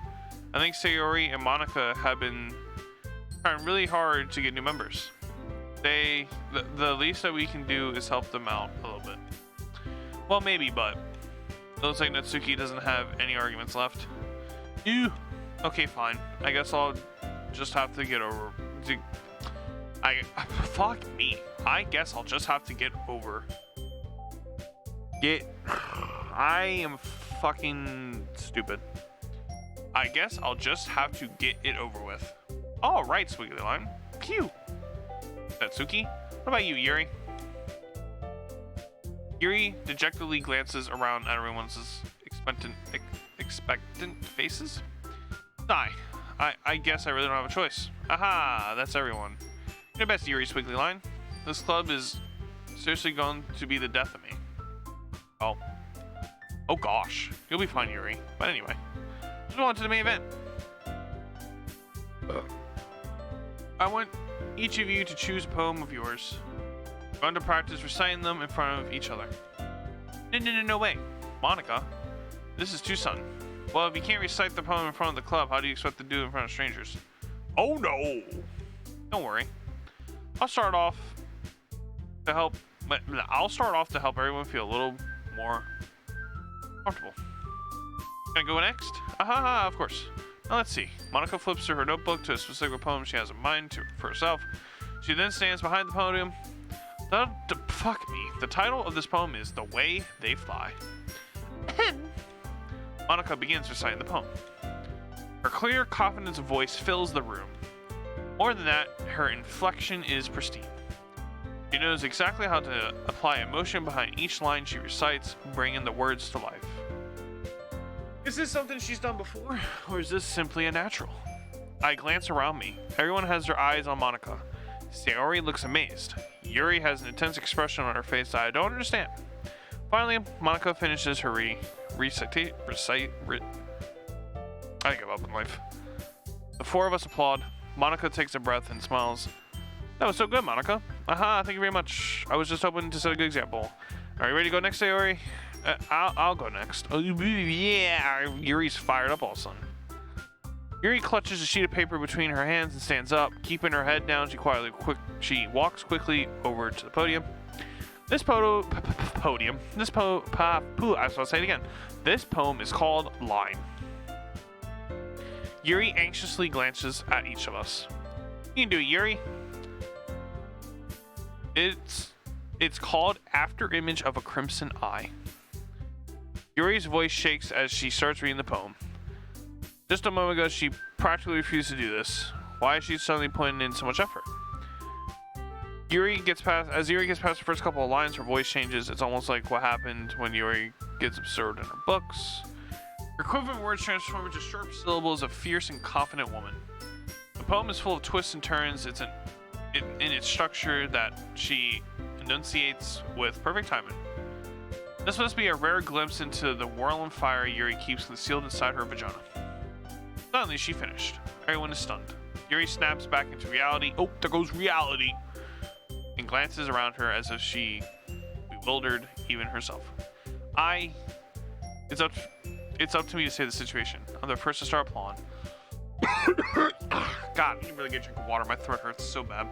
I think Sayori and Monica have been trying really hard to get new members. The least that we can do is help them out a little bit. Well, maybe, but it looks like Natsuki doesn't have any arguments left. Ew. Okay, fine. I guess I'll just have to get over. Fuck me. I guess I'll just have to get over. I am fucking stupid. I guess I'll just have to get it over with. All right, Squiggly Line. Phew. Natsuki, what about you, Yuri? Yuri dejectedly glances around at everyone's expectant faces. Sigh. I guess I really don't have a choice. Aha, that's everyone. Your best, Yuri, Squiggly Line. This club is seriously going to be the death of me. Oh gosh. You'll be fine, Yuri. But anyway, let's go on to the main event. I want each of you to choose a poem of yours. We're going to practice reciting them in front of each other. No way. Monica, this is too sudden. Well, if you can't recite the poem in front of the club, how do you expect to do it in front of strangers? Oh no! Don't worry. I'll start off to help everyone feel a little more comfortable. Can I go next? Aha, of course. Now let's see. Monica flips through her notebook to a specific poem she has in mind for herself. She then stands behind the podium. Fuck me. The title of this poem is The Way They Fly. Monica begins reciting the poem. Her clear, confident voice fills the room. More than that, her inflection is pristine. She knows exactly how to apply emotion behind each line she recites, bringing the words to life. Is this something she's done before, or is this simply a natural? I glance around me. Everyone has their eyes on Monica. Sayori looks amazed. Yuri has an intense expression on her face that I don't understand. Finally, Monica finishes her I give up on life. The four of us applaud. Monica takes a breath and smiles. That was so good, Monica. Aha, thank you very much. I was just hoping to set a good example. Are you ready to go next, Sayori? I'll go next. Oh, yeah. Yuri's fired up all of a sudden. Yuri clutches a sheet of paper between her hands and stands up. Keeping her head down, she walks quickly over to the podium. This poem is called Line. Yuri anxiously glances at each of us. You can do it, Yuri. It's called After Image of a Crimson Eye. Yuri's voice shakes as she starts reading the poem. Just a moment ago, she practically refused to do this. Why is she suddenly putting in so much effort? As Yuri gets past the first couple of lines, her voice changes. It's almost like what happened when Yuri gets absorbed in her books. Her equivalent words transform into sharp syllables of fierce and confident woman. The poem is full of twists and turns. It's in its structure that she enunciates with perfect timing. This must be a rare glimpse into the whirling fire Yuri keeps concealed inside her vagina. Suddenly, she finished. Everyone is stunned. Yuri snaps back into reality. Oh, there goes reality! And glances around her as if she bewildered even herself. It's up to me to say the situation. I'm the first to start applauding. God, I need to really get a drink of water. My throat hurts so bad.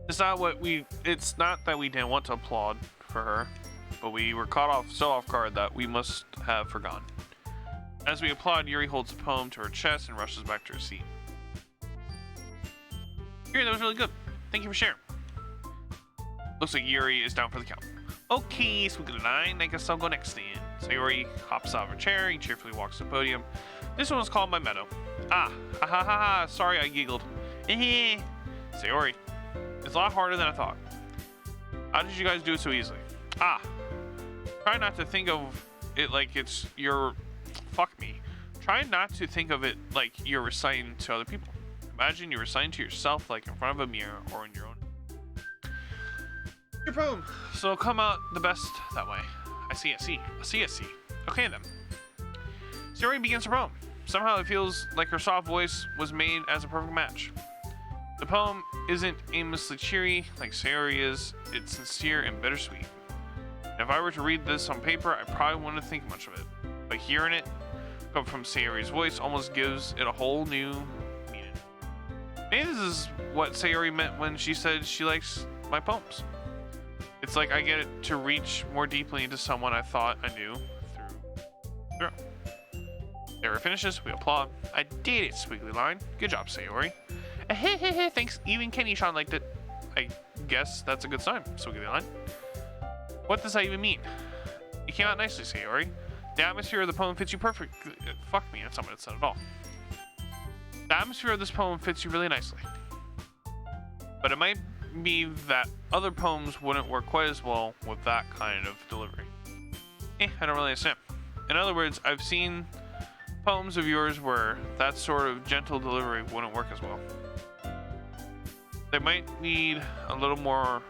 It's not that we didn't want to applaud for her, but we were caught so off guard that we must have forgotten. As we applaud, Yuri holds the poem to her chest and rushes back to her seat. Yuri, that was really good. Thank you for sharing. Looks like Yuri is down for the count. Okay, squiggly line. I guess I'll go next then. So Yuri hops out of her chair. He cheerfully walks to the podium. This one's called My Meadow. Sorry, I giggled. Sayori, it's a lot harder than I thought. How did you guys do it so easily? Try not to think of it like it's your... Fuck me. Try not to think of it like you're reciting to other people. Imagine you're reciting to yourself like in front of a mirror or in your own. Your poem. So it'll come out the best that way. I see. Okay then. Sayori begins her poem. Somehow it feels like her soft voice was made as a perfect match. The poem isn't aimlessly cheery like Sayori is. It's sincere and bittersweet. And if I were to read this on paper, I probably wouldn't think much of it. But hearing it come from Sayori's voice almost gives it a whole new meaning. Maybe this is what Sayori meant when she said she likes my poems. It's like I get it to reach more deeply into someone I thought I knew through. Sayori finishes, we applaud. I did it, squiggly line. Good job, Sayori. Thanks, even Kenny-chan liked it. I guess that's a good sign, squiggly line. What does that even mean? You came out nicely, Sayori. The atmosphere of the poem fits you perfectly. Fuck me, that's not what it said at all. The atmosphere of this poem fits you really nicely. But it might be that other poems wouldn't work quite as well with that kind of delivery. I don't really understand. In other words, I've seen poems of yours where that sort of gentle delivery wouldn't work as well. They might need a little more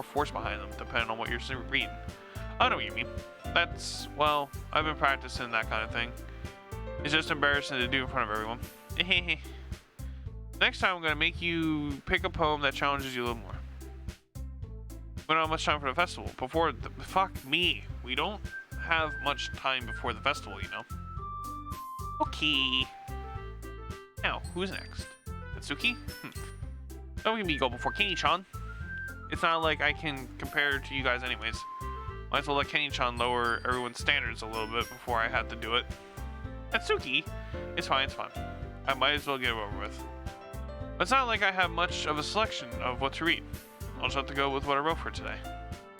force behind them, depending on what you're reading. I know what you mean. I've been practicing that kind of thing. It's just embarrassing to do in front of everyone. Next time I'm going to make you pick a poem that challenges you a little more. We don't have much time for the festival. Fuck me. We don't have much time before the festival, you know. Okay. Now, who's next? Natsuki? Don't make me go before Kenny-chan. It's not like I can compare to you guys anyways. Might as well let Kenny-chan lower everyone's standards a little bit before I had to do it. Natsuki? It's fine. I might as well get it over with. But it's not like I have much of a selection of what to read. I'll just have to go with what I wrote for today.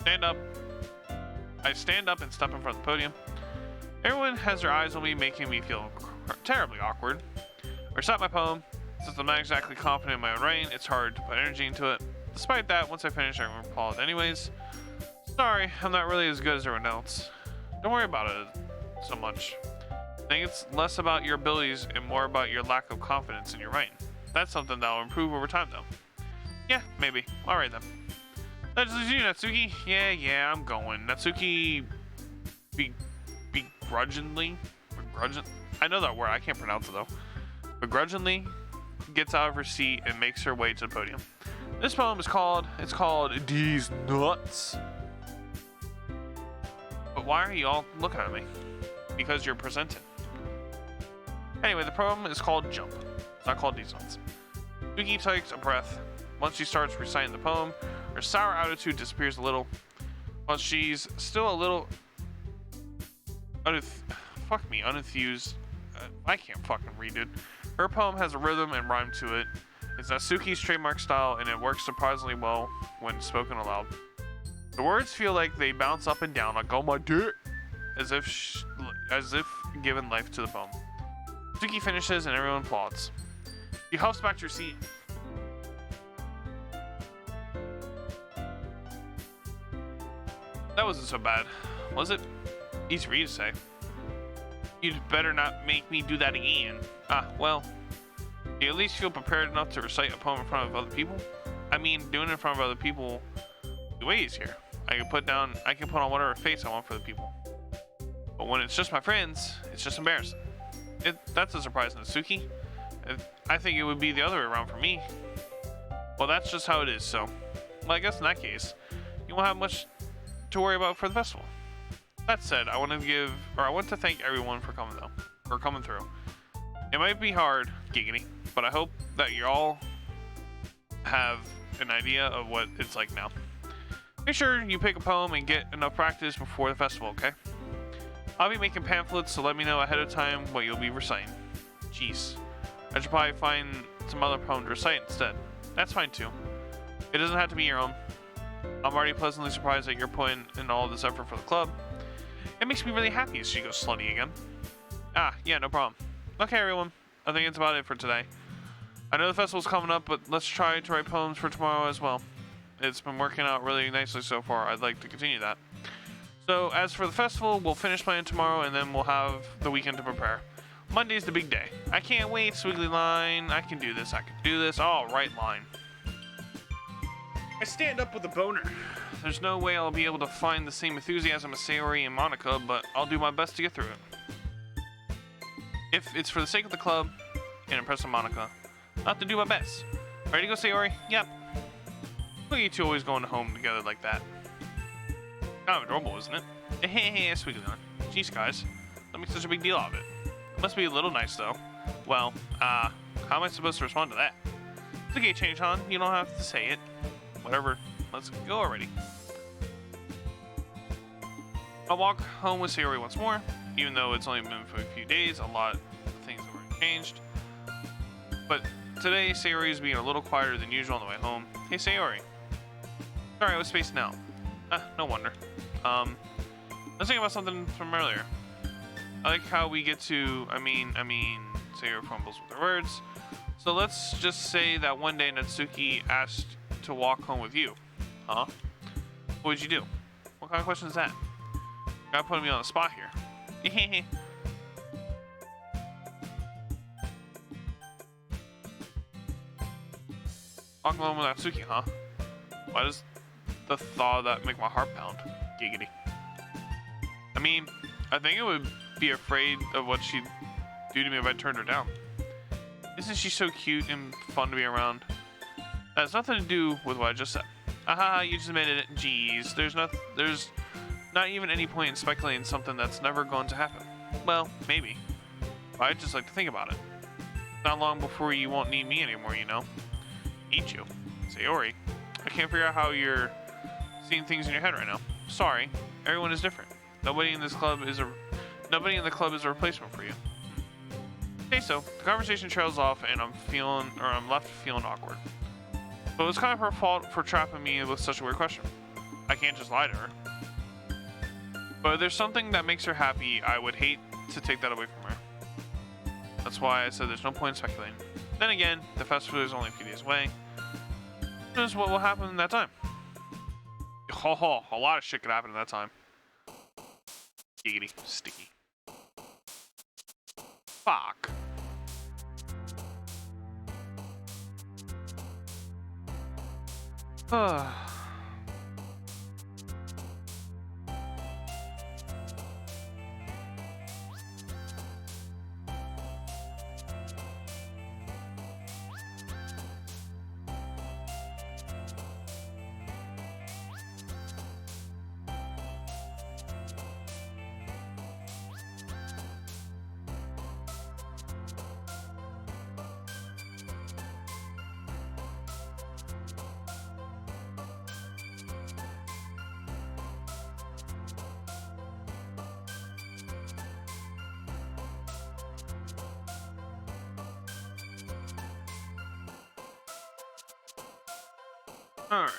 Stand up. I stand up and step in front of the podium. Everyone has their eyes on me, making me feel terribly awkward. I recite my poem. Since I'm not exactly confident in my own writing, it's hard to put energy into it. Despite that, once I finish, I recall it anyways. Sorry, I'm not really as good as everyone else. Don't worry about it so much. I think it's less about your abilities and more about your lack of confidence in your writing. That's something that'll improve over time, though. Yeah, maybe. Alright then. That's you, Natsuki. Yeah, I'm going. Natsuki begrudgingly? I know that word, I can't pronounce it though. Begrudgingly gets out of her seat and makes her way to the podium. This poem is called These Nuts. But why are you all looking at me? Because you're presenting. Anyway, the poem is called Jump. It's not called These Nuts. Natsuki takes a breath. Once she starts reciting the poem, her sour attitude disappears a little. While she's still a little unenthused. I can't fucking read it. Her poem has a rhythm and rhyme to it. It's Natsuki's trademark style, and it works surprisingly well when spoken aloud. The words feel like they bounce up and down like "oh my dick," as if given life to the poem. Natsuki finishes, and everyone applauds. She hops back to her seat. That wasn't so bad, was it? Easy for you to say. You'd better not make me do that again. Well, do you at least feel prepared enough to recite a poem in front of other people? I mean, doing it in front of other people is way easier. I can put on whatever face I want for the people. But when it's just my friends, it's just embarrassing. That's a surprise, Natsuki. I think it would be the other way around for me. Well, that's just how it is, so. Well, I guess in that case, you won't have much to worry about for the festival. That said, I want to thank everyone for coming through. It might be hard, giggity, but I hope that you all have an idea of what it's like now. Make sure you pick a poem and get enough practice before the festival, okay? I'll be making pamphlets, so let me know ahead of time what you'll be reciting. Jeez. I should probably find some other poem to recite instead. That's fine too. It doesn't have to be your own. I'm already pleasantly surprised that you're putting in all this effort for the club. It makes me really happy. She goes slutty again. Yeah, no problem. Okay, everyone. I think it's about it for today. I know the festival's coming up, but let's try to write poems for tomorrow as well. It's been working out really nicely so far. I'd like to continue that. So, as for the festival, we'll finish planning tomorrow, and then we'll have the weekend to prepare. Monday's the big day. I can't wait, squiggly line. I can do this. All right, line. I stand up with a boner. There's no way I'll be able to find the same enthusiasm as Sayori and Monica, but I'll do my best to get through it. If it's for the sake of the club and impressing Monica, I'll have to do my best. Ready to go, Sayori? Yep. Look at you two always going home together like that. Kind of adorable, isn't it? Hey, sweetie line. Jeez, guys. Don't make such a big deal of it. It must be a little nice, though. Well, how am I supposed to respond to that? It's okay, Change-Han. You don't have to say it. Whatever. Let's go already. I'll walk home with Sayori once more. Even though it's only been for a few days, a lot of things have already changed. But today, Sayori is being a little quieter than usual on the way home. Hey, Sayori. Sorry, I was spacing out. No wonder. Let's think about something from earlier. I like how we get to, Sayori fumbles with her words. So let's just say that one day Natsuki asked to walk home with you. Huh? What would you do? What kind of question is that? You gotta put me on the spot here. Walk alone with Natsuki, huh? Why does the thought of that make my heart pound? Giggity. I think I would be afraid of what she'd do to me if I turned her down. Isn't she so cute and fun to be around? That has nothing to do with what I just said. Aha, you just admitted it. Jeez, there's not even any point in speculating something that's never going to happen. Well, maybe. But I'd just like to think about it. Not long before you won't need me anymore, you know. Need you. Sayori, I can't figure out how you're seeing things in your head right now. Sorry, everyone is different. Nobody in the club is a replacement for you. Okay, so the conversation trails off, and I'm left feeling awkward. So it's kind of her fault for trapping me with such a weird question. I can't just lie to her. But if there's something that makes her happy, I would hate to take that away from her. That's why I said there's no point in speculating. Then again, the festival is only a few days away. This is what will happen in that time. Oh, a lot of shit could happen in that time. Giggity. Sticky. Fuck. Alright.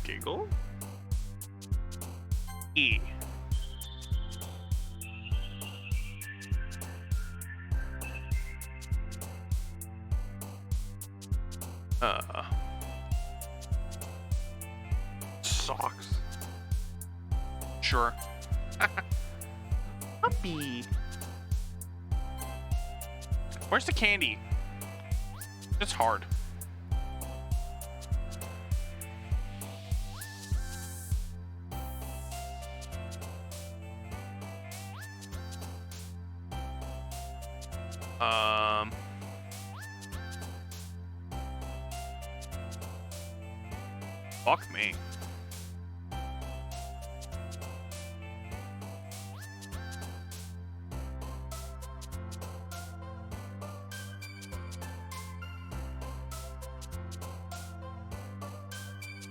Giggle. E. Socks. Sure. Puppy. Where's the candy? It's hard. Fuck me.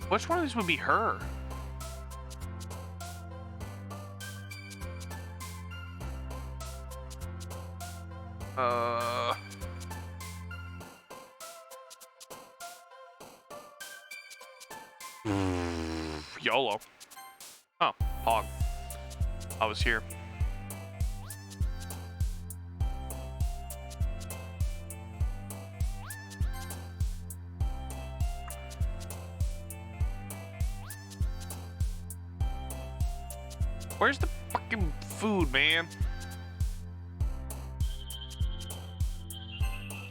Which one of these would be her? YOLO. Oh, Pog. I was here. Where's the fucking food, man?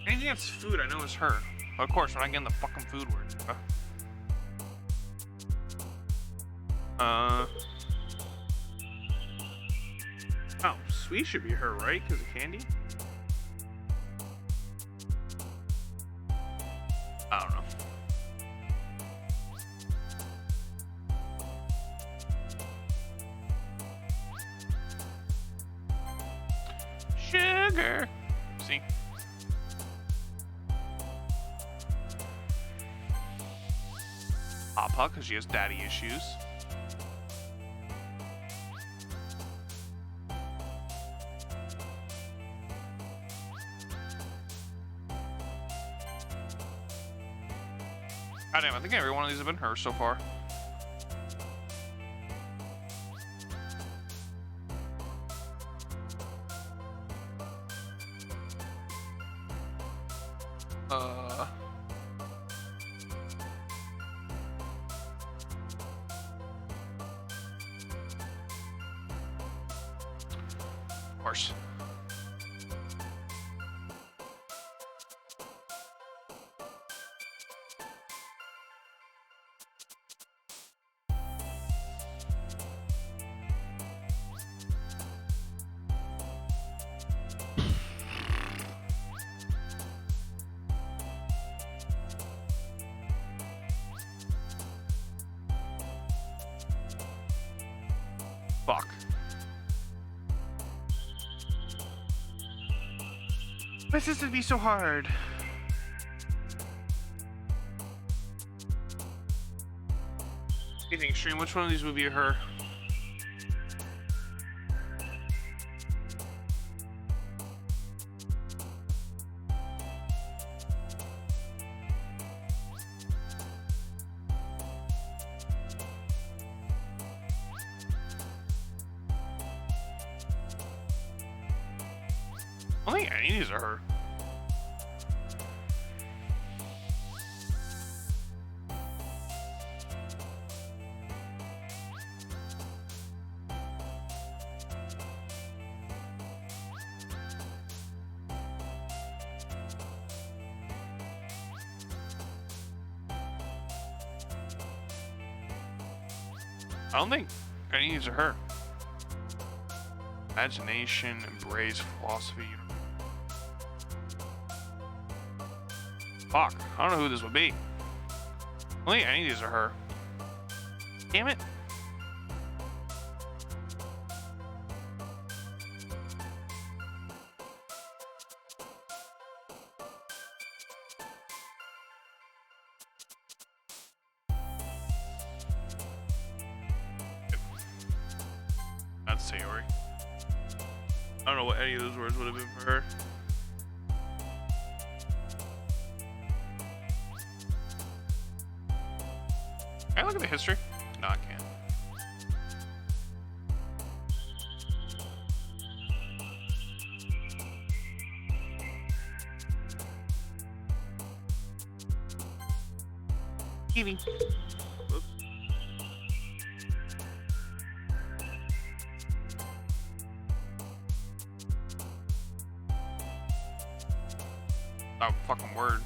Anything that's food, I know is her. Of course, we're not getting the fucking food word. Oh, sweet should be her, right? Because of candy? I don't know. Sugar. See? Papa, because she has daddy issues. Goddamn, I think every one of these have been her so far. Of course. Fuck. Why does this be so hard? You think, Stream, which one of these would be her? I don't think any of these are her. I don't think any of these are her. Imagination, embrace, philosophy. Fuck, I don't know who this would be. I don't think any of these are her. Damn it. That's Sayori. I don't know what any of those words would have been for her. Can I look at the history? No, I can't. Evie. Whoops. Oh, fucking word.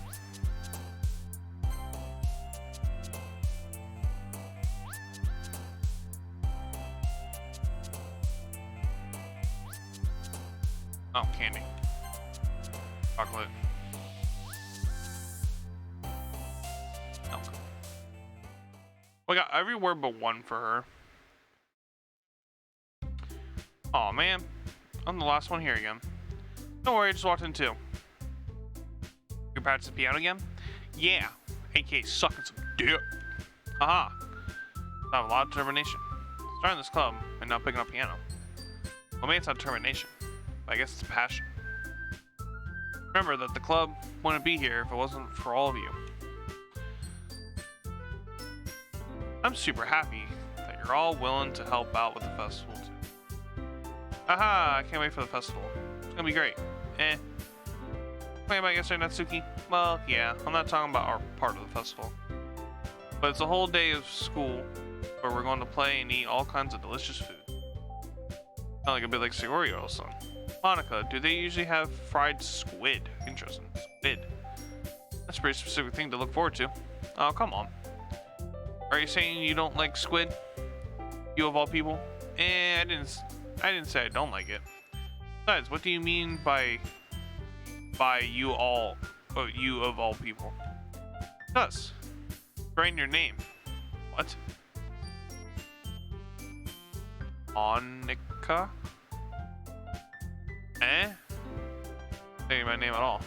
Oh, candy. Chocolate. Milk. We got every word but one for her. Aw, man. I'm the last one here again. Don't worry, I just walked in too. You practice the piano again? Yeah. AKA sucking some dick. Haha. I have a lot of determination. Starting this club and not picking up piano. Well, maybe it's not determination. I guess it's passion. Remember that the club wouldn't be here if it wasn't for all of you. I'm super happy that you're all willing to help out with the festival too. Aha! I can't wait for the festival. It's gonna be great. Talking about yesterday, Natsuki? Well, yeah, I'm not talking about our part of the festival. But it's a whole day of school where we're going to play and eat all kinds of delicious food. Not like a bit like Sayori or something. Monica, do they usually have fried squid? Interesting. Squid. That's a pretty specific thing to look forward to. Oh, come on. Are you saying you don't like squid? You of all people? I didn't say I don't like it. Besides, what do you mean by you all, you of all people? Thus, writing your name. What? Monica? Saying my name at all.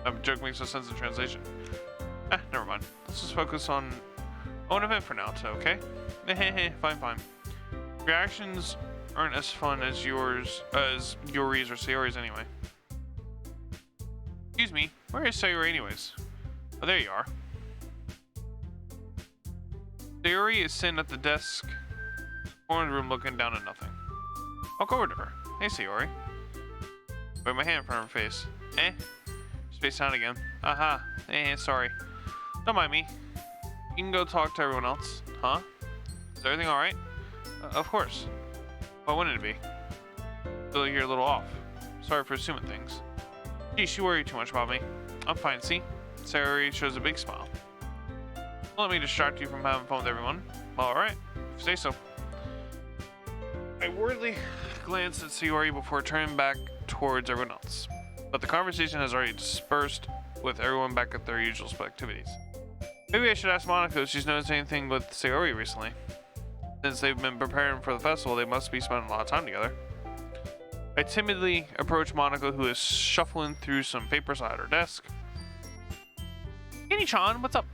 That joke makes no sense in translation. Never mind. Let's just focus on own event for now, too, okay? Fine. Reactions aren't as fun as Yuri's or Sayori's anyway. Excuse me, where is Sayori anyways? Oh, there you are. Sayori is sitting at the desk, corner of the room looking down at nothing. I'll go over to her. Hey, Sayori. Wave my hand in front of her face. Space down again. Aha. Sorry. Don't mind me. You can go talk to everyone else. Huh? Is everything alright? Of course. Why wouldn't it be? Feel like you're a little off. Sorry for assuming things. Geez, you worry too much about me. I'm fine, see? Sayori shows a big smile. Don't let me distract you from having fun with everyone. Well, alright. Say so. I worriedly glanced at Sayori before turning back towards everyone else. But the conversation has already dispersed with everyone back at their usual activities. Maybe I should ask Monica if she's noticed anything with Sayori recently. Since they've been preparing for the festival, they must be spending a lot of time together. I timidly approach Monica, who is shuffling through some papers at her desk. Kenny-chan, what's up?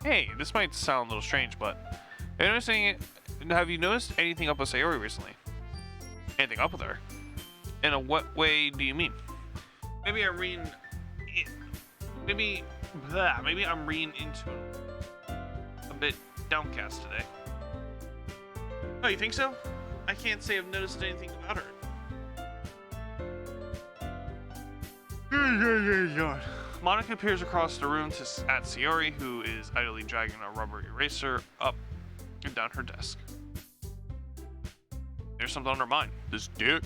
Hey, this might sound a little strange, but have you noticed anything up with Sayori recently? Anything up with her? And in what way do you mean? Maybe I'm reading it. Maybe I'm reading into it a bit downcast today. Oh, you think so? I can't say I've noticed anything about her. Monica appears across the room at Sayori, who is idly dragging a rubber eraser up and down her desk. There's something on her mind. This dick.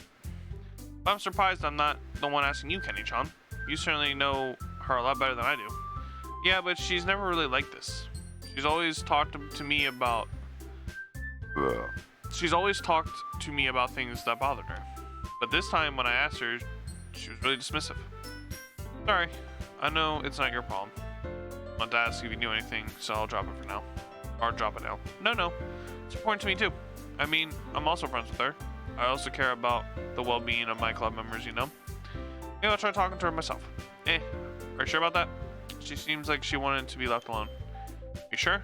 I'm surprised I'm not the one asking you, Kenny-chan. You certainly know her a lot better than I do. Yeah, but she's never really like this. She's always talked to me about things that bothered her. But this time when I asked her, she was really dismissive. Sorry, I know it's not your problem. I want to ask if you knew anything, so I'll drop it for now. Or drop it now. No. It's important to me too. I mean, I'm also friends with her. I also care about the well-being of my club members, you know? Maybe I'll try talking to her myself. Are you sure about that? She seems like she wanted to be left alone. You sure?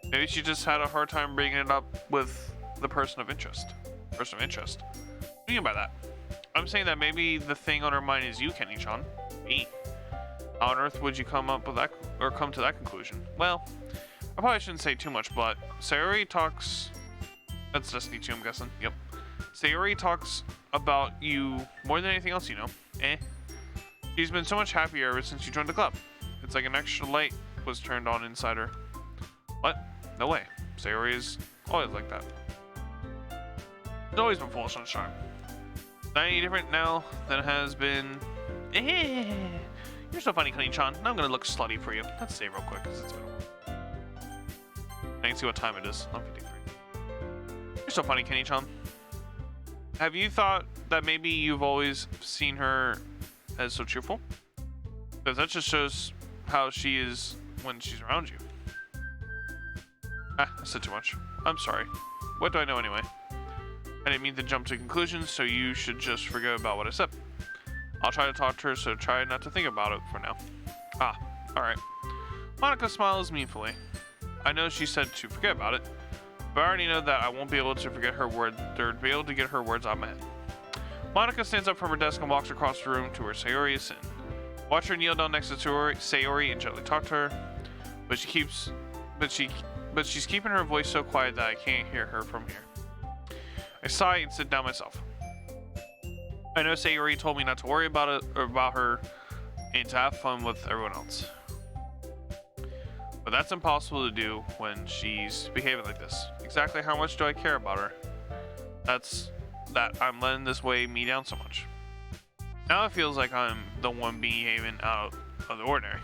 Maybe she just had a hard time bringing it up with the person of interest. What do you mean by that? I'm saying that maybe the thing on her mind is you, Kenny-chan. Me. How on earth would you come to that conclusion? Well, I probably shouldn't say too much, but Sayori talks... That's Destiny 2, I'm guessing. Yep. Sayori talks about you more than anything else, you know. She's been so much happier ever since you joined the club. It's like an extra light was turned on inside her. What? No way. Sayori is always like that. She's always been full of sunshine. Not any different now than it has been. You're so funny, Kenny-chan. Now I'm gonna look slutty for you. Let's save real quick, because it's been a while. I can see what time it is. 9:53. You're so funny, Kenny-chan. Have you thought that maybe you've always seen her as so cheerful? Because that just shows how she is when she's around you. I said too much. I'm sorry. What do I know anyway? I didn't mean to jump to conclusions, so you should just forget about what I said. I'll try to talk to her, so try not to think about it for now. Alright. Monica smiles meaningfully. I know she said to forget about it, but I already know that I won't be able to forget her word, or be able to get her words out of my head. Monica stands up from her desk and walks across the room to where Sayori is sitting. Watch her kneel down next to Sayori and gently talk to her, but she's keeping her voice so quiet that I can't hear her from here. I sigh and sit down myself. I know Sayori told me not to worry about it or about her and to have fun with everyone else. But that's impossible to do when she's behaving like this. Exactly how much do I care about her? That's that I'm letting this weigh me down so much. Now it feels like I'm the one behaving out of the ordinary.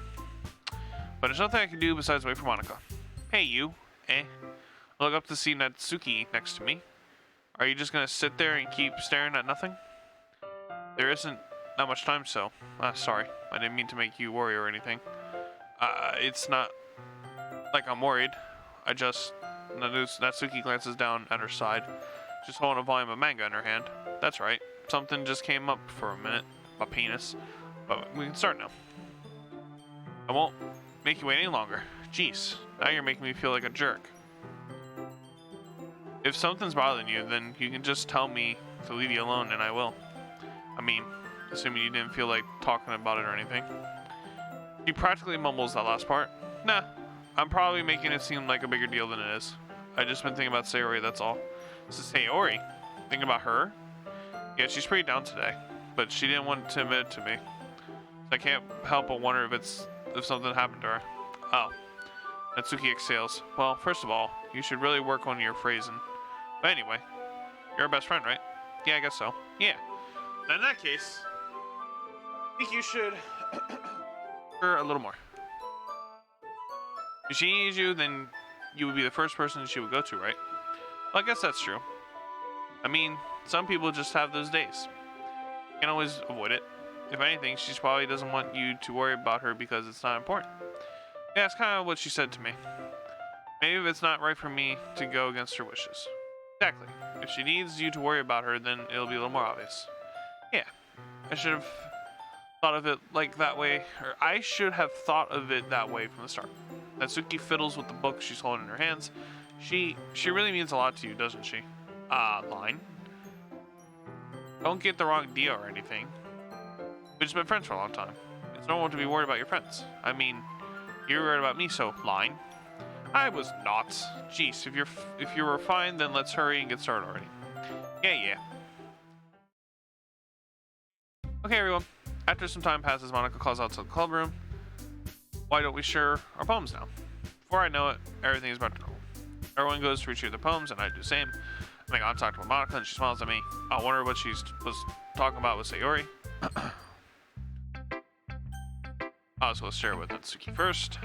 But there's nothing I can do besides wait for Monica. Hey you, look up to see Natsuki next to me. Are you just gonna sit there and keep staring at nothing? There isn't that much time, so... sorry, I didn't mean to make you worry or anything. It's not like I'm worried. I just... Natsuki glances down at her side. She's holding a volume of manga in her hand. That's right. Something just came up for a minute. My penis. But we can start now. I won't make you wait any longer. Jeez, now you're making me feel like a jerk. If something's bothering you, then you can just tell me to leave you alone and I will. I mean, assuming you didn't feel like talking about it or anything. He practically mumbles that last part. Nah, I'm probably making it seem like a bigger deal than it is. I just been thinking about Sayori, that's all. This is Sayori? Thinking about her? Yeah, she's pretty down today, but she didn't want to admit it to me. So I can't help but wonder if something happened to her. Oh. Natsuki exhales. Well, first of all, you should really work on your phrasing. But anyway, you're her best friend, right? Yeah, I guess so. Yeah. In that case, I think you should her a little more. If she needs you, then you would be the first person she would go to, right? Well, I guess that's true. I mean, some people just have those days. You can always avoid it. If anything, she probably doesn't want you to worry about her because it's not important. Yeah, that's kind of what she said to me. Maybe it's not right for me to go against her wishes. Exactly. If she needs you to worry about her, then it'll be a little more obvious. Yeah, I should have thought of it like that way, or I should have thought of it that way from the start. Natsuki fiddles with the book she's holding in her hands. She really means a lot to you, doesn't she? Line. Don't get the wrong idea or anything. We've just been friends for a long time. It's normal to be worried about your friends. I mean, you're worried about me, so line. I was not. Jeez, if you were fine, then let's hurry and get started already. Yeah. Okay, everyone. After some time passes, Monica calls out to the club room. Why don't we share our poems now? Before I know it, everything is back to normal. Everyone goes to retrieve their poems, and I do the same. I make eye contact with Monica, and she smiles at me. I wonder what she was talking about with Sayori. I'll just go share it with Natsuki first.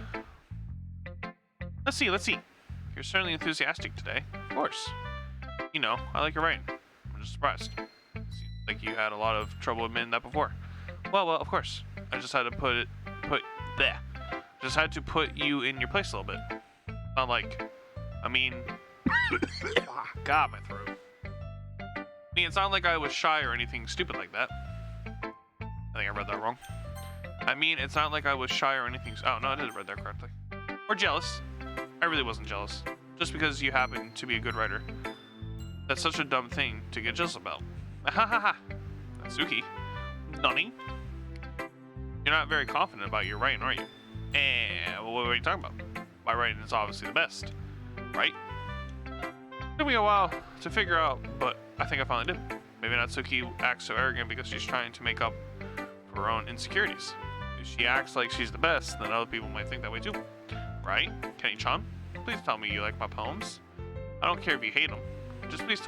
Let's see. You're certainly enthusiastic today. Of course. You know, I like your writing. I'm just surprised. Seems like you had a lot of trouble admitting that before. Well, of course. I just had to put you in your place a little bit. Not like, God, my throat. It's not like I was shy or anything stupid like that. I think I read that wrong. It's not like I was shy or anything. Oh, no, I did read that correctly. Or jealous. I really wasn't jealous. Just because you happen to be a good writer. That's such a dumb thing to get jealous about. Ha. Natsuki. Nani? You're not very confident about your writing, are you? What are you talking about? My writing is obviously the best. Right? Took me a while to figure out, but I think I finally did. Maybe Natsuki acts so arrogant because she's trying to make up for her own insecurities. If she acts like she's the best, then other people might think that way too. Right? Kenny-chan, please tell me you like my poems. I don't care if you hate them. Just please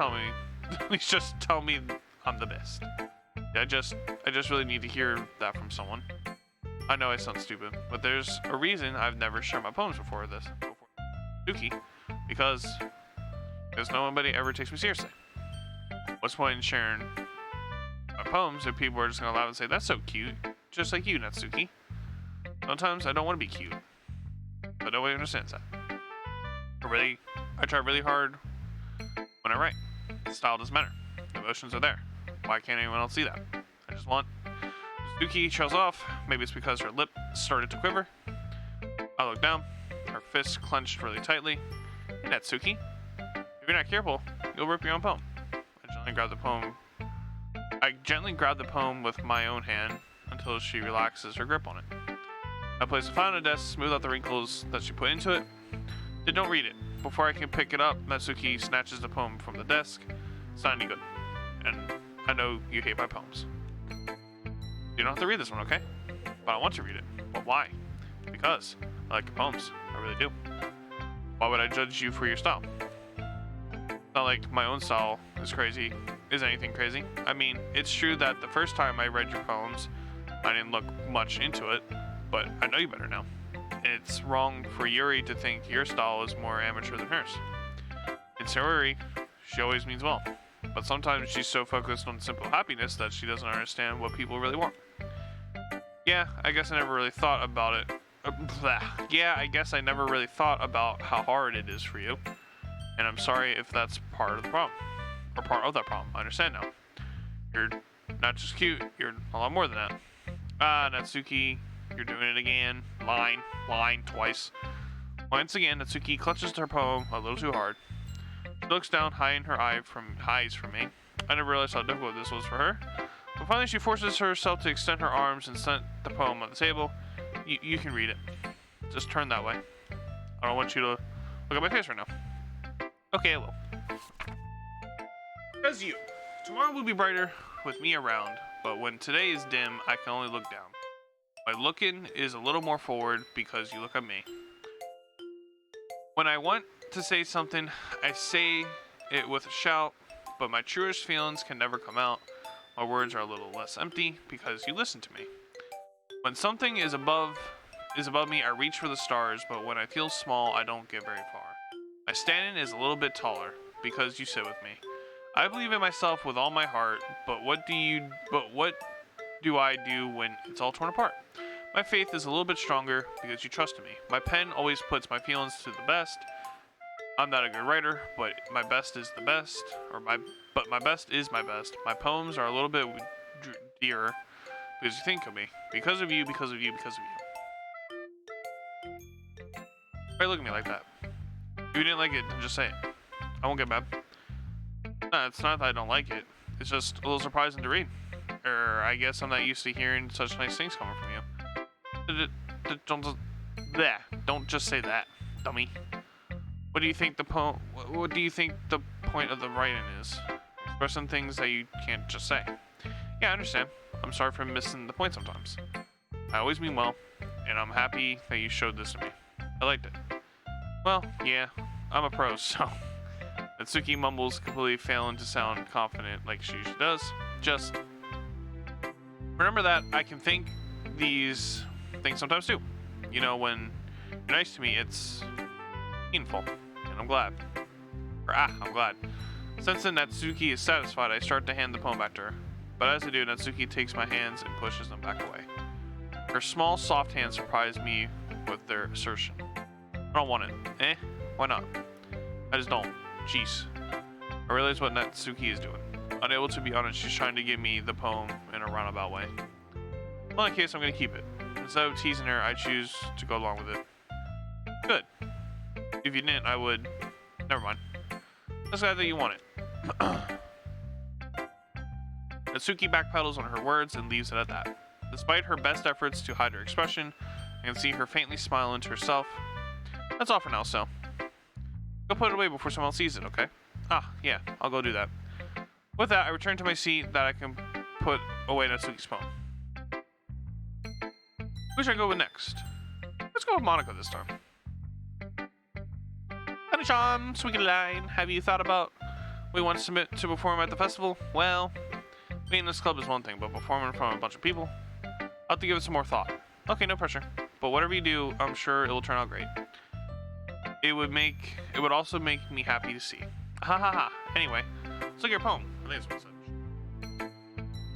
just tell me I'm the best. I just really need to hear that from someone. I know I sound stupid, but there's a reason I've never shared my poems before Doki, because nobody ever takes me seriously. What's the point in sharing my poems if people are just gonna laugh and say, that's so cute, just like you, Natsuki. Sometimes I don't want to be cute, but nobody understands that. I try really hard when I write. The style doesn't matter. The emotions are there. Why can't anyone else see that? I just want... Natsuki trails off. Maybe it's because her lip started to quiver. I look down. Her fists clenched really tightly. Hey, Natsuki. If you're not careful, you'll rip your own poem. I gently grab the poem with my own hand until she relaxes her grip on it. I place the file on the desk, smooth out the wrinkles that she put into it. Then don't read it. Before I can pick it up, Natsuki snatches the poem from the desk. It's not any good. And I know you hate my poems. You don't have to read this one, okay? But I want to read it. But why? Because I like your poems. I really do. Why would I judge you for your style? Not like my own style is anything crazy. It's true that the first time I read your poems, I didn't look much into it, but I know you better now. It's wrong for Yuri to think your style is more amateur than hers. In Sayori, she always means well, but sometimes she's so focused on simple happiness that she doesn't understand what people really want. Yeah, I guess I never really thought about it. I guess I never really thought about how hard it is for you. And I'm sorry if that's part of the problem. Or part of that problem. I understand now. You're not just cute, you're a lot more than that. Natsuki, you're doing it again. Line, twice. Once again, Natsuki clutches her poem a little too hard. She looks down, hiding her eyes from me. I never realized how difficult this was for her. But finally, she forces herself to extend her arms and set the poem on the table. You can read it. Just turn that way. I don't want you to look at my face right now. Okay, I will. As you. Tomorrow will be brighter with me around, but when today is dim, I can only look down. My looking is a little more forward because you look at me. When I want to say something, I say it with a shout, but my truest feelings can never come out. My words are a little less empty because you listen to me. When something is above me, I reach for the stars, but when I feel small, I don't get very far. My standing is a little bit taller because you sit with me. I believe in myself with all my heart, but what do I do when it's all torn apart? My faith is a little bit stronger because you trust in me. My pen always puts my feelings to the best. I'm not a good writer, but my best is the best, but my best is my best. My poems are a little bit dearer because you think of me. Because of you, because of you, because of you. Why look at me like that? If you didn't like it, then just say it. I won't get mad. No, it's not that I don't like it. It's just a little surprising to read. Or I guess I'm not used to hearing such nice things coming from you. Don't just say that, dummy. What do you think What do you think the point of the writing is? Expressing things that you can't just say. Yeah, I understand. I'm sorry for missing the point sometimes. I always mean well, and I'm happy that you showed this to me. I liked it. Well, yeah, I'm a pro, so. Natsuki mumbles, completely failing to sound confident like she usually does. Just remember that I can think these things sometimes too. You know, when you're nice to me, it's meaningful, and I'm glad. I'm glad. Sensing Natsuki is satisfied, I start to hand the poem back to her. But as I do, Natsuki takes my hands and pushes them back away. Her small, soft hands surprise me with their assertion. I don't want it. Why not? I just don't. Jeez. I realize what Natsuki is doing. Unable to be honest, she's trying to give me the poem in a roundabout way. Well, in that case, I'm going to keep it. Instead of teasing her, I choose to go along with it. Good. If you didn't, I would... Never mind. Just glad that you want it. Natsuki backpedals on her words and leaves it at that. Despite her best efforts to hide her expression, I can see her faintly smile into herself. That's all for now, so. Go put it away before someone else sees it, okay? Yeah, I'll go do that. With that, I return to my seat that I can put away Natsuki's poem. Who should I go with next? Let's go with Monica this time. Honey-chan, sweet line, have you thought about what you want to submit to perform at the festival? Well, being in this club is one thing, but performing in front of a bunch of people, I'll have to give it some more thought. Okay, no pressure. But whatever you do, I'm sure it will turn out great. It would also make me happy to see. Ha ha ha. Anyway, let's look at your poem. I think that's what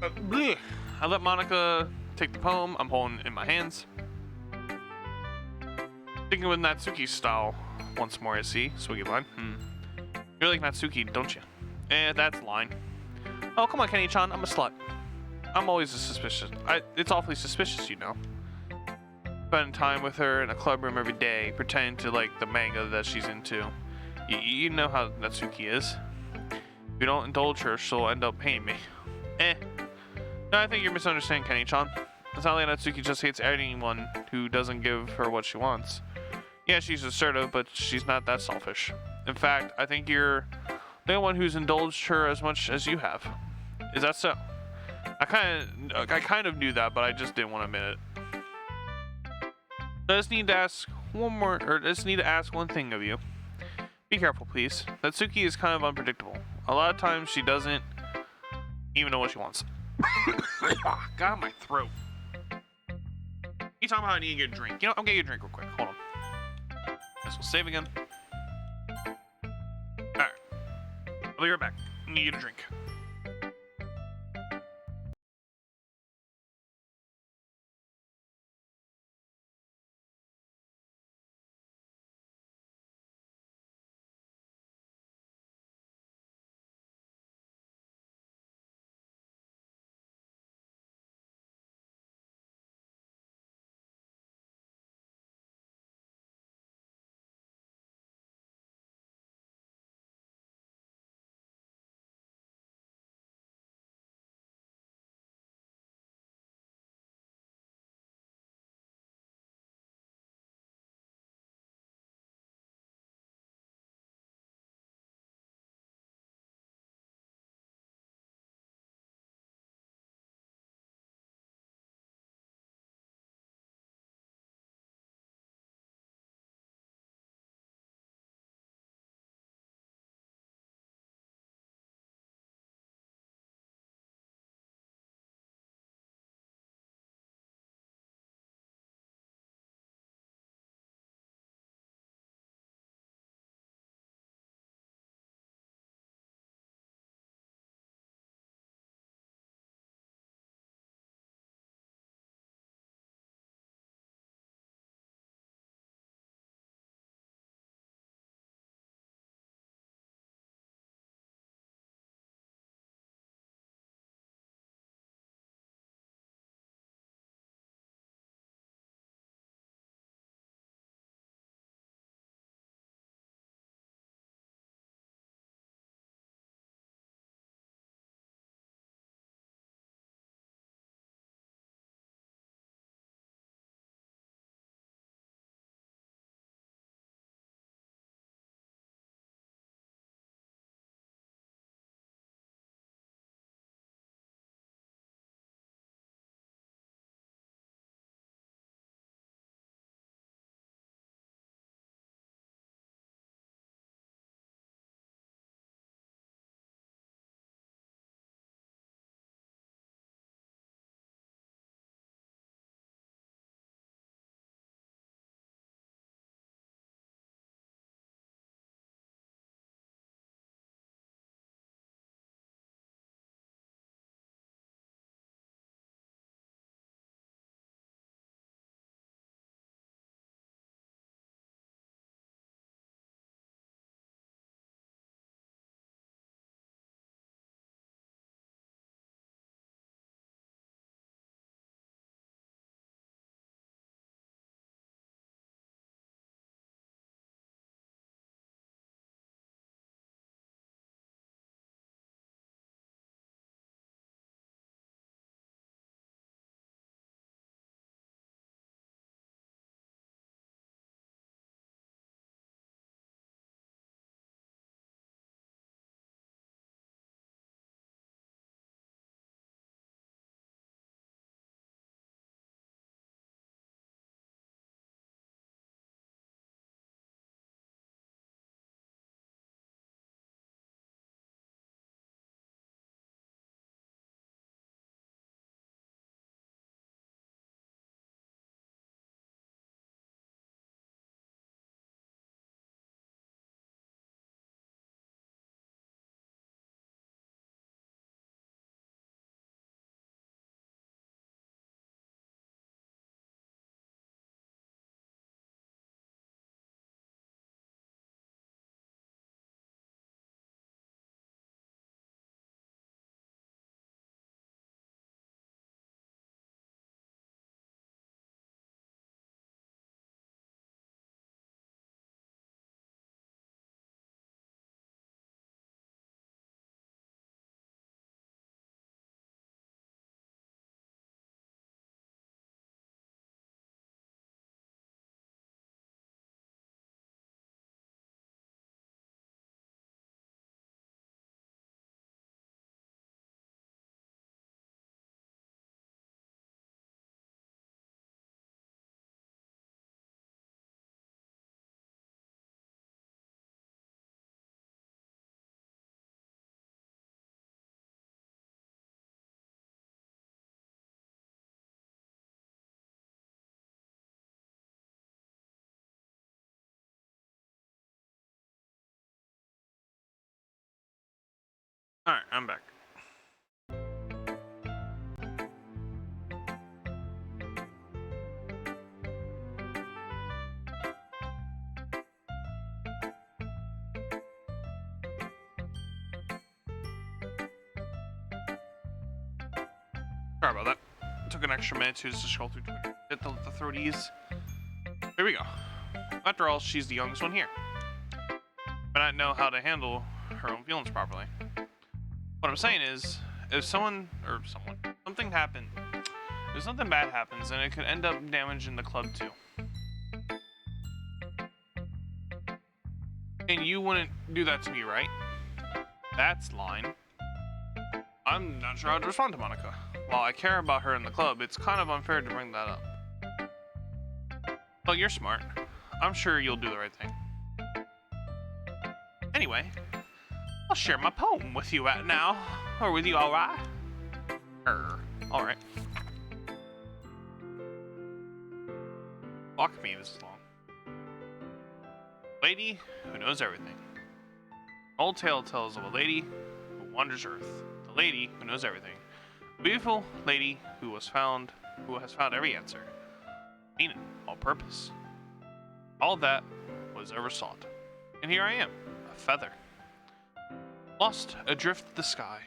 it said. I let Monica take the poem I'm holding in my hands. Sticking with Natsuki's style once more, I see. Swiggy line. You're like Natsuki, don't you? That's line. Oh, come on, Kenny-chan, I'm a slut. I'm always suspicious. It's awfully suspicious, you know. Spending time with her in a club room every day, pretending to like the manga that she's into. You know how Natsuki is. If you don't indulge her, she'll end up paying me. No, I think you're misunderstanding, Kenny-chan. It's not like Natsuki just hates anyone who doesn't give her what she wants. Yeah, she's assertive, but she's not that selfish. In fact, I think you're the only one who's indulged her as much as you have. Is that so? I kind of knew that, but I just didn't want to admit it. I just need to ask one thing of you. Be careful, please. Natsuki is kind of unpredictable. A lot of times she doesn't even know what she wants. God, my throat. You talking about I need to get a drink? You know, I'm gonna get a drink real quick. Hold on. This will save again. Alright. I'll be right back. I need to get a drink. Alright, I'm back. Sorry about that. It took an extra minute to just scroll through Twitter. Hit the 30s. Here we go. After all, she's the youngest one here. But I know how to handle her own feelings properly. What I'm saying is, if something happened, if something bad happens, then it could end up damaging the club too. And you wouldn't do that to me, right? That's line. I'm not sure how to respond to Monica. While I care about her in the club, it's kind of unfair to bring that up. Well, you're smart. I'm sure you'll do the right thing. Anyway, I'll share my poem with you right now. Or with you, alright? Alright. Fuck me, this is long. Lady who knows everything. Old tale tells of a lady who wanders earth. The lady who knows everything. A beautiful lady who has found every answer. Meaning, all purpose. All that was ever sought. And here I am, a feather. Lost adrift the sky.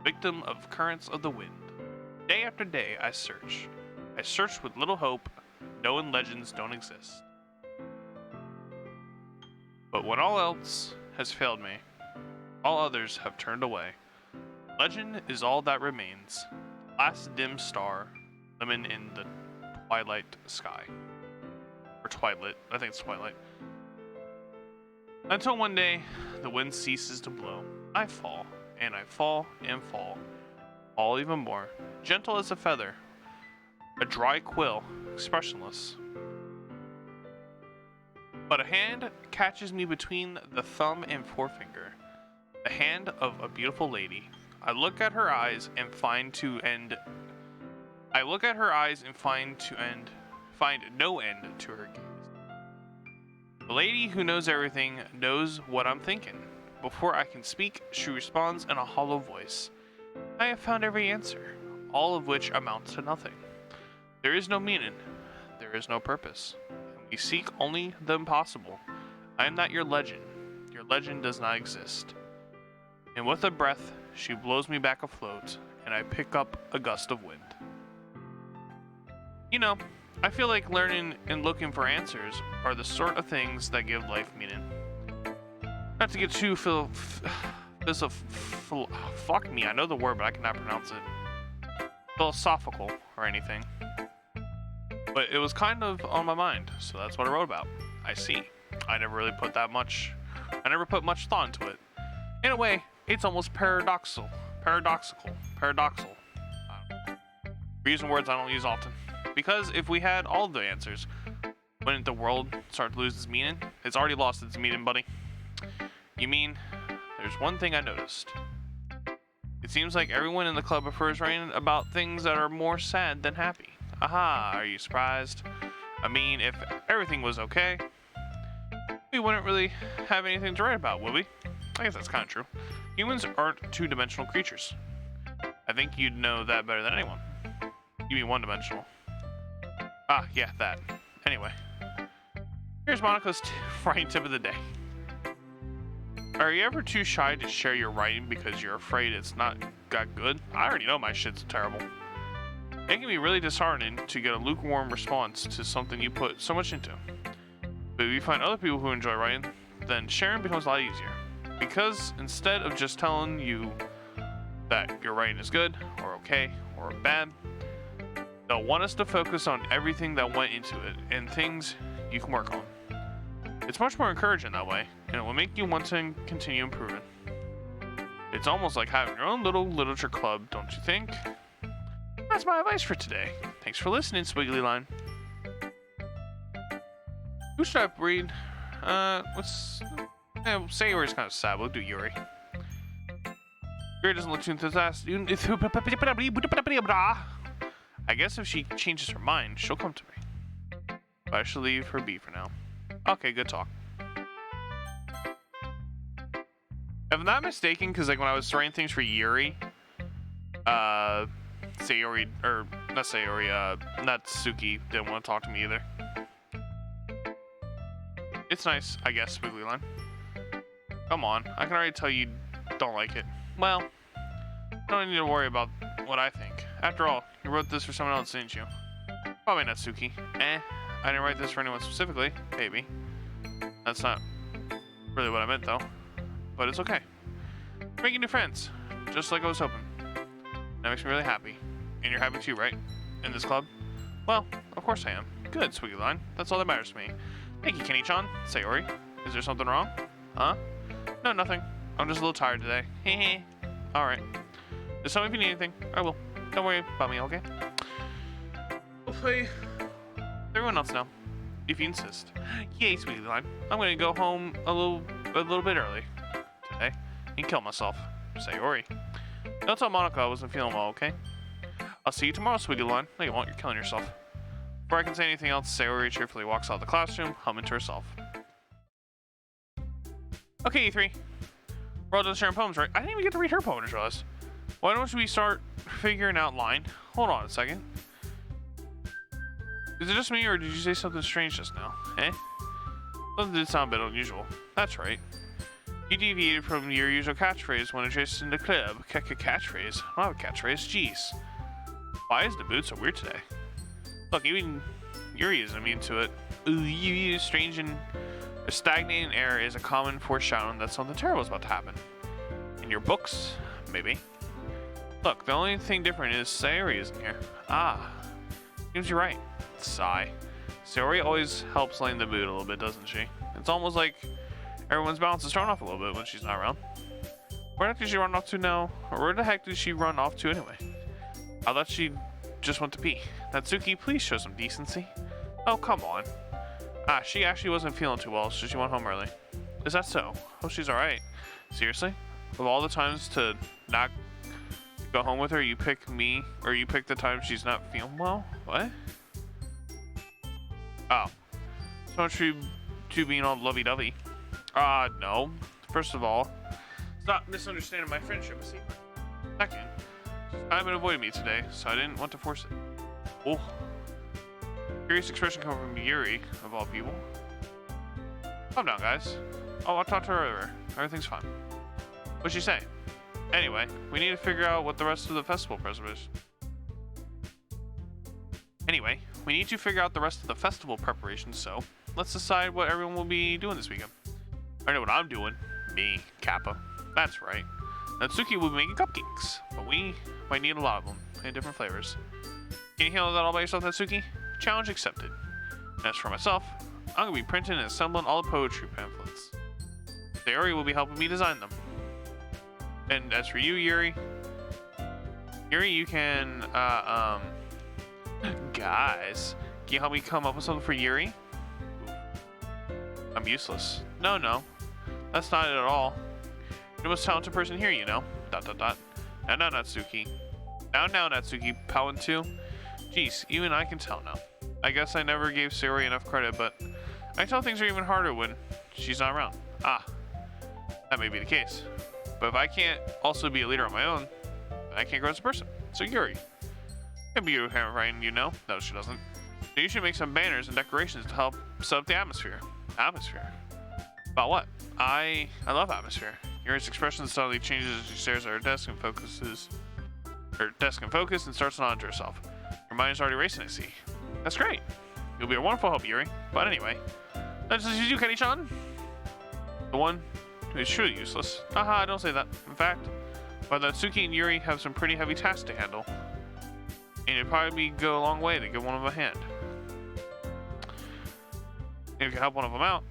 Victim of currents of the wind. Day after day I search. I search with little hope, knowing legends don't exist. But when all else has failed me, all others have turned away, legend is all that remains. Last dim star, limit in the twilight sky. Or twilight, I think it's twilight. Until one day, the wind ceases to blow. I fall, and I fall, and fall. Fall even more, gentle as a feather. A dry quill, expressionless. But a hand catches me between the thumb and forefinger. The hand of a beautiful lady. I look at her eyes and find no end to her gaze. The lady who knows everything knows what I'm thinking. Before I can speak, she responds in a hollow voice. I have found every answer, all of which amounts to nothing. There is no meaning, there is no purpose. We seek only the impossible. I am not your legend. Your legend does not exist. And with a breath, she blows me back afloat, and I pick up a gust of wind. You know, I feel like learning and looking for answers are the sort of things that give life meaning. Not to get too fuck me, I know the word, but I cannot pronounce it. Philosophical or anything. But it was kind of on my mind, so that's what I wrote about. I see. I never put much thought into it. In a way, it's almost paradoxical. I don't know. Using words I don't use often. Because if we had all the answers, wouldn't the world start to lose its meaning? It's already lost its meaning, buddy. You mean, there's one thing I noticed. It seems like everyone in the club prefers writing about things that are more sad than happy. Aha, are you surprised? I mean, if everything was okay, we wouldn't really have anything to write about, would we? I guess that's kind of true. Humans aren't two-dimensional creatures. I think you'd know that better than anyone. You mean one-dimensional. Ah, yeah, that. Anyway. Here's Monica's writing tip of the day. Are you ever too shy to share your writing because you're afraid it's not got good? I already know my shit's terrible. It can be really disheartening to get a lukewarm response to something you put so much into. But if you find other people who enjoy writing, then sharing becomes a lot easier. Because instead of just telling you that your writing is good, or okay, or bad, they'll want us to focus on everything that went into it and things you can work on. It's much more encouraging that way, and it will make you want to continue improving. It's almost like having your own little literature club, don't you think? That's my advice for today. Thanks for listening, Squiggly Line. Who should I read? Sayori's kind of sad. We'll do Yuri. Yuri doesn't look too enthusiastic. I guess if she changes her mind, she'll come to me. But I should leave her be for now. Okay, good talk. If I'm not mistaken, because like when I was writing things for Yuri, Sayori, or not Sayori, Natsuki didn't want to talk to me either. It's nice, I guess, Squiggly Line. Come on, I can already tell you don't like it. Well, I don't need to worry about what I think. After all, you wrote this for someone else, didn't you? Probably Natsuki. I didn't write this for anyone specifically. Maybe. That's not really what I meant, though. But it's okay. We're making new friends, just like I was hoping. That makes me really happy. And you're happy too, right? In this club? Well, of course I am. Good, Squiggly Line. That's all that matters to me. Thank you, Kenny-chan. Sayori. Is there something wrong? Huh? No, nothing. I'm just a little tired today. Hehe. Alright. Just tell me if you need anything. I will. Don't worry about me, okay? We'll play everyone else now, if you insist. Yay, Squiggly Line. I'm gonna go home a little bit early today and kill myself. Sayori. Don't tell Monica I wasn't feeling well, okay? I'll see you tomorrow, Squiggly Line. No, you won't. You're killing yourself. Before I can say anything else, Sayori cheerfully walks out of the classroom, humming to herself. Okay, E3. We're all done sharing poems, right? I didn't even get to read her poem, I just realized. Why don't we start figuring out line? Hold on a second. Is it just me, or did you say something strange just now? Eh? Something did sound a bit unusual. That's right. You deviated from your usual catchphrase when addressed in the club. Catchphrase? I don't have a catchphrase. Jeez. Why is the mood so weird today? Look, even Yuri isn't immune to it. Ooh, strange and a stagnating air is a common foreshadowing that something terrible is about to happen. In your books, maybe. Look, the only thing different is Sayori isn't here. Ah, seems you're right. Sigh. Sayori always helps lighten the mood a little bit, doesn't she? It's almost like everyone's balance is thrown off a little bit when she's not around. Where the heck did she run off to now? Or where the heck did she run off to anyway? I thought she just went to pee. Natsuki, please show some decency. Oh, come on. Ah, she actually wasn't feeling too well, so she went home early. Is that so? Oh, she's alright. Seriously? Of all the times to not go home with her, you pick me, or you pick the time she's not feeling well? What? Oh. So much for you being all lovey-dovey. No. First of all, stop misunderstanding my friendship. See? Second, she's kind of been avoiding me today, so I didn't want to force it. Oh. Curious expression coming from Yuri, of all people. Calm down, guys. Oh, I talked to her earlier. Everything's fine. What'd she say? Anyway, we need to figure out what the rest of the festival preparation. So let's decide what everyone will be doing this weekend. I know what I'm doing. Me, Kappa. That's right. Natsuki will be making cupcakes, but we might need a lot of them in different flavors. Can you handle that all by yourself, Natsuki? Challenge accepted. And as for myself, I'm going to be printing and assembling all the poetry pamphlets. Sayori will be helping me design them. And as for you, Yuri, you can, guys, can you help me come up with something for Yuri? I'm useless. No, that's not it at all. You're the most talented person here, you know. ... Now, Natsuki. Now, Natsuki, Palin 2. Jeez, even I can tell now. I guess I never gave Sayori enough credit, but I can tell things are even harder when she's not around. Ah, that may be the case. But if I can't also be a leader on my own, then I can't grow as a person. So Yuri can be your handwriting, you know. No, she doesn't. So you should make some banners and decorations to help set up the atmosphere. Atmosphere? About what? I love atmosphere. Yuri's expression suddenly changes as she stares at her desk and focuses. Her desk in focus and starts nodding to herself. Her mind is already racing, I see. That's great. You'll be a wonderful help, Yuri. But anyway, that's just you, Kenny-chan. The one who is truly useless. Haha, don't say that. In fact, while Natsuki and Yuri have some pretty heavy tasks to handle, and it'd probably go a long way to give one of them a hand. If you can help one of them out.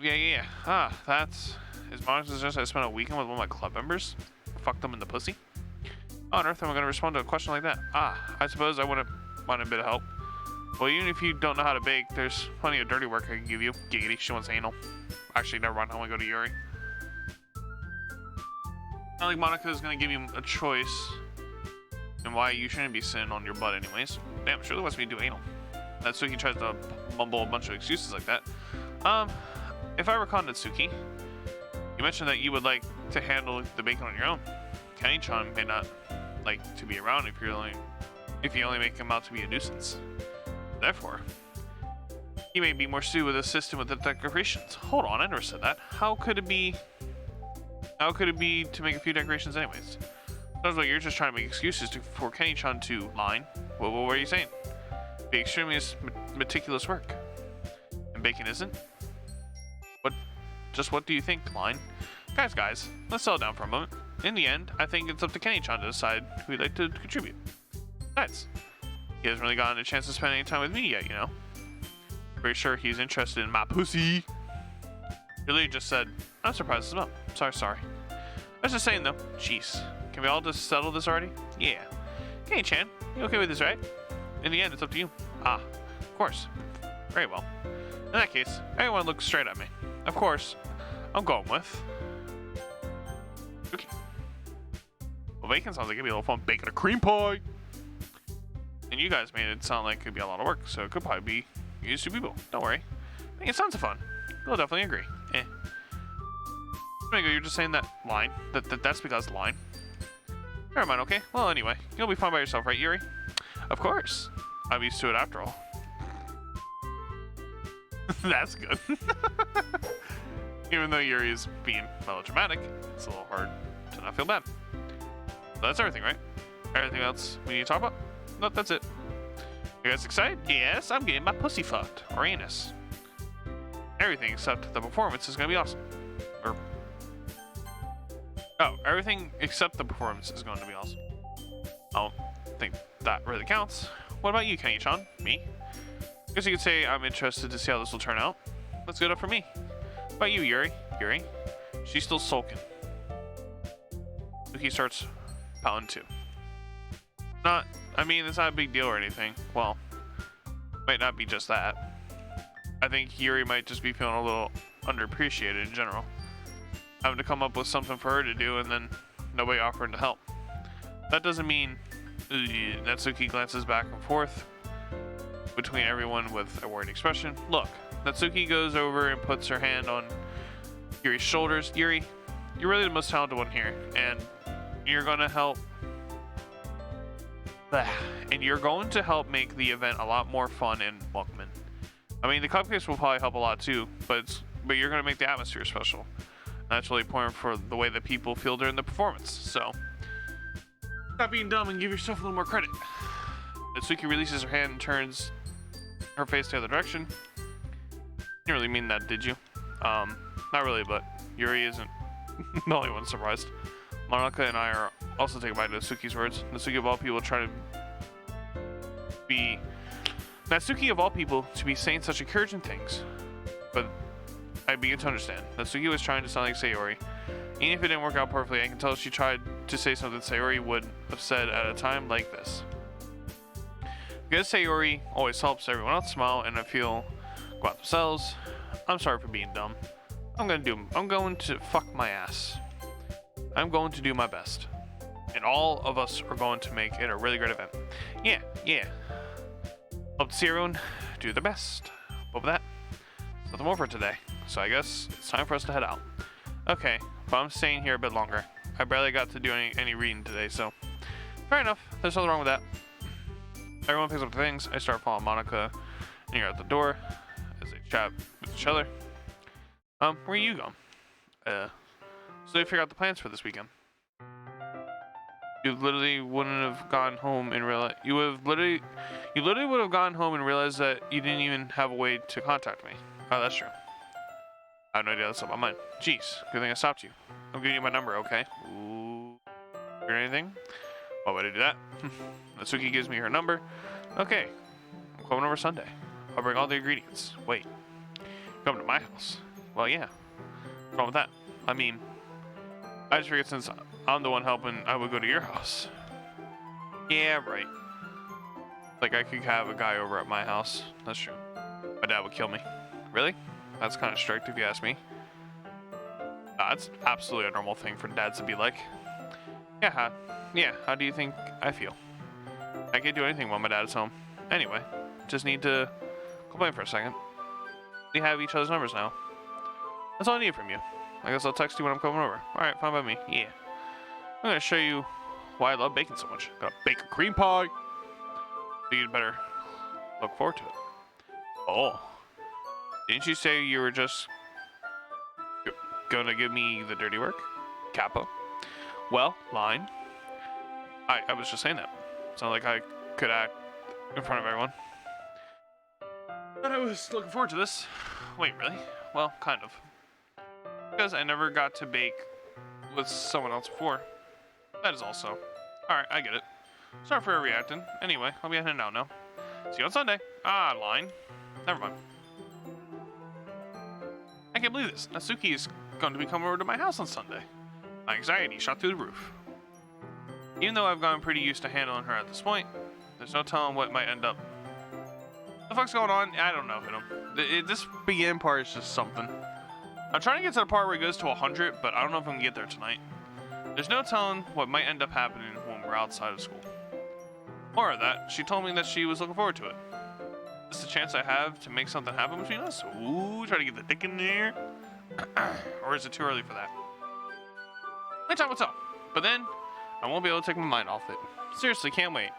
Yeah. Ah, that's... Is Monica suggest I spent a weekend with one of my club members? Fuck them in the pussy? How on earth am I going to respond to a question like that? Ah, I suppose I wouldn't mind a bit of help. Well, even if you don't know how to bake, there's plenty of dirty work I can give you. Giggity, she wants anal. Actually, never mind, I want to go to Yuri. Not like Monica is going to give you a choice and why you shouldn't be sitting on your butt anyways. Damn, surely wants me to do anal. Natsuki tries to mumble a bunch of excuses like that. If I recall, Natsuki, you mentioned that you would like to handle the bacon on your own. Kenny-chan may not like to be around if you only make him out to be a nuisance. Therefore, he may be more suited with assisting with the decorations. Hold on, I never said that. How could it be to make a few decorations anyways? Sounds like you're just trying to make excuses for Kenny-chan to line. What are you saying? Be extremely meticulous work. And bacon isn't? What do you think, line? Guys, let's settle down for a moment. In the end, I think it's up to Kenny-chan to decide who he'd like to contribute. Besides, he hasn't really gotten a chance to spend any time with me yet, you know? Pretty sure he's interested in my pussy. Yuri just said, I'm surprised as well. Sorry. I was just saying though, jeez. Can we all just settle this already? Yeah. Kenny-chan, you okay with this, right? In the end, it's up to you. Ah, of course. Very well. In that case, everyone look straight at me. Of course, I'm going with... Okay. Well, bacon sounds like it'd be a little fun. Bacon a cream pie! And you guys made it sound like it'd be a lot of work, so it could probably be used to people. Don't worry. I think it sounds fun. You'll definitely agree. Amigo, you're just saying that line. That's because line. Never mind, okay? Well, anyway, you'll be fine by yourself, right, Yuri? Of course. I'm used to it after all. That's good. Even though Yuri is being melodramatic, it's a little hard to not feel bad. So that's everything, right? Everything else we need to talk about? No, that's it. You guys excited? Yes, I'm getting my pussy fucked. Or anus. Everything except the performance is going to be awesome. Everything except the performance is going to be awesome. I don't think that really counts. What about you, Kenny-chan? Me? Guess you could say I'm interested to see how this will turn out. Let's get up for me. What about you, Yuri? Yuri? She's still sulking. He starts pouting too. It's not a big deal or anything. Well, might not be just that. I think Yuri might just be feeling a little underappreciated in general. Having to come up with something for her to do and then nobody offering to help. That doesn't mean... Natsuki glances back and forth between everyone with a worried expression. Look, Natsuki goes over and puts her hand on Yuri's shoulders. Yuri, you're really the most talented one here, and you're going to help... And you're going to help make the event a lot more fun and welcoming. The cupcakes will probably help a lot too, but you're going to make the atmosphere special. That's really important for the way that people feel during the performance, so... Stop being dumb and give yourself a little more credit. Natsuki releases her hand and turns her face the other direction. You didn't really mean that, did you? Not really, but Yuri isn't the only one surprised. Monika and I are also taken by Natsuki's words. Natsuki of all people to be saying such encouraging things. But I begin to understand. Natsuki was trying to sound like Sayori. Even if it didn't work out perfectly, I can tell she tried to say something Sayori would have said at a time like this. Because Sayori always helps everyone else smile and I feel go out themselves, I'm sorry for being dumb. I'm going to fuck my ass. I'm going to do my best. And all of us are going to make it a really great event. Yeah. Hope to see everyone do their best. But with that, nothing more for today. So I guess it's time for us to head out. Okay, but I'm staying here a bit longer. I barely got to do any reading today, so fair enough. There's nothing wrong with that. Everyone picks up the things. I start following Monika and you're at the door as they chat with each other. Where are you going? So you figure out the plans for this weekend. You literally wouldn't have gone home and realized you literally would have gone home and realized that you didn't even have a way to contact me. Oh, that's true. I have no idea that's on my mind. Jeez, good thing I stopped you. I'm giving you my number, okay? Ooh. Hear anything? Why would I do that? Natsuki gives me her number. Okay. I'm coming over Sunday. I'll bring all the ingredients. Wait. Come to my house? Well, yeah. What's wrong with that? I just figured since I'm the one helping, I would go to your house. Yeah, right. Like I could have a guy over at my house. That's true. My dad would kill me. Really? That's kind of strict if you ask me. It's absolutely a normal thing for dads to be like. Yeah, how do you think I feel? I can't do anything while my dad's home. Anyway, just need to complain for a second. We have each other's numbers now. That's all I need from you. I guess I'll text you when I'm coming over. Alright, fine by me. Yeah. I'm gonna show you why I love bacon so much. Got a bacon cream pie. So you'd better look forward to it. Oh. Didn't you say you were just gonna give me the dirty work? Capo. Well, line. I was just saying that. Sounded like I could act in front of everyone. And I was looking forward to this. Wait, really? Well, kind of. Because I never got to bake with someone else before. That is also. Alright, I get it. Sorry for reacting. Anyway, I'll be heading out now. See you on Sunday. Ah, line. Never mind. I can't believe this. Natsuki is going to be coming over to my house on Sunday. My anxiety shot through the roof. Even though I've gotten pretty used to handling her at this point, there's no telling what might end up. What the fuck's going on? I don't know. This beginning part is just something. I'm trying to get to the part where it goes to 100, but I don't know if I can get there tonight. There's no telling what might end up happening when we're outside of school. More of that, she told me that she was looking forward to it. This is a chance I have to make something happen between us. Ooh, try to get the dick in there. Or is it too early for that? Anytime, what's up? But then, I won't be able to take my mind off it. Seriously, can't wait.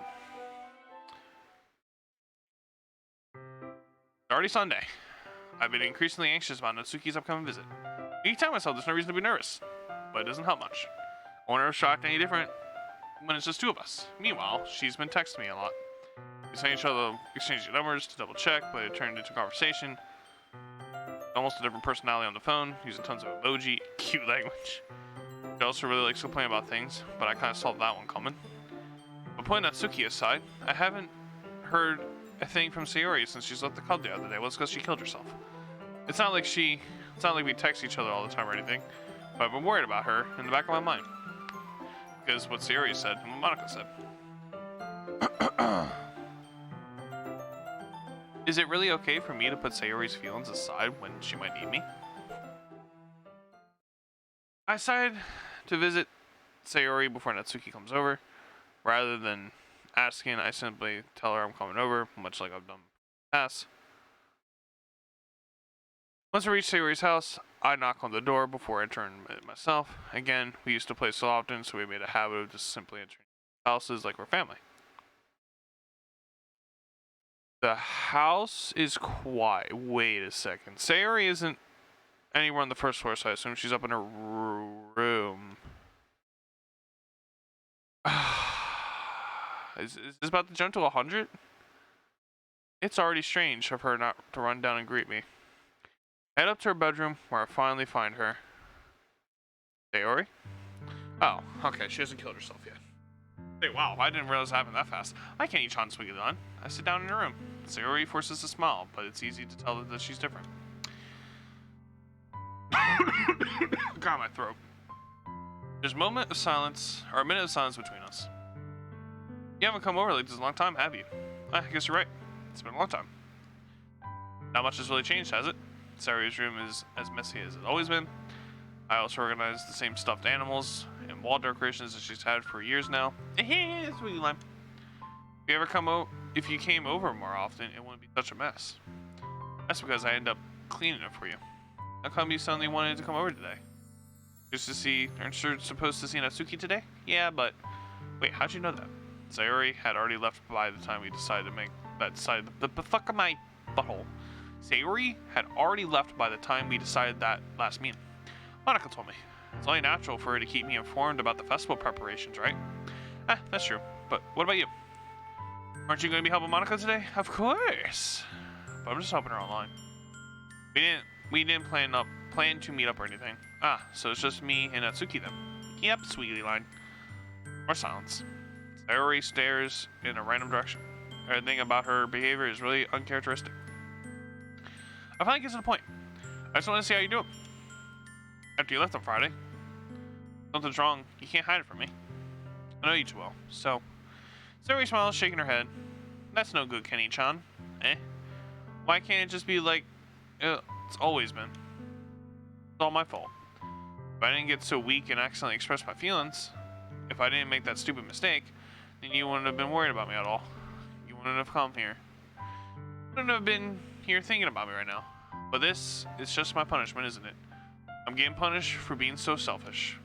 It's already Sunday. I've been increasingly anxious about Natsuki's upcoming visit. I keep telling myself there's no reason to be nervous, but it doesn't help much. I wonder if shocked any different when it's just two of us. Meanwhile, she's been texting me a lot. We sent each other exchanging numbers to double check, but it turned into conversation. Almost a different personality on the phone, using tons of emoji, cute language. She also really likes to complain about things, but I kind of saw that one coming. But putting Natsuki aside, I haven't heard a thing from Sayori since she's left the club the other day. Well, it's because she killed herself. It's not like we text each other all the time or anything, but I've been worried about her in the back of my mind. Because what Sayori said and what Monica said. Is it really okay for me to put Sayori's feelings aside when she might need me? I decided to visit Sayori before Natsuki comes over. Rather than asking, I simply tell her I'm coming over, much like I've done in the past. Once I reach Sayori's house, I knock on the door before entering it myself. Again, we used to play so often, so we made a habit of just simply entering houses like we're family. The house is quiet. Wait a second. Sayori isn't anywhere on the first floor, so I assume she's up in her room. Is this about to jump to 100? It's already strange of her not to run down and greet me. I head up to her bedroom, where I finally find her. Sayori? Oh, okay, she hasn't killed herself yet. Hey, wow, I didn't realize it happened that fast. I can't eat Chan Swiggy on. I sit down in her room. Sayori forces a smile, but it's easy to tell that she's different. Got my throat. There's a minute of silence between us. You haven't come over like this in a long time, have you? I guess you're right. It's been a long time. Not much has really changed, has it? Sayori's room is as messy as it's always been. I also organized the same stuffed animals and wall decorations that she's had for years now. That's what you like. If you came over more often, it wouldn't be such a mess. That's because I end up cleaning it for you. How come you suddenly wanted to come over today? Just to see, aren't you supposed to see Natsuki today? Yeah, but wait, how'd you know that? Sayori had already left by the time we decided to make that decide. The fuck of my butthole. Sayori had already left by the time we decided that last meeting. Monica told me. It's only natural for her to keep me informed about the festival preparations, right? That's true. But what about you? Aren't you going to be helping Monica today? Of course. But I'm just helping her online. We didn't plan to meet up or anything. So it's just me and Natsuki then. Yep, sweetie line. More silence. Sayori stares in a random direction. Everything about her behavior is really uncharacteristic. I finally get to the point. I just want to see how you do it. After you left on Friday. Something's wrong. You can't hide it from me. I know you too well. So, Sayori smiles, shaking her head. That's no good, Kenny-chan. Why can't it just be like it's always been? It's all my fault. If I didn't get so weak and accidentally express my feelings, if I didn't make that stupid mistake, then you wouldn't have been worried about me at all. You wouldn't have come here. You wouldn't have been here thinking about me right now. But this is just my punishment, isn't it? I'm getting punished for being so selfish.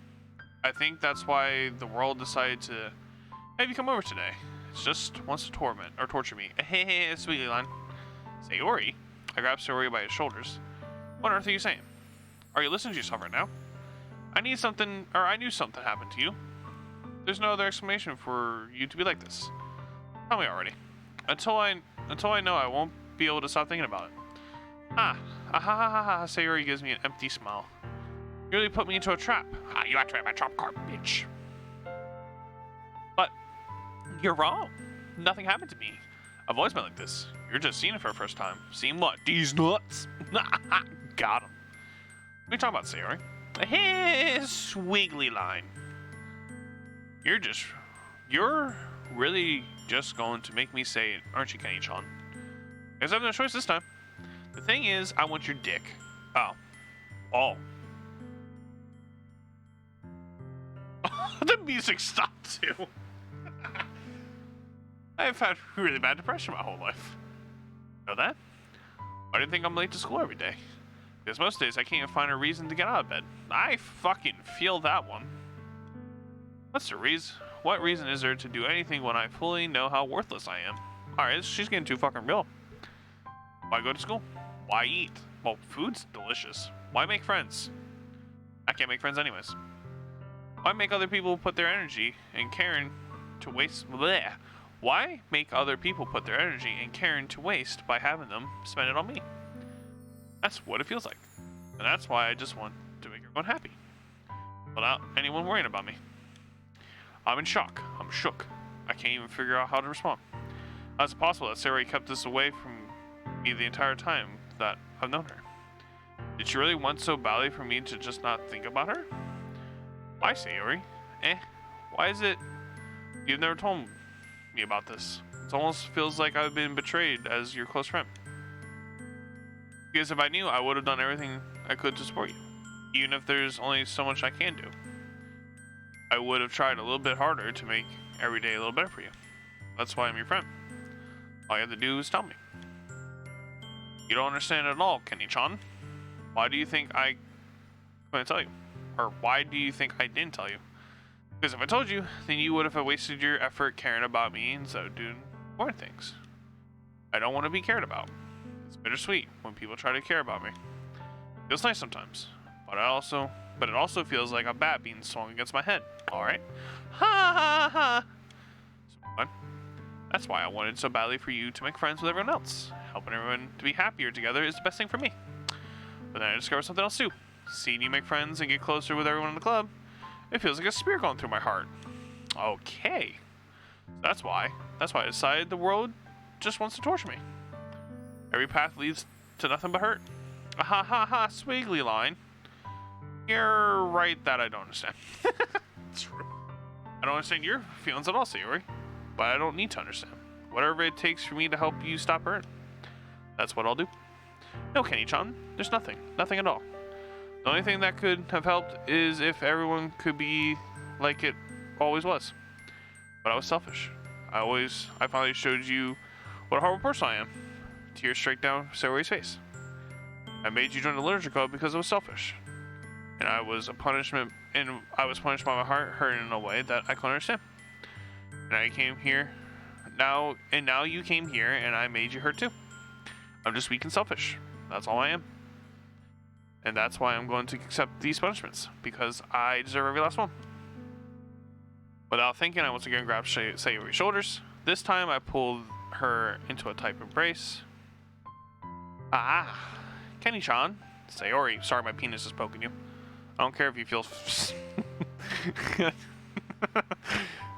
I think that's why the world decided to have you come over today. It just wants to torture me. Hey, sweetie line. Sayori? I grabbed Sayori by his shoulders. What on earth are you saying? Are you listening to yourself right now? I knew something happened to you. There's no other explanation for you to be like this. Tell me already. Until I know, I won't be able to stop thinking about it. Sayori gives me an empty smile. You really put me into a trap. You activated my trap card, bitch. But you're wrong. Nothing happened to me. I've always been like this. You're just seeing it for the first time. Seeing what? These nuts? Got him. What are you talking about, Sayori? His swiggly line. You're really just going to make me say it, aren't you, Kenny-chan? Guess I have no choice this time. The thing is, I want your dick. Oh. The music stopped too. I've had really bad depression my whole life. Know that? Why do you think I'm late to school every day? Because most days I can't even find a reason to get out of bed. I fucking feel that one. What's the reason? What reason is there to do anything when I fully know how worthless I am? Alright, she's getting too fucking real. Why go to school? Why eat? Well, food's delicious. Why make friends? I can't make friends anyways. Why make other people put their energy and caring to waste? Bleh. Why make other people put their energy and caring to waste by having them spend it on me? That's what it feels like. And that's why I just want to make everyone happy. Without anyone worrying about me. I'm in shock. I'm shook. I can't even figure out how to respond. How is it possible that Sayori kept this away from me the entire time that I've known her? Did she really want so badly for me to just not think about her? Why, Sayori? Why is it you've never told me about this? It almost feels like I've been betrayed as your close friend. Because if I knew, I would have done everything I could to support you. Even if there's only so much I can do. I would have tried a little bit harder to make every day a little better for you. That's why I'm your friend. All you have to do is tell me. You don't understand at all, Kenny-chan. Why do you think I couldn't tell you? Or why do you think I didn't tell you? Because if I told you, then you would have wasted your effort caring about me instead of doing more things. I don't want to be cared about. It's bittersweet when people try to care about me. It feels nice sometimes, but it also feels like a bat being swung against my head. Alright. Ha ha ha! So fun. That's why I wanted so badly for you to make friends with everyone else. Helping everyone to be happier together is the best thing for me. But then I discovered something else too. Seeing you make friends and get closer with everyone in the club, it feels like a spear going through my heart. Okay. That's why I decided the world just wants to torture me. Every path leads to nothing but hurt. Ha ha ha, swiggly line. You're right that I don't understand. True. I don't understand your feelings at all, Sayori. But I don't need to understand. Whatever it takes for me to help you stop hurting. That's what I'll do. No, Kenny-chan. There's nothing. Nothing at all. The only thing that could have helped is if everyone could be like it always was. But I was selfish. I finally showed you what a horrible person I am. Tears straight down Sayori's face. I made you join the literature club because it was selfish. And I was punished by my heart hurting in a way that I couldn't understand. And I came here now you came here and I made you hurt too. I'm just weak and selfish. That's all I am. And that's why I'm going to accept these punishments, because I deserve every last one. Without thinking, I once again grabbed Sayori's shoulders. This time I pulled her into a tight embrace. Kenny-chan. Sayori, sorry my penis is poking you. I don't care if you feel...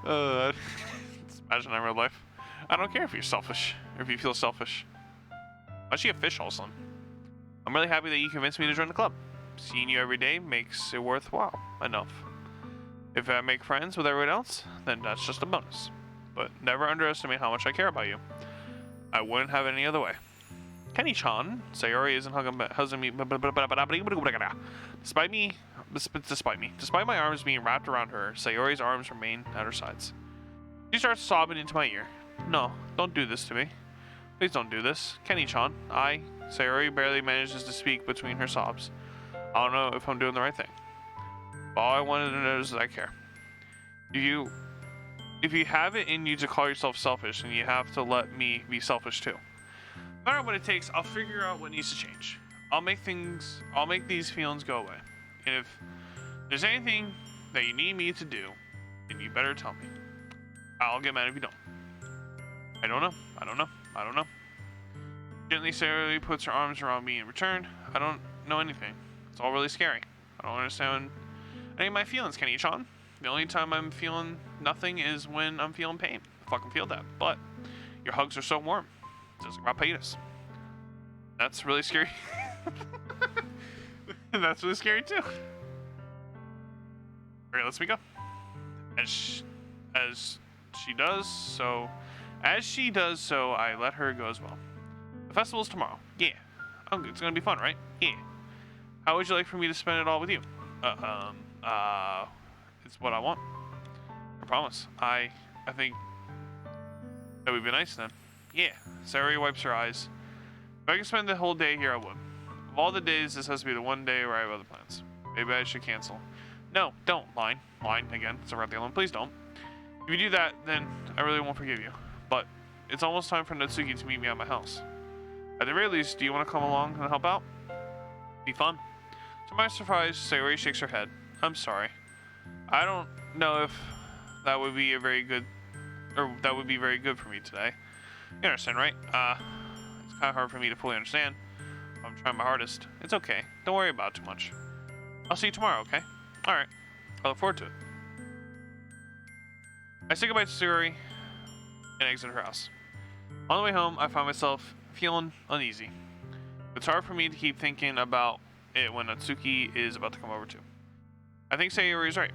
imagine that in real life. I don't care if you're selfish, or if you feel selfish. Why's she a fish all of a sudden? I'm really happy that you convinced me to join the club. Seeing you every day makes it worthwhile enough. If I make friends with everyone else, then that's just a bonus. But never underestimate how much I care about you. I wouldn't have it any other way. Kenny-chan, Sayori isn't hugging me. Despite my arms being wrapped around her, Sayori's arms remain at her sides. She starts sobbing into my ear. No, don't do this to me. Please don't do this. Kenny-chan, Sayori barely manages to speak between her sobs. I don't know if I'm doing the right thing. But all I wanted to know is that I care. If you have it in you to call yourself selfish, then you have to let me be selfish too. No matter what it takes, I'll figure out what needs to change. I'll make these feelings go away. And if there's anything that you need me to do, then you better tell me. I'll get mad if you don't. I don't know. Gently, Sarah puts her arms around me in return. I don't know anything. It's all really scary. I don't understand any of my feelings, Kenny-chan. The only time I'm feeling nothing is when I'm feeling pain. I fucking feel that. But your hugs are so warm. Just like my penis. That's really scary. That's really scary too. Alright, let's go. As she does so, I let her go as well. The festival's tomorrow. Yeah. Oh, it's gonna be fun, right? Yeah. How would you like for me to spend it all with you? It's what I want. I promise. I think that would be nice then. Yeah. Sarah wipes her eyes. If I could spend the whole day here, I would. Of all the days, this has to be the one day where I have other plans. Maybe I should cancel. No, don't. Line again. It's a red one. Please don't. If you do that, then I really won't forgive you. But it's almost time for Natsuki to meet me at my house. At the very least, do you want to come along and help out? Be fun. To my surprise, Sayori shakes her head. I'm sorry. I don't know if that would be very good for me today. You understand, right? It's kind of hard for me to fully understand. I'm trying my hardest. It's okay. Don't worry about it too much. I'll see you tomorrow, okay? Alright. I look forward to it. I say goodbye to Sayori and exit her house. On the way home, I find myself feeling uneasy. It's hard for me to keep thinking about it when Natsuki is about to come over too. I think Sayori is right.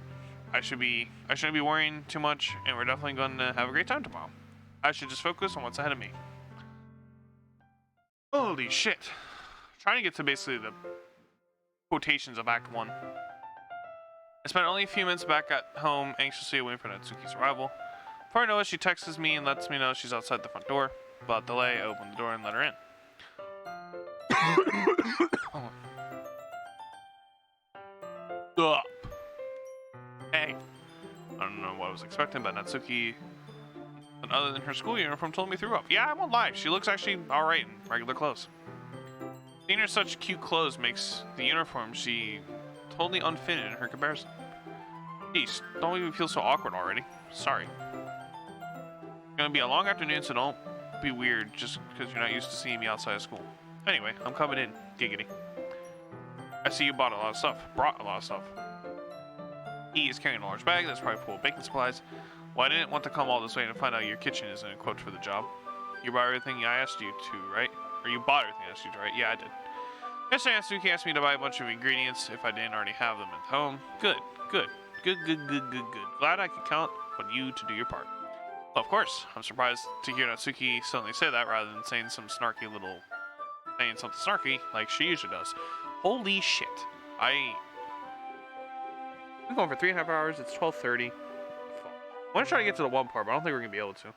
I shouldn't be worrying too much, and we're definitely going to have a great time tomorrow. I should just focus on what's ahead of me. Holy shit. Trying to get to basically the quotations of Act 1. I spent only a few minutes back at home, anxiously waiting for Natsuki's arrival. Before I know it, she texts me and lets me know she's outside the front door. Without delay, I open the door and let her in. Up. Hey. I don't know what I was expecting, but Natsuki, and other than her school uniform, told me threw up. Yeah, I won't lie. She looks actually alright in regular clothes. Seeing her such cute clothes makes the uniform she totally unfitted in her comparison. Jeez, don't even feel so awkward already. Sorry. It's gonna be a long afternoon, so don't be weird just because you're not used to seeing me outside of school. Anyway, I'm coming in. Giggity. I see you brought a lot of stuff. He is carrying a large bag that's probably full of baking supplies. Well, I didn't want to come all this way to find out your kitchen isn't equipped for the job. You bought everything I asked you to, right? Or you bought everything I asked you to, right? Yeah, I did. Yesterday, Natsuki asked me to buy a bunch of ingredients if I didn't already have them at home. Good. Glad I could count on you to do your part. Well, of course, I'm surprised to hear Natsuki suddenly say that rather than saying something snarky like she usually does. Holy shit. I'm going for 3.5 hours. It's 12:30. I want to try to get to the one part, but I don't think we're going to be able to.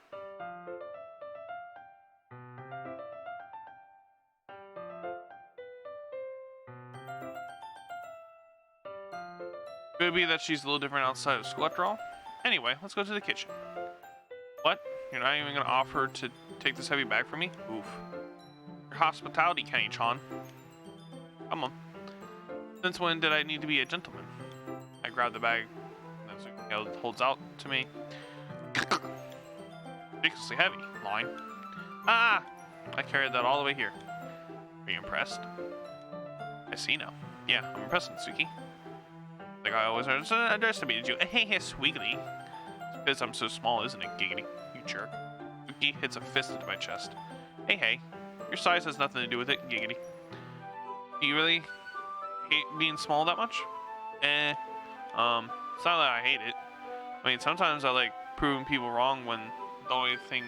Could be that she's a little different outside of school after all. Anyway, let's go to the kitchen. What? You're not even going to offer to take this heavy bag for me? Oof. Your hospitality, Kenny-chan. Come on. Since when did I need to be a gentleman? I grab the bag that holds out to me. Ridiculously heavy. Line. Ah! I carried that all the way here. Are you impressed? I see now. Yeah, I'm impressed, Natsuki. Like I always underestimated you. Hey, sweetly. It's because I'm so small, isn't it, Giggity? You jerk. Natsuki hits a fist into my chest. Hey. Your size has nothing to do with it, Giggity. Do you really hate being small that much? It's not that I hate it. I mean, sometimes I like proving people wrong when the only thing...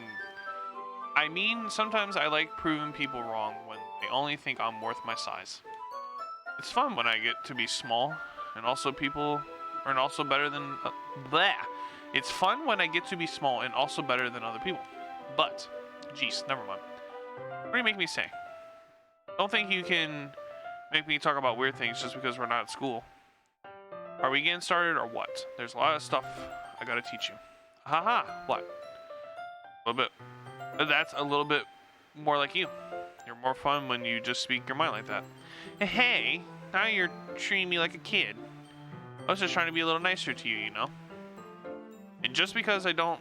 sometimes I like proving people wrong when they only think I'm worth my size. It's fun when I get to be small, and also better than... It's fun when I get to be small and also better than other people. But, jeez, never mind. What do you make me say? Don't think you can make me talk about weird things just because we're not at school. Are we getting started or what? There's a lot of stuff I gotta teach you. Haha, what? A little bit. That's a little bit more like you. You're more fun when you just speak your mind like that. Hey, now you're treating me like a kid. I was just trying to be a little nicer to you, you know? And just because I don't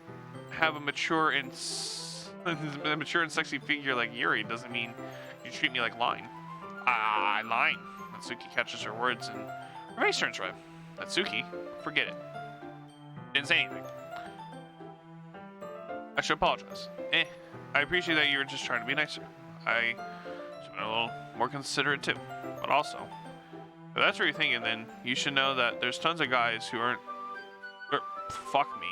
have a mature and sexy figure like Yuri doesn't mean you treat me like Line. Line. Natsuki catches her words and her face turns red. Natsuki, forget it. Didn't say anything. I should apologize. I appreciate that you were just trying to be nicer. I should have been a little more considerate too. But also, if that's what you're thinking, then you should know that there's tons of guys who aren't... fuck me.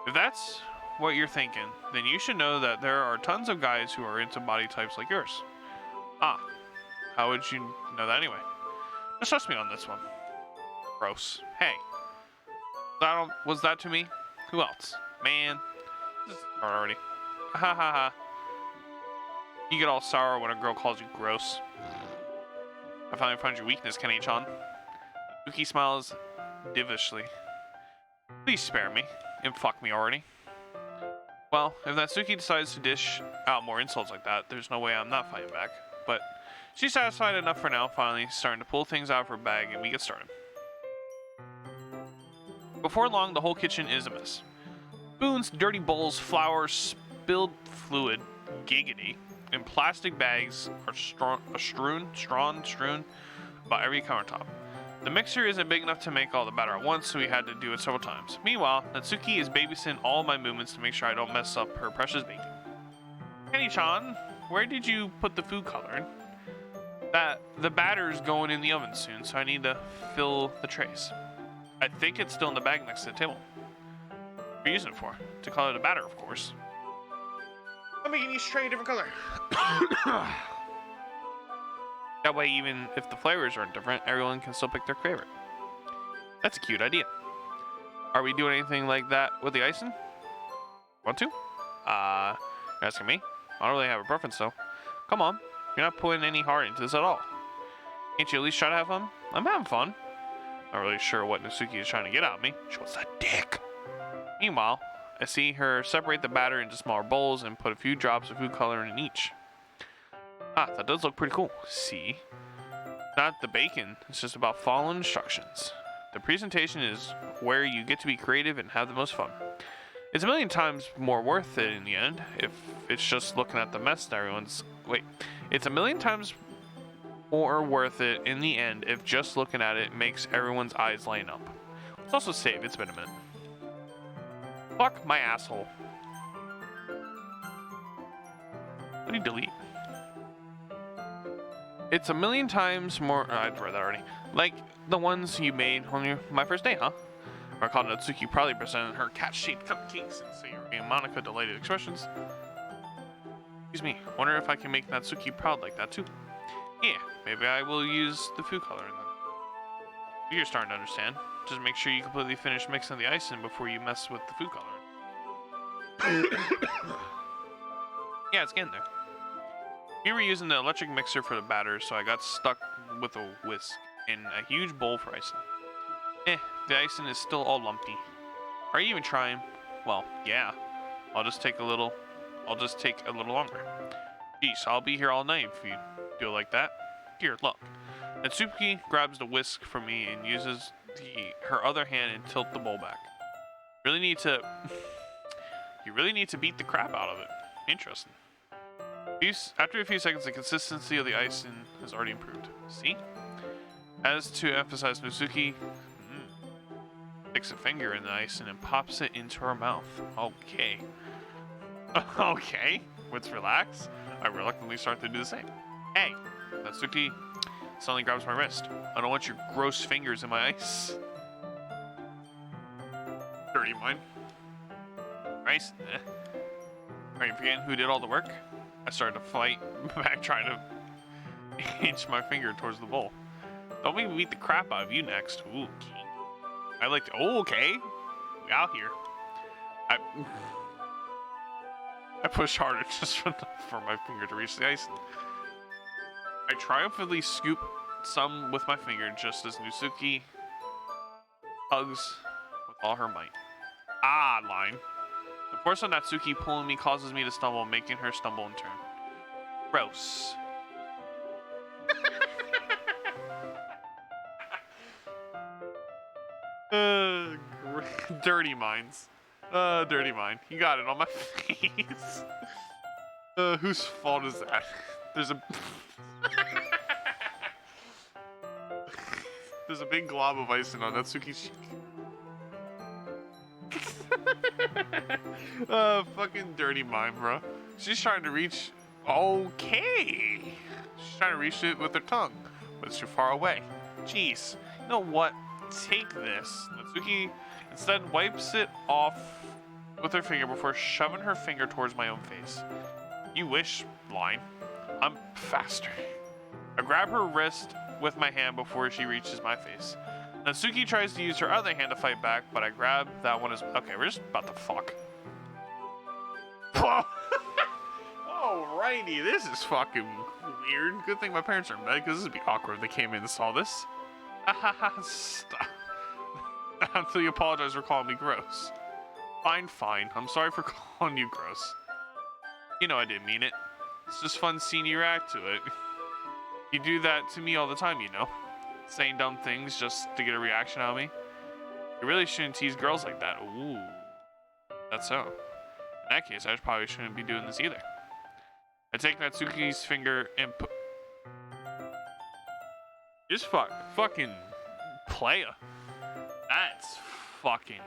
If that's what you're thinking, then you should know that there are tons of guys who are into body types like yours. How would you know that anyway? Just trust me on this one. Gross. Hey. Was that to me? Who else? Man. This is hard already. Ha ha ha. You get all sour when a girl calls you gross. I finally found your weakness, Kenny-chan. Yuki smiles divishly. Please spare me and fuck me already. Well, if Natsuki decides to dish out more insults like that, there's no way I'm not fighting back. But she's satisfied enough for now, finally starting to pull things out of her bag, and we get started. Before long, the whole kitchen is a mess. Spoons, dirty bowls, flour, spilled fluid, giggity, and plastic bags are strewn about every countertop. The mixer isn't big enough to make all the batter at once, so we had to do it several times. Meanwhile, Natsuki is babysitting all my movements to make sure I don't mess up her precious baking. Kenny-chan, where did you put the food coloring? The batter's going in the oven soon, so I need to fill the trays. I think it's still in the bag next to the table. What are you using it for? To color the batter, of course. I'm making each tray a different color. That way, even if the flavors aren't different, everyone can still pick their favorite. That's a cute idea. Are we doing anything like that with the icing? Want to? You're asking me? I don't really have a preference, though. Come on. You're not putting any heart into this at all. Can't you at least try to have fun? I'm having fun. Not really sure what Natsuki is trying to get out of me. She wants that dick. Meanwhile, I see her separate the batter into smaller bowls and put a few drops of food coloring in each. That does look pretty cool. See? Not the bacon, it's just about following instructions. The presentation is where you get to be creative and have the most fun. It's a million times more worth it in the end if it's just looking at the mess that everyone's... It's a million times more worth it in the end if just looking at it makes everyone's eyes line up. Let's also save, it's been a minute. Fuck my asshole. What do you delete? It's a million times more... I've read that already. Like the ones you made on my first day, huh? I recall Natsuki proudly presented her cat-shaped cupcakes and saying Monica delighted expressions. Excuse me, wonder if I can make Natsuki proud like that too. Yeah, maybe I will use the food coloring then. You're starting to understand. Just make sure you completely finish mixing the icing before you mess with the food coloring. Yeah, it's getting there. We were using the electric mixer for the batter, so I got stuck with a whisk in a huge bowl for icing. The icing is still all lumpy. Are you even trying? Well, yeah. I'll just take a little longer. Jeez, I'll be here all night if you do it like that. Here, look. Natsuki grabs the whisk from me and uses her other hand and tilt the bowl back. You really need to beat the crap out of it. Interesting. After a few seconds, the consistency of the icing has already improved. See? As to emphasize, Natsuki sticks a finger in the icing and pops it into her mouth. Okay. Okay. Let's relax. I reluctantly start to do the same. Hey! Natsuki suddenly grabs my wrist. I don't want your gross fingers in my ice. Dirty mine. Nice. Are you forgetting who did all the work? I started to fight back, trying to inch my finger towards the bowl. Don't make me beat the crap out of you next. Ooh, king. I like to... Oh, okay. We out here. I pushed harder just for my finger to reach the ice. I triumphantly scoop some with my finger just as Natsuki hugs with all her might. Ah, line. The force of Natsuki pulling me causes me to stumble, making her stumble in turn. Gross. Dirty minds. Dirty mind. You got it on my face. Whose fault is that? There's a there's a big glob of icing on Natsuki's cheek. Fucking dirty mind, bro. She's trying to reach. Okay. She's trying to reach it with her tongue, but it's too far away. Jeez. You know what? Take this. Natsuki instead wipes it off with her finger before shoving her finger towards my own face. You wish, line. I'm faster. I grab her wrist with my hand before she reaches my face. Natsuki tries to use her other hand to fight back, but I grab that one as well. Okay, we're just about to fuck. Alrighty, this is fucking weird. Good thing my parents are in bed, because this would be awkward if they came in and saw this. Stop. Until you apologize for calling me gross. Fine. I'm sorry for calling you gross. You know I didn't mean it. It's just fun seeing you react to it. You do that to me all the time, you know. Saying dumb things just to get a reaction out of me. You really shouldn't tease girls like that. Ooh. That's so. In that case, I probably shouldn't be doing this either. I take Natsuki's finger and put... Just fucking playa. That's fucking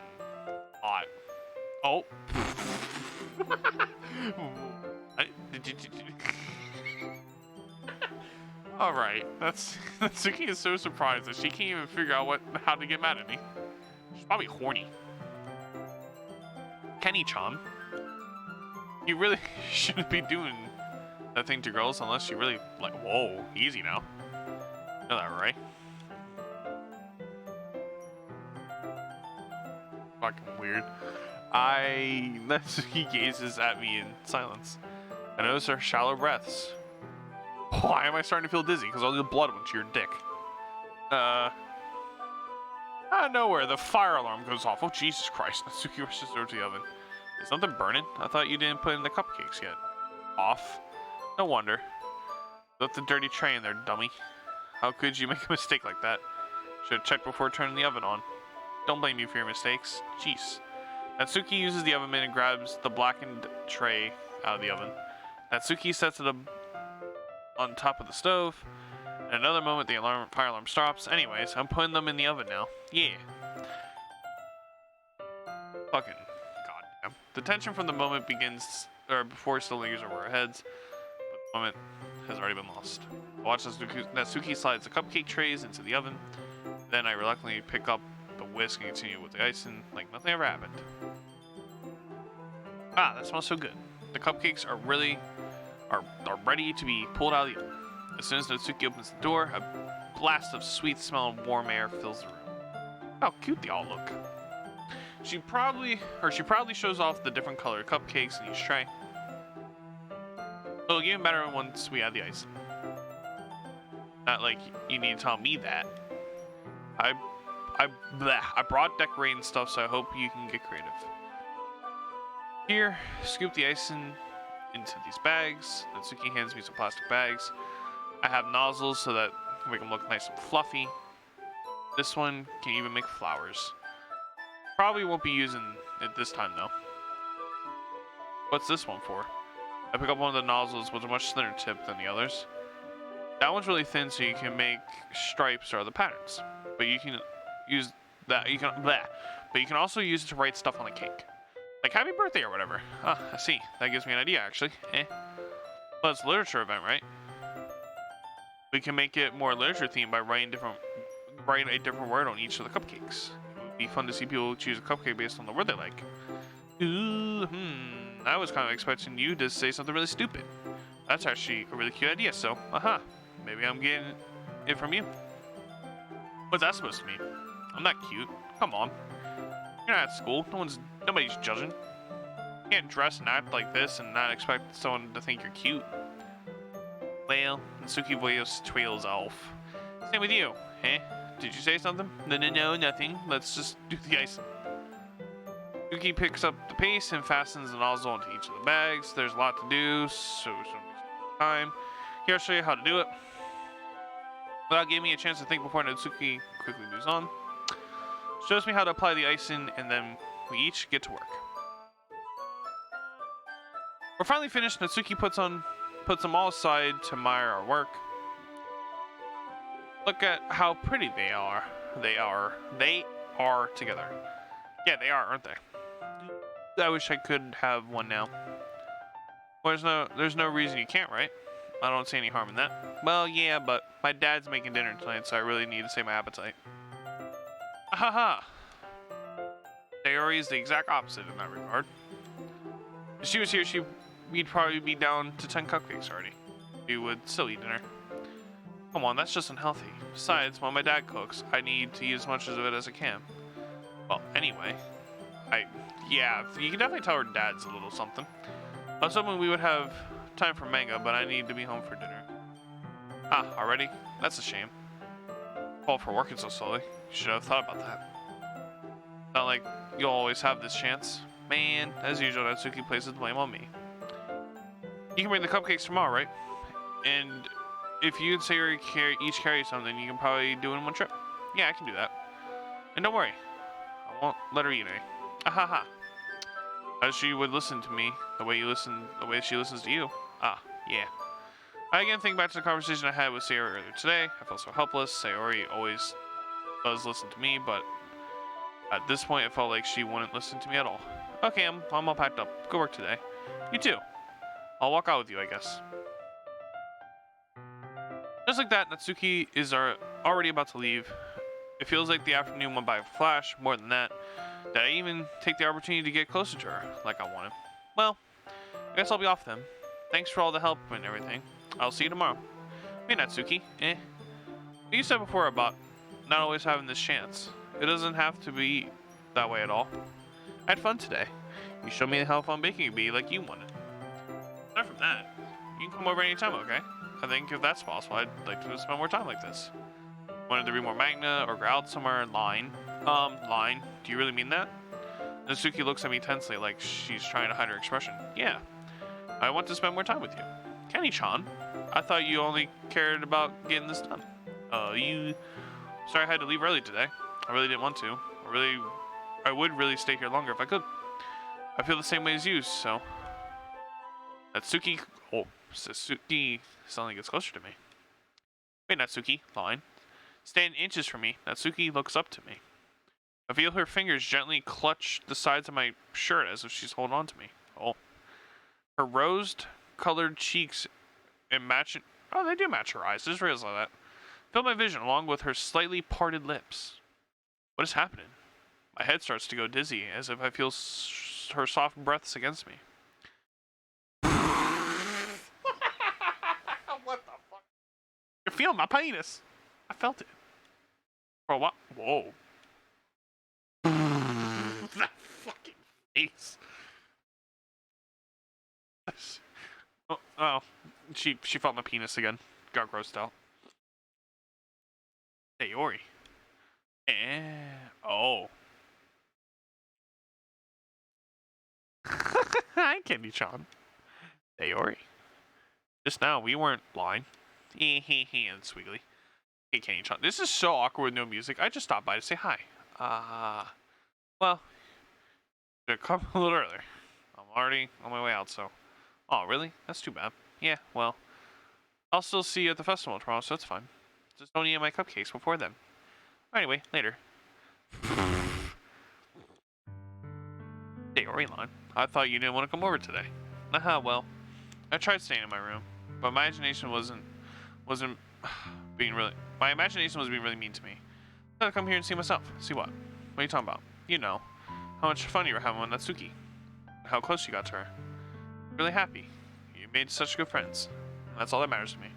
hot. Oh. Alright, Natsuki is so surprised that she can't even figure out how to get mad at me. She's probably horny. Kenny-chan, you really shouldn't be doing that thing to girls unless you really like. Whoa, easy now. You know that, right? Fucking weird. Natsuki gazes at me in silence. I notice her shallow breaths. Why am I starting to feel dizzy? Because all the blood went to your dick. Out of nowhere, the fire alarm goes off. Oh, Jesus Christ. Natsuki rushes over to the oven. Is something burning? I thought you didn't put in the cupcakes yet. Off? No wonder. Left the dirty tray in there, dummy. How could you make a mistake like that? Should have checked before turning the oven on. Don't blame you for your mistakes. Jeez. Natsuki uses the oven mitt and grabs the blackened tray out of the oven. Natsuki sets it up on top of the stove. In another moment, the fire alarm stops. Anyways, I'm putting them in the oven now. Yeah. Fucking goddamn. The tension from the moment begins, or before, still lingers over our heads, but the moment has already been lost. I watch as Natsuki slides the cupcake trays into the oven. Then I reluctantly pick up the whisk and continue with the icing like nothing ever happened. Ah, that smells so good. The cupcakes are ready to be pulled out of the oven. As soon as Natsuki opens the door, a blast of sweet smell and warm air fills the room. How cute they all look. She proudly shows off the different colored cupcakes in each tray. It'll get even better once we add the icing. Not like you need to tell me that. I brought decorating stuff, so I hope you can get creative. Here, scoop the icing into these bags. Natsuki hands me some plastic bags. I have nozzles so that can make them look nice and fluffy. This one can even make flowers. Probably won't be using it this time though. What's this one for? I pick up one of the nozzles with a much thinner tip than the others. That one's really thin, so you can make stripes or other patterns. But you can use that. But you can also use it to write stuff on the cake, like "Happy Birthday" or whatever. Ah, I see. That gives me an idea, actually. Well, it's a literature event, right? We can make it more literature themed by writing a different word on each of the cupcakes. It would be fun to see people choose a cupcake based on the word they like. Ooh, I was kind of expecting you to say something really stupid. That's actually a really cute idea, so, maybe I'm getting it from you. What's that supposed to mean? I'm not cute. Come on. You're not at school. Nobody's judging. You can't dress and act like this and not expect someone to think you're cute. Well, Natsuki voice trails off. Same with you. Eh? Did you say something? No, nothing. Let's just do the icing. Yuki picks up the paste and fastens the nozzle into each of the bags. There's a lot to do, so we shouldn't waste time. Here, I'll show you how to do it. Without giving me a chance to think before, Natsuki quickly moves on. Shows me how to apply the icing, and then we each get to work. We're finally finished. Natsuki puts them all aside to admire our work. Look at how pretty they are. They are together. Yeah, they are, aren't they? I wish I could have one now. Well, there's no reason you can't, right? I don't see any harm in that. Well, yeah, but my dad's making dinner tonight, so I really need to save my appetite. Ahaha! Sayori is the exact opposite in that regard. If she was here, we'd probably be down to 10 cupcakes already. We would still eat dinner. Come on, that's just unhealthy. Besides, when my dad cooks, I need to eat as much of it as I can. Well, anyway, yeah, you can definitely tell her dad's a little something. I was hoping we would have time for manga, but I need to be home for dinner. Ah, already? That's a shame. Well, for working so slowly, you should have thought about that. Not like you'll always have this chance. Man, as usual, Natsuki places the blame on me. You can bring the cupcakes tomorrow, right? And if you and Sayori each carry something, you can probably do it in one trip. Yeah, I can do that. And don't worry, I won't let her eat any. Ahaha. As she would listen to me, the way she listens to you. Ah, yeah. I again think back to the conversation I had with Sayori earlier today. I felt so helpless. Sayori always does listen to me, but at this point, it felt like she wouldn't listen to me at all. Okay, I'm all packed up. Good work today. You too. I'll walk out with you, I guess. Just like that, Natsuki is already about to leave. It feels like the afternoon went by a flash. More than that, did I even take the opportunity to get closer to her like I wanted? Well, I guess I'll be off then. Thanks for all the help and everything. I'll see you tomorrow. Hey, Natsuki. What you said before about not always having this chance. It doesn't have to be that way at all. I had fun today. You showed me how fun baking could be like you wanted. Aside from that, you can come over anytime, okay? I think if that's possible, I'd like to spend more time like this. Wanted to read more manga or go out somewhere. Line. Line. Do you really mean that? Natsuki looks at me tensely like she's trying to hide her expression. Yeah. I want to spend more time with you. Kenny-chan, I thought you only cared about getting this done. Sorry I had to leave early today. I really didn't want to. I would really stay here longer if I could. I feel the same way as you, so... Natsuki suddenly gets closer to me. Wait, Natsuki, line. Stand inches from me. Natsuki looks up to me. I feel her fingers gently clutch the sides of my shirt as if she's holding on to me. Oh. Her rose-colored cheeks and matching... Oh, they do match her eyes. I just realized that. Fill my vision along with her slightly parted lips. What is happening? My head starts to go dizzy as if I feel her soft breaths against me. What the fuck? You're feeling my penis. I felt it. For what? Whoa. That fucking face. Oh, she felt my penis again. Got grossed out. Hey, Yuri. Oh. Hi, Candy-chan. Hey, Yuri. Just now, we weren't lying. And Sweegly. Hey, Candy-chan. This is so awkward with no music. I just stopped by to say hi. Well, should come a little earlier. I'm already on my way out, so... Oh, really? That's too bad. Yeah, well, I'll still see you at the festival tomorrow, so that's fine. Just don't eat my cupcakes before then. Anyway, later. Hey, Orelon, I thought you didn't want to come over today. Well, I tried staying in my room, but my imagination was being really mean to me. I had to come here and see myself. See what? What are you talking about? You know, how much fun you were having with Natsuki. How close you got to her. Really happy. You made such good friends. That's all that matters to me.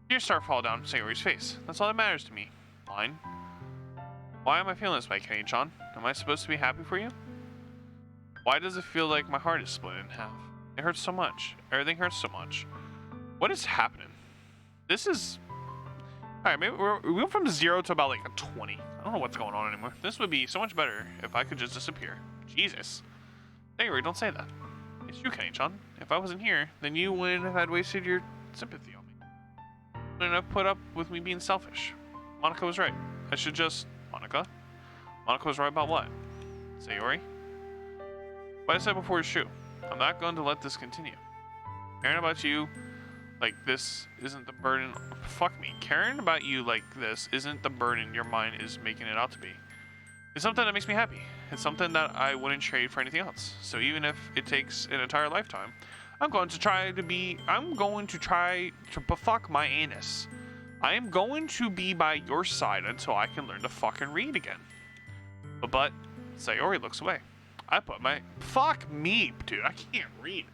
Tears start fall down Sayori's face. That's all that matters to me. Line. Why am I feeling this way, Kenny-chan? Am I supposed to be happy for you? Why does it feel like my heart is split in half? It hurts so much. Everything hurts so much. What is happening? This is Alright, maybe we went from 0 to about like a 20. I don't know what's going on anymore. This would be so much better if I could just disappear. Jesus. Hey, Yuri, don't say that. It's you, Kenny-chan. If I wasn't here, then you wouldn't have had wasted your sympathy on me. Wouldn't have put up with me being selfish. Monica was right. I should just... Monica? Monica was right about what? Sayori? What I said before is true. I'm not going to let this continue. Caring about you like this isn't the burden... Fuck me. Caring about you like this isn't the burden your mind is making it out to be. It's something that makes me happy. It's something that I wouldn't trade for anything else. So even if it takes an entire lifetime, I'm going to try to befuck my anus. I am going to be by your side until I can learn to fucking read again. But Sayori looks away. I put my... Fuck me, dude. I can't read.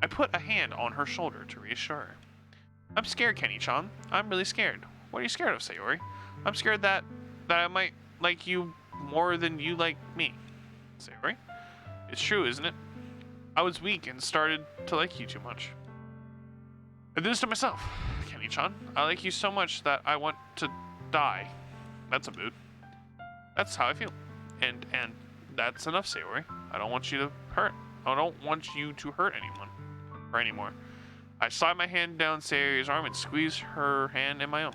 I put a hand on her shoulder to reassure her. I'm scared, Kenny-chan. I'm really scared. What are you scared of, Sayori? I'm scared that I might like you more than you like me. Sayori? It's true, isn't it? I was weak and started to like you too much. I did this to myself, Kenny-chan. I like you so much that I want to die. That's a mood. That's how I feel. And that's enough, Sayori. I don't want you to hurt. I don't want you to hurt anyone or anymore. I slide my hand down Sayori's arm and squeeze her hand in my own.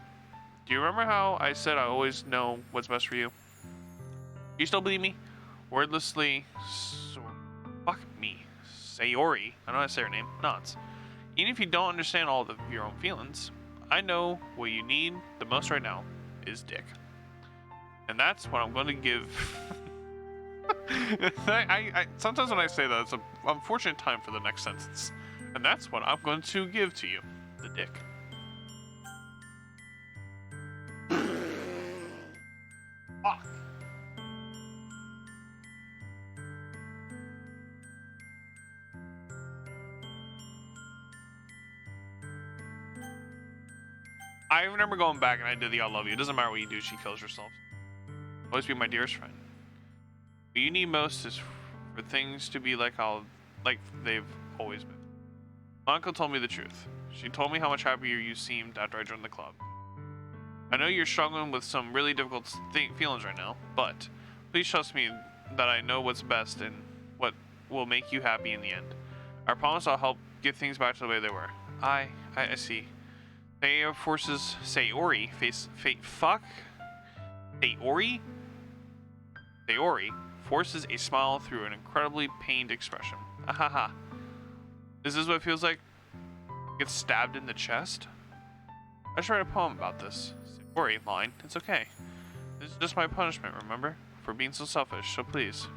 Do you remember how I said I always know what's best for you? Do you still believe me? Wordlessly, fuck me. Sayori, I know how to say her name, nods. Even if you don't understand all of your own feelings, I know what you need the most right now is dick. And that's what I'm going to give. I sometimes when I say that, it's an unfortunate time for the next sentence. And that's what I'm going to give to you, the dick. Fuck. I remember going back and I did the I love you. It doesn't matter what you do, she kills herself. Always be my dearest friend. What you need most is for things to be like they've always been. My uncle told me the truth. She told me how much happier you seemed after I joined the club. I know you're struggling with some really difficult feelings right now, but please trust me that I know what's best and what will make you happy in the end. I promise I'll help get things back to the way they were. I see. Sayori forces Sayori forces a smile through an incredibly pained expression. Ahaha. Is this what it feels like? Get stabbed in the chest? I just read a poem about this. Sayori line. It's okay. This is just my punishment, remember? For being so selfish, so please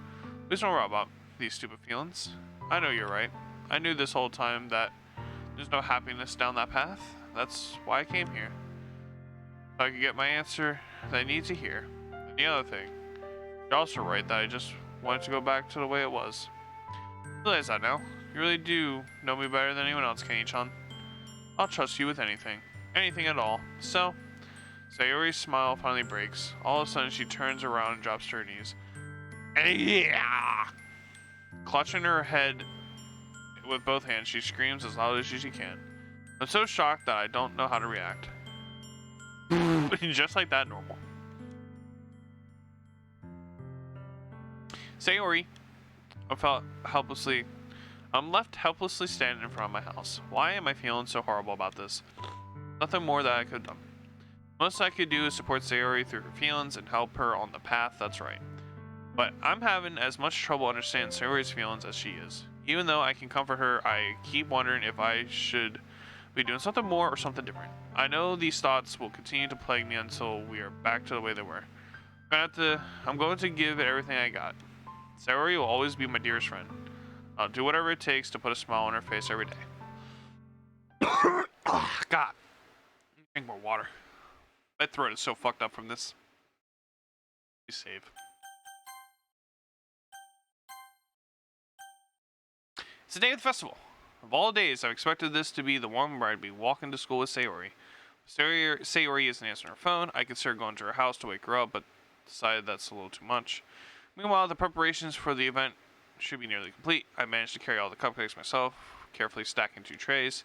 don't worry about these stupid feelings. I know you're right. I knew this whole time that there's no happiness down that path. That's why I came here. So I could get my answer that I need to hear. And the other thing, you're also right that I just wanted to go back to the way it was. Realize that now. You really do know me better than anyone else, Kenny-chan. I'll trust you with anything. Anything at all. So, Sayori's smile finally breaks. All of a sudden, she turns around and drops to her knees. Yeah! Clutching her head with both hands, she screams as loud as she can. I'm so shocked that I don't know how to react. Just like that, normal. Sayori, I'm left helplessly standing in front of my house. Why am I feeling so horrible about this? Nothing more that I could have done. Most I could do is support Sayori through her feelings and help her on the path that's right. But I'm having as much trouble understanding Sayori's feelings as she is. Even though I can comfort her, I keep wondering if I should be doing something more or something different. I know these thoughts will continue to plague me until we are back to the way they were. I'm going to give it everything I got. Sayori will always be my dearest friend. I'll do whatever it takes to put a smile on her face every day. Oh, God. Drink more water. My throat is so fucked up from this. Please save. It's the day of the festival. Of all days, I've expected this to be the one where I'd be walking to school with Sayori. Sayori isn't answering her phone. I considered going to her house to wake her up, but decided that's a little too much. Meanwhile, the preparations for the event should be nearly complete. I managed to carry all the cupcakes myself, carefully stacking 2 trays.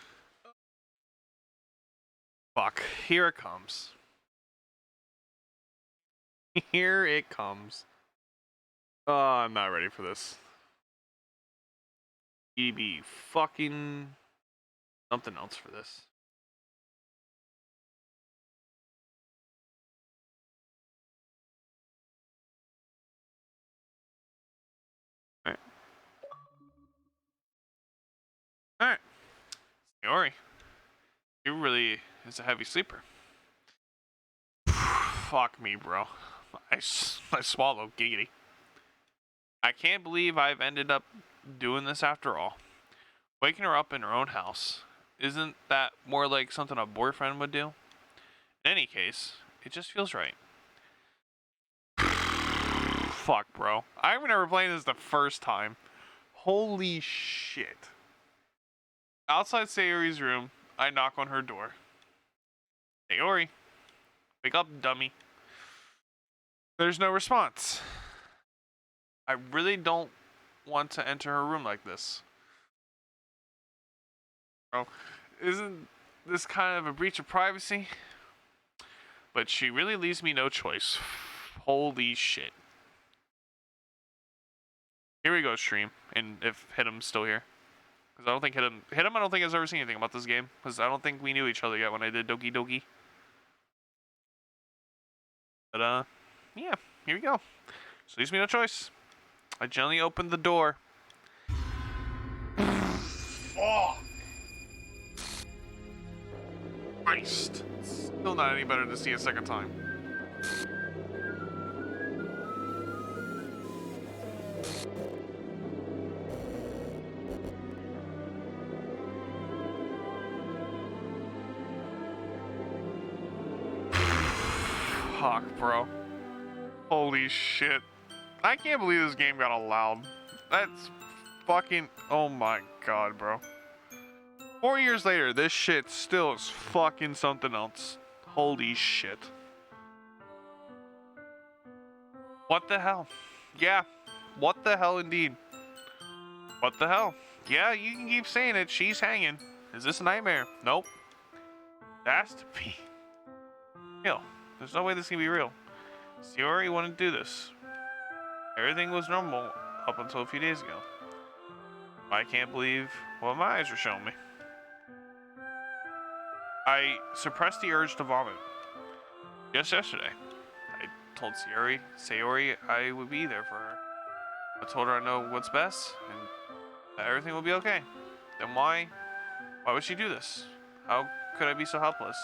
Fuck. Here it comes. Here it comes. Oh, I'm not ready for this. Be fucking something else for this. Alright. Alright. Yuri. You really is a heavy sleeper. Fuck me, bro. I swallowed giggity. I can't believe I've ended up doing this after all. Waking her up in her own house. Isn't that more like something a boyfriend would do? In any case, it just feels right. Fuck, bro. I remember playing this the first time. Holy shit. Outside Sayori's room, I knock on her door. Sayori, wake up, dummy. There's no response. I really don't want to enter her room like this. Bro, isn't this kind of a breach of privacy? But she really leaves me no choice. Holy shit. Here we go, stream. And if Hit'em's still here. Because I don't think Hit'em I don't think has ever seen anything about this game. Because I don't think we knew each other yet when I did Doki Doki. But, yeah. Here we go. So leaves me no choice. I gently opened the door. Oh! Christ. Still not any better to see a second time. Fuck, bro. Holy shit. I can't believe this game got allowed. That's fucking... Oh my god, bro. 4 years later, this shit still is fucking something else. Holy shit. What the hell? Yeah. What the hell indeed? What the hell? Yeah, you can keep saying it. She's hanging. Is this a nightmare? Nope. It has to be. Real. There's no way this can be real. Sayori wouldn't do this. Everything was normal up until a few days ago. I can't believe what my eyes were showing me. I suppressed the urge to vomit. Just yesterday, I told Sayori I would be there for her. I told her I know what's best and that everything will be okay. Then why would she do this? How could I be so helpless?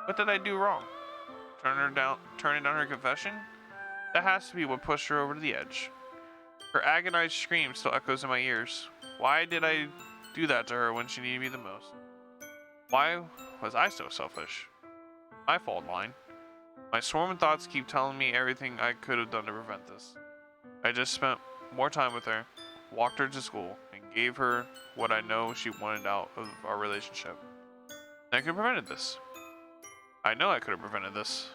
What did I do wrong? Turning down her confession? That has to be what pushed her over to the edge. Her agonized scream still echoes in my ears. Why did I do that to her when she needed me the most? Why was I so selfish? My fault line. My swarming thoughts keep telling me everything I could have done to prevent this. I just spent more time with her, walked her to school, and gave her what I know she wanted out of our relationship. I could have prevented this. I know I could have prevented this.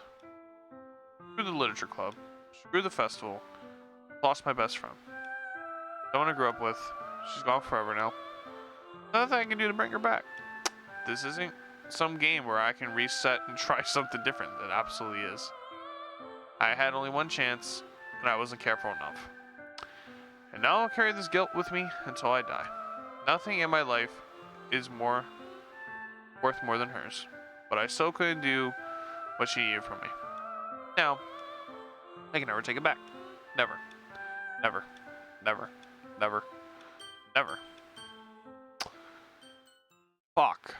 Screw the literature club. Screw the festival. Lost my best friend. Someone I grew up with. She's gone forever now. Nothing I can do to bring her back. This isn't some game where I can reset and try something different. It absolutely is. I had only one chance, and I wasn't careful enough. And now I'll carry this guilt with me until I die. Nothing in my life is worth more than hers. But I still couldn't do what she needed from me. Now, I can never take it back. Never. Never. Never. Never. Never. Fuck.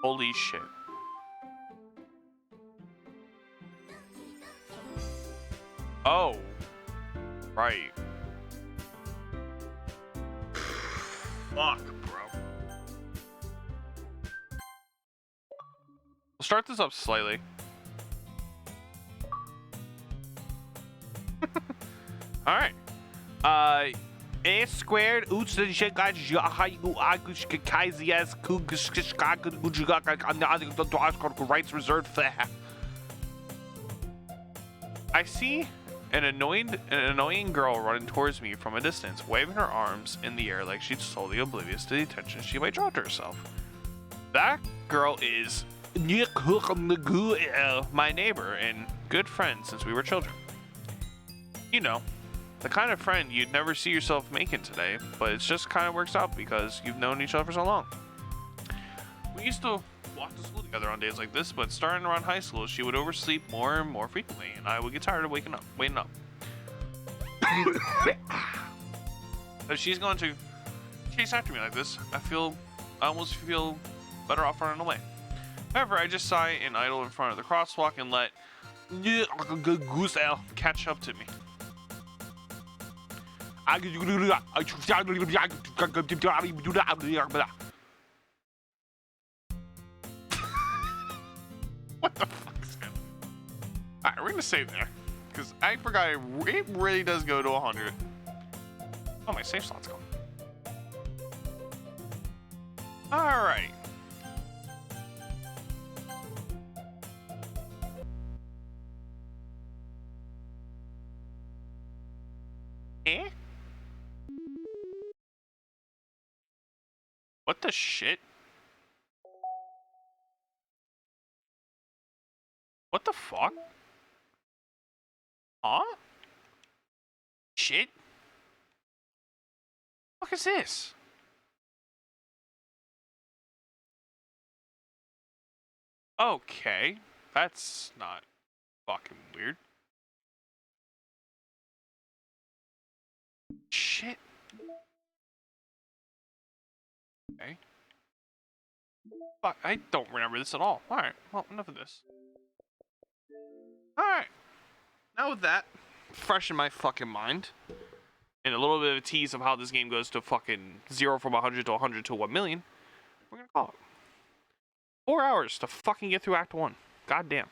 Holy shit. Oh. Right. Fuck, bro. We'll start this up slightly. Alright. A squared rights reserved. I see An annoying girl running towards me from a distance, waving her arms in the air like she's totally oblivious to the attention she might draw to herself. That girl is my neighbor and good friend since we were children. You know, the kind of friend you'd never see yourself making today, but it just kind of works out because you've known each other for so long. We used to walk to school together on days like this, but starting around high school, she would oversleep more and more frequently, and I would get tired of waiting up. If she's going to chase after me like this, I almost feel better off running away. However, I just sigh and idle in front of the crosswalk and let Goose L catch up to me. What the fuck is that? Alright, we're gonna save there. Because I forgot it really does go to 100. Oh, my save slot's gone. Alright. Eh? What the shit? What the fuck? Huh? Shit? What the fuck is this? Okay. That's not fucking weird. Shit. Okay. Fuck, I don't remember this at all. Alright, well, enough of this. Alright. Now with that fresh in my fucking mind, and a little bit of a tease of how this game goes to fucking 0 from 100 to 100 to 1 million, we're gonna call it. 4 hours to fucking get through Act 1. God damn.